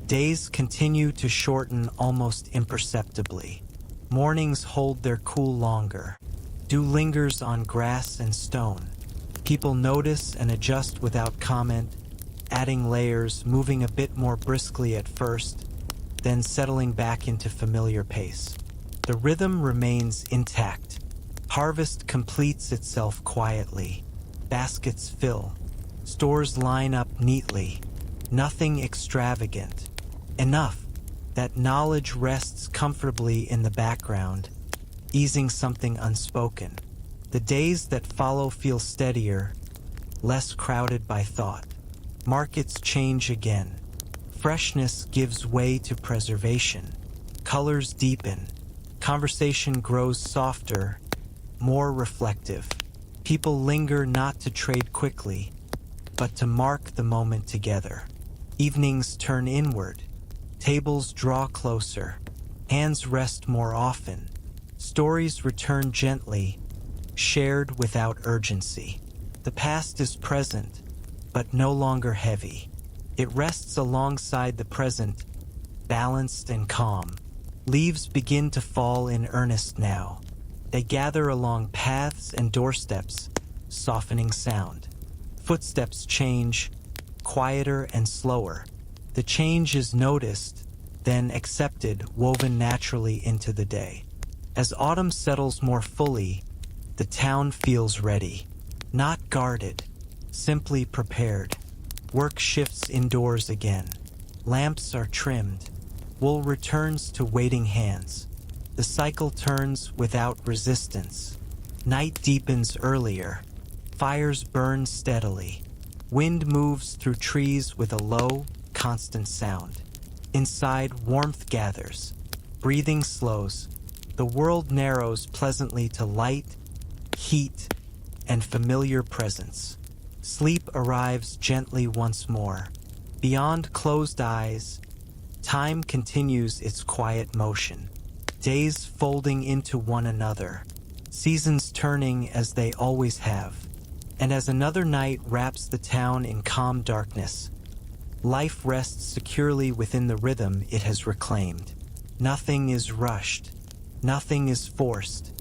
Days continue to shorten almost imperceptibly. Mornings hold their cool longer. Dew lingers on grass and stone. People notice and adjust without comment, adding layers, moving a bit more briskly at first, then settling back into familiar pace. The rhythm remains intact. Harvest completes itself quietly. Baskets fill. Stores line up neatly. Nothing extravagant. Enough that knowledge rests comfortably in the background, easing something unspoken. The days that follow feel steadier, less crowded by thought. Markets change again. Freshness gives way to preservation. Colors deepen. Conversation grows softer, more reflective. People linger not to trade quickly, but to mark the moment together. Evenings turn inward. Tables draw closer. Hands rest more often. Stories return gently, shared without urgency. The past is present, but no longer heavy. It rests alongside the present, balanced and calm. Leaves begin to fall in earnest now. They gather along paths and doorsteps, softening sound. Footsteps change, quieter and slower. The change is noticed, then accepted, woven naturally into the day. As autumn settles more fully, the town feels ready. Not guarded, simply prepared. Work shifts indoors again. Lamps are trimmed. Wool returns to waiting hands. The cycle turns without resistance. Night deepens earlier. Fires burn steadily. Wind moves through trees with a low, constant sound. Inside, warmth gathers. Breathing slows. The world narrows pleasantly to light, heat, and familiar presence. Sleep arrives gently once more. Beyond closed eyes, time continues its quiet motion. Days folding into one another. seasons turning as they always have. And as another night wraps the town in calm darkness, life rests securely within the rhythm it has reclaimed. Nothing is rushed. Nothing is forced.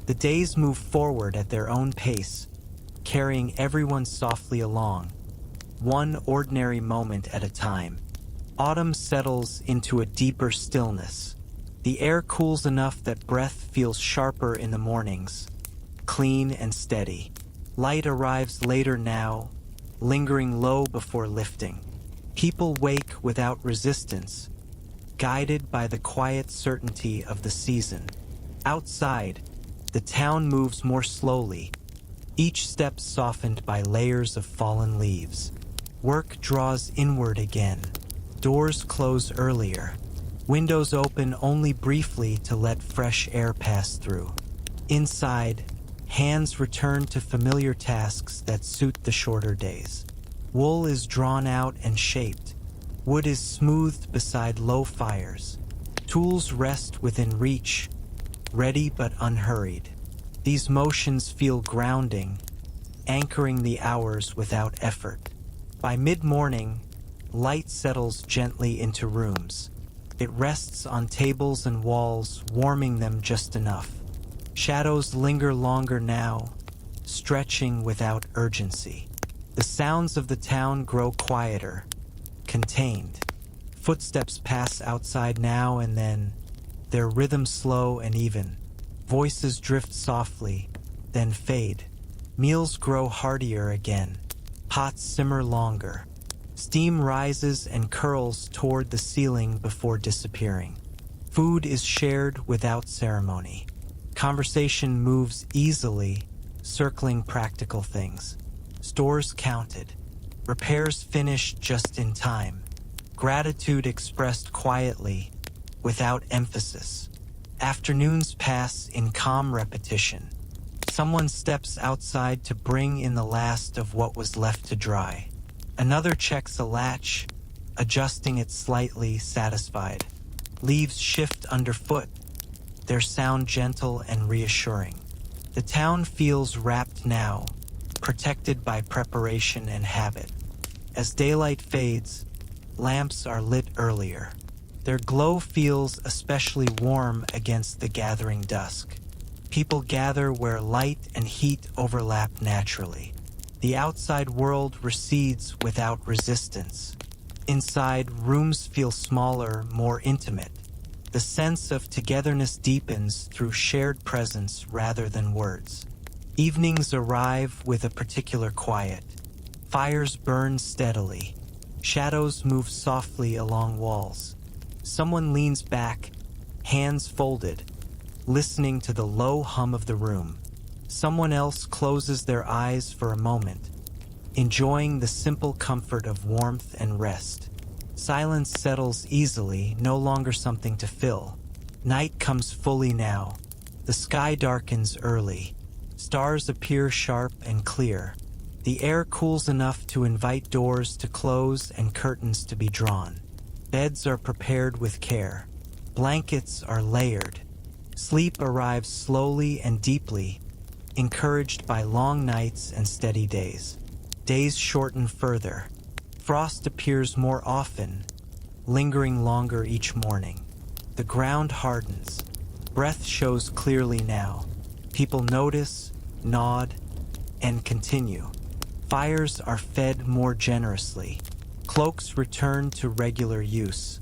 The days move forward at their own pace, carrying everyone softly along, one ordinary moment at a time. Autumn settles into a deeper stillness. The air cools enough that breath feels sharper in the mornings, clean and steady. Light arrives later now, lingering low before lifting. People wake without resistance, guided by the quiet certainty of the season. Outside, the town moves more slowly, each step softened by layers of fallen leaves. Work draws inward again. Doors close earlier. Windows open only briefly to let fresh air pass through. Inside, hands return to familiar tasks that suit the shorter days. Wool is drawn out and shaped. Wood is smoothed beside low fires. Tools rest within reach, ready but unhurried. These motions feel grounding, anchoring the hours without effort. By mid-morning, light settles gently into rooms. It rests on tables and walls, warming them just enough. Shadows linger longer now, stretching without urgency. The sounds of the town grow quieter, contained. Footsteps pass outside now and then, their rhythm slow and even. Voices drift softly, then fade. Meals grow heartier again. Pots simmer longer. Steam rises and curls toward the ceiling before disappearing. Food is shared without ceremony. Conversation moves easily, circling practical things. Stores counted. Repairs finished just in time. Gratitude expressed quietly, without emphasis. Afternoons pass in calm repetition. Someone steps outside to bring in the last of what was left to dry. Another checks a latch, adjusting it slightly, satisfied. Leaves shift underfoot, their sound gentle and reassuring. The town feels wrapped now, protected by preparation and habit. As daylight fades, lamps are lit earlier. Their glow feels especially warm against the gathering dusk. People gather where light and heat overlap naturally. The outside world recedes without resistance. Inside, rooms feel smaller, more intimate. The sense of togetherness deepens through shared presence rather than words. Evenings arrive with a particular quiet. Fires burn steadily. Shadows move softly along walls. Someone leans back, hands folded, listening to the low hum of the room. Someone else closes their eyes for a moment, enjoying the simple comfort of warmth and rest. Silence settles easily, no longer something to fill. Night comes fully now. The sky darkens early. Stars appear sharp and clear. The air cools enough to invite doors to close and curtains to be drawn. Beds are prepared with care. Blankets are layered. Sleep arrives slowly and deeply, encouraged by long nights and steady days. Days shorten further. Frost appears more often, lingering longer each morning. The ground hardens. Breath shows clearly now. People notice, nod, and continue. Fires are fed more generously. Cloaks return to regular use.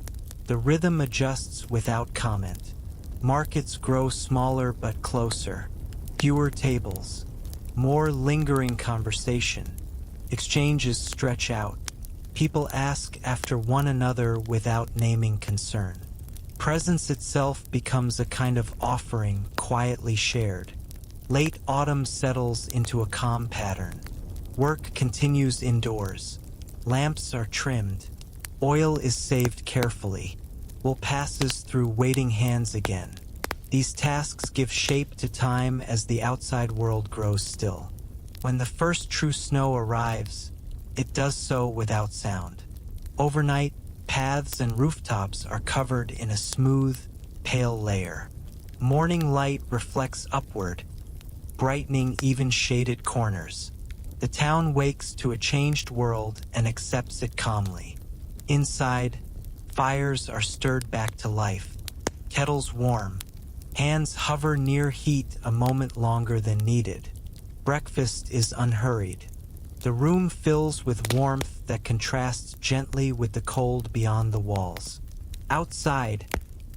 The rhythm adjusts without comment. Markets grow smaller but closer. Fewer tables. More lingering conversation. Exchanges stretch out. People ask after one another without naming concern. Presence itself becomes a kind of offering quietly shared. Late autumn settles into a calm pattern. Work continues indoors. Lamps are trimmed. Oil is saved carefully. Wool passes through waiting hands again. These tasks give shape to time as the outside world grows still. When the first true snow arrives, it does so without sound. Overnight, paths and rooftops are covered in a smooth, pale layer. Morning light reflects upward, brightening even shaded corners. The town wakes to a changed world and accepts it calmly. Inside, fires are stirred back to life. Kettles warm. Hands hover near heat a moment longer than needed. Breakfast is unhurried. The room fills with warmth that contrasts gently with the cold beyond the walls. Outside,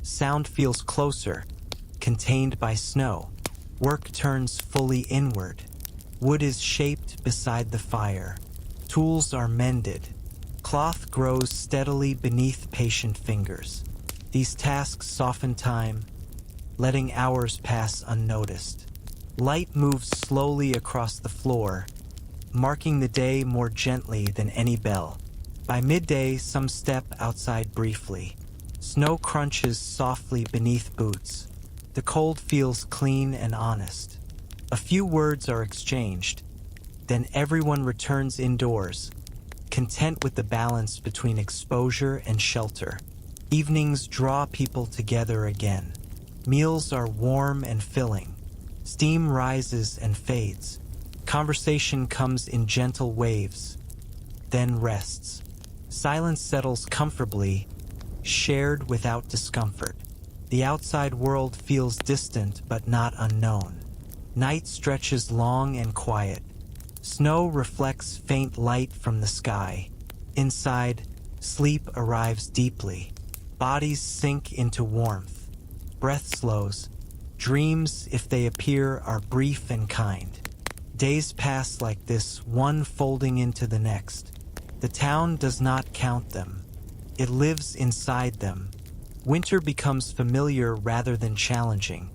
sound feels closer, contained by snow. Work turns fully inward. Wood is shaped beside the fire. Tools are mended. Cloth grows steadily beneath patient fingers. These tasks soften time, letting hours pass unnoticed. Light moves slowly across the floor, marking the day more gently than any bell. By midday, some step outside briefly. Snow crunches softly beneath boots. The cold feels clean and honest. A few words are exchanged, then everyone returns indoors, content with the balance between exposure and shelter. Evenings draw people together again. Meals are warm and filling. Steam rises and fades. Conversation comes in gentle waves, then rests. Silence settles comfortably, shared without discomfort. The outside world feels distant but not unknown. Night stretches long and quiet. Snow reflects faint light from the sky. Inside, sleep arrives deeply. Bodies sink into warmth. Breath slows. Dreams, if they appear, are brief and kind. Days pass like this, one folding into the next. The town does not count them. It lives inside them. Winter becomes familiar rather than challenging,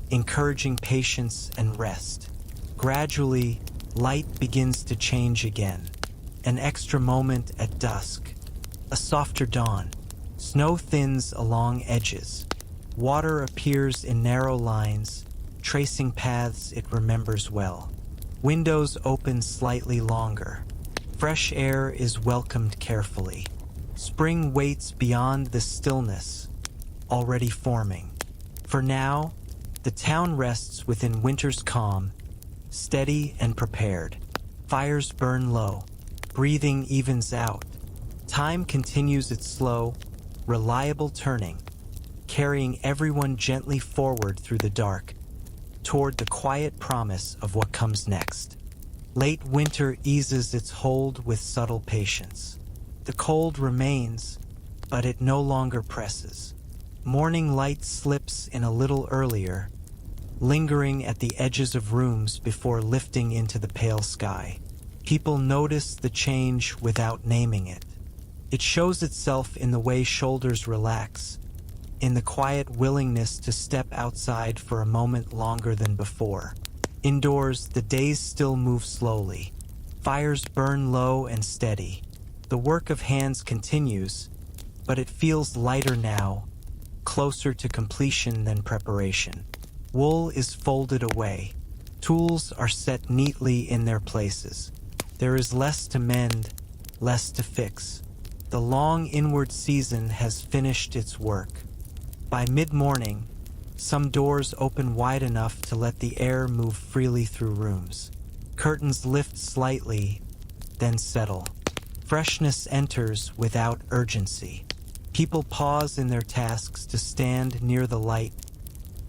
encouraging patience and rest. Gradually, light begins to change again. An extra moment at dusk. A softer dawn. Snow thins along edges. Water appears in narrow lines, tracing paths it remembers well. Windows open slightly longer. Fresh air is welcomed carefully. Spring waits beyond the stillness, already forming. For now, the town rests within winter's calm, steady and prepared. Fires burn low. Breathing evens out. Time continues its slow, reliable turning, carrying everyone gently forward through the dark, toward the quiet promise of what comes next. Late winter eases its hold with subtle patience. The cold remains, but it no longer presses. Morning light slips in a little earlier, lingering at the edges of rooms before lifting into the pale sky. People notice the change without naming it. It shows itself in the way shoulders relax, in the quiet willingness to step outside for a moment longer than before. Indoors, the days still move slowly. Fires burn low and steady. The work of hands continues, but it feels lighter now, closer to completion than preparation. Wool is folded away. Tools are set neatly in their places. There is less to mend, less to fix. The long inward season has finished its work. By mid-morning, some doors open wide enough to let the air move freely through rooms. Curtains lift slightly, then settle. Freshness enters without urgency. People pause in their tasks to stand near the light,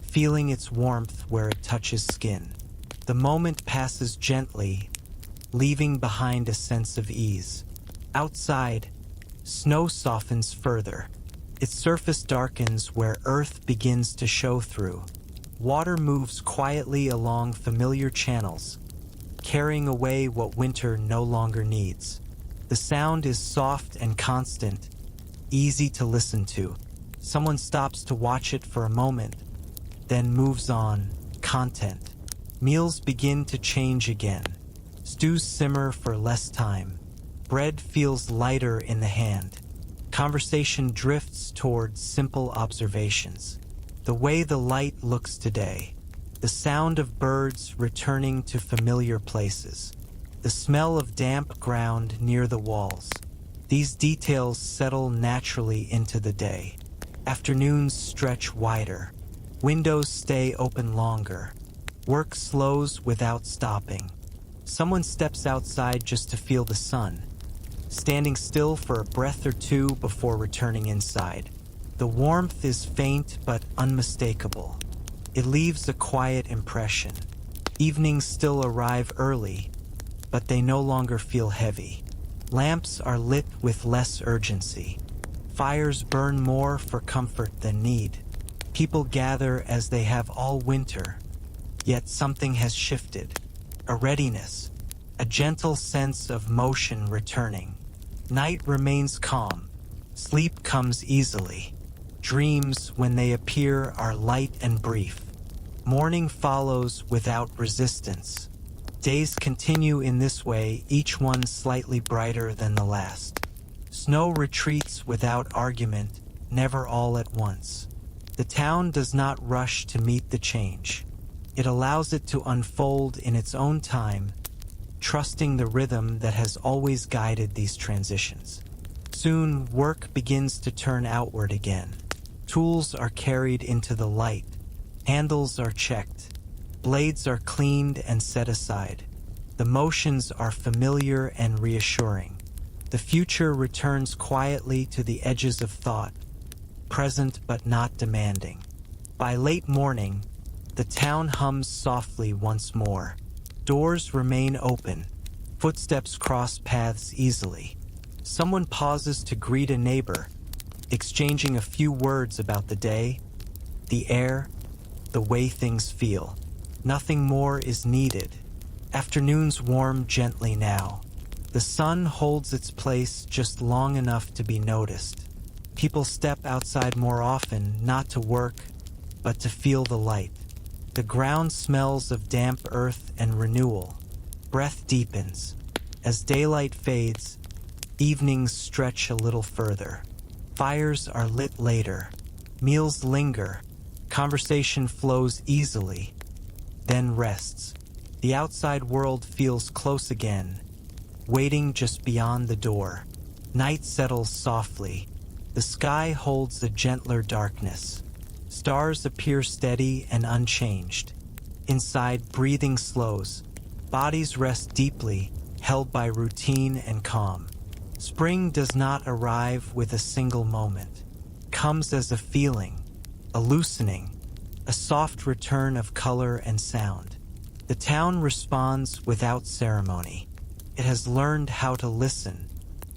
feeling its warmth where it touches skin. The moment passes gently, leaving behind a sense of ease. Outside, snow softens further. Its surface darkens where earth begins to show through. Water moves quietly along familiar channels, carrying away what winter no longer needs. The sound is soft and constant, easy to listen to. Someone stops to watch it for a moment, then moves on. Content. Meals begin to change again. Stews simmer for less time. Bread feels lighter in the hand. Conversation drifts towards simple observations. The way the light looks today. The sound of birds returning to familiar places. The smell of damp ground near the walls. These details settle naturally into the day. Afternoons stretch wider. Windows stay open longer. Work slows without stopping. Someone steps outside just to feel the sun, standing still for a breath or two before returning inside. The warmth is faint but unmistakable. It leaves a quiet impression. Evenings still arrive early, but they no longer feel heavy. Lamps are lit with less urgency. Fires burn more for comfort than need. People gather as they have all winter, yet something has shifted. A readiness, a gentle sense of motion returning. Night remains calm. Sleep comes easily. Dreams, when they appear, are light and brief. Morning follows without resistance. Days continue in this way, each one slightly brighter than the last. Snow retreats without argument, never all at once. The town does not rush to meet the change. It allows it to unfold in its own time, trusting the rhythm that has always guided these transitions. Soon, work begins to turn outward again. Tools are carried into the light. Handles are checked. Blades are cleaned and set aside. The motions are familiar and reassuring. The future returns quietly to the edges of thought, present but not demanding. By late morning, the town hums softly once more. Doors remain open. Footsteps cross paths easily. Someone pauses to greet a neighbor, exchanging a few words about the day, the air, the way things feel. Nothing more is needed. Afternoons warm gently now. The sun holds its place just long enough to be noticed. People step outside more often, not to work, but to feel the light. The ground smells of damp earth and renewal. Breath deepens. As daylight fades, evenings stretch a little further. Fires are lit later. Meals linger. Conversation flows easily, then rests. The outside world feels close again, waiting just beyond the door. Night settles softly. The sky holds a gentler darkness. Stars appear steady and unchanged. Inside, breathing slows. Bodies rest deeply, held by routine and calm. Spring does not arrive with a single moment. It comes as a feeling, a loosening, a soft return of color and sound. The town responds without ceremony. It has learned how to listen,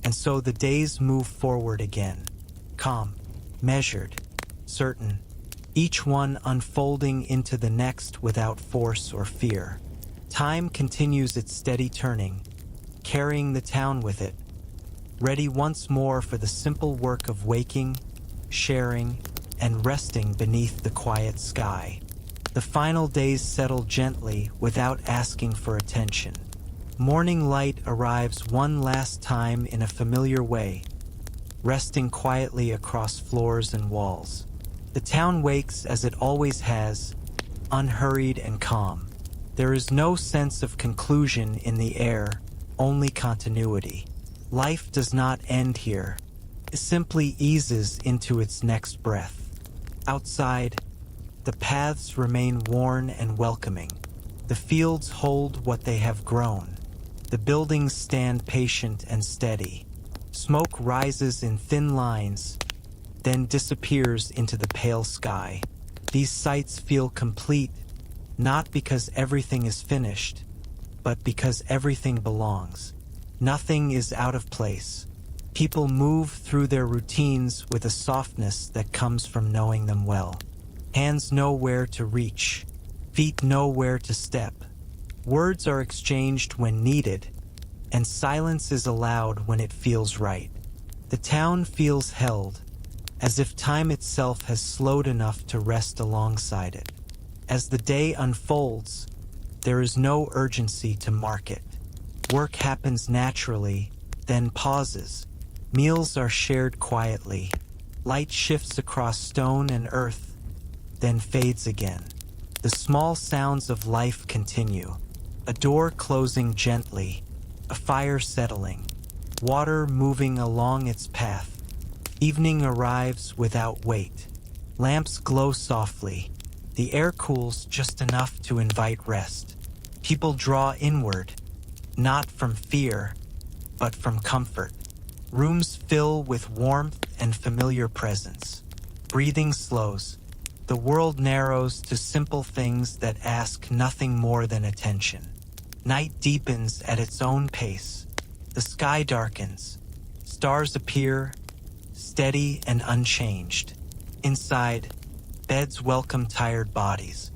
and so the days move forward again. Calm, measured, certain, each one unfolding into the next without force or fear. Time continues its steady turning, carrying the town with it, ready once more for the simple work of waking, sharing, and resting beneath the quiet sky. The final days settle gently without asking for attention. Morning light arrives one last time in a familiar way, resting quietly across floors and walls. The town wakes as it always has, unhurried and calm. There is no sense of conclusion in the air, only continuity. Life does not end here. It simply eases into its next breath. Outside, the paths remain worn and welcoming. The fields hold what they have grown. The buildings stand patient and steady. Smoke rises in thin lines, then disappears into the pale sky. These sights feel complete, not because everything is finished, but because everything belongs. Nothing is out of place. People move through their routines with a softness that comes from knowing them well. Hands know where to reach. Feet know where to step. Words are exchanged when needed, and silence is allowed when it feels right. The town feels held, as if time itself has slowed enough to rest alongside it. As the day unfolds, there is no urgency to mark it. Work happens naturally, then pauses. Meals are shared quietly. Light shifts across stone and earth, then fades again. The small sounds of life continue. A door closing gently, a fire settling, water moving along its path. Evening arrives without weight. Lamps glow softly. The air cools just enough to invite rest. People draw inward, not from fear, but from comfort. Rooms fill with warmth and familiar presence. Breathing slows. The world narrows to simple things that ask nothing more than attention. Night deepens at its own pace. The sky darkens. Stars appear, steady and unchanged. Inside, beds welcome tired bodies.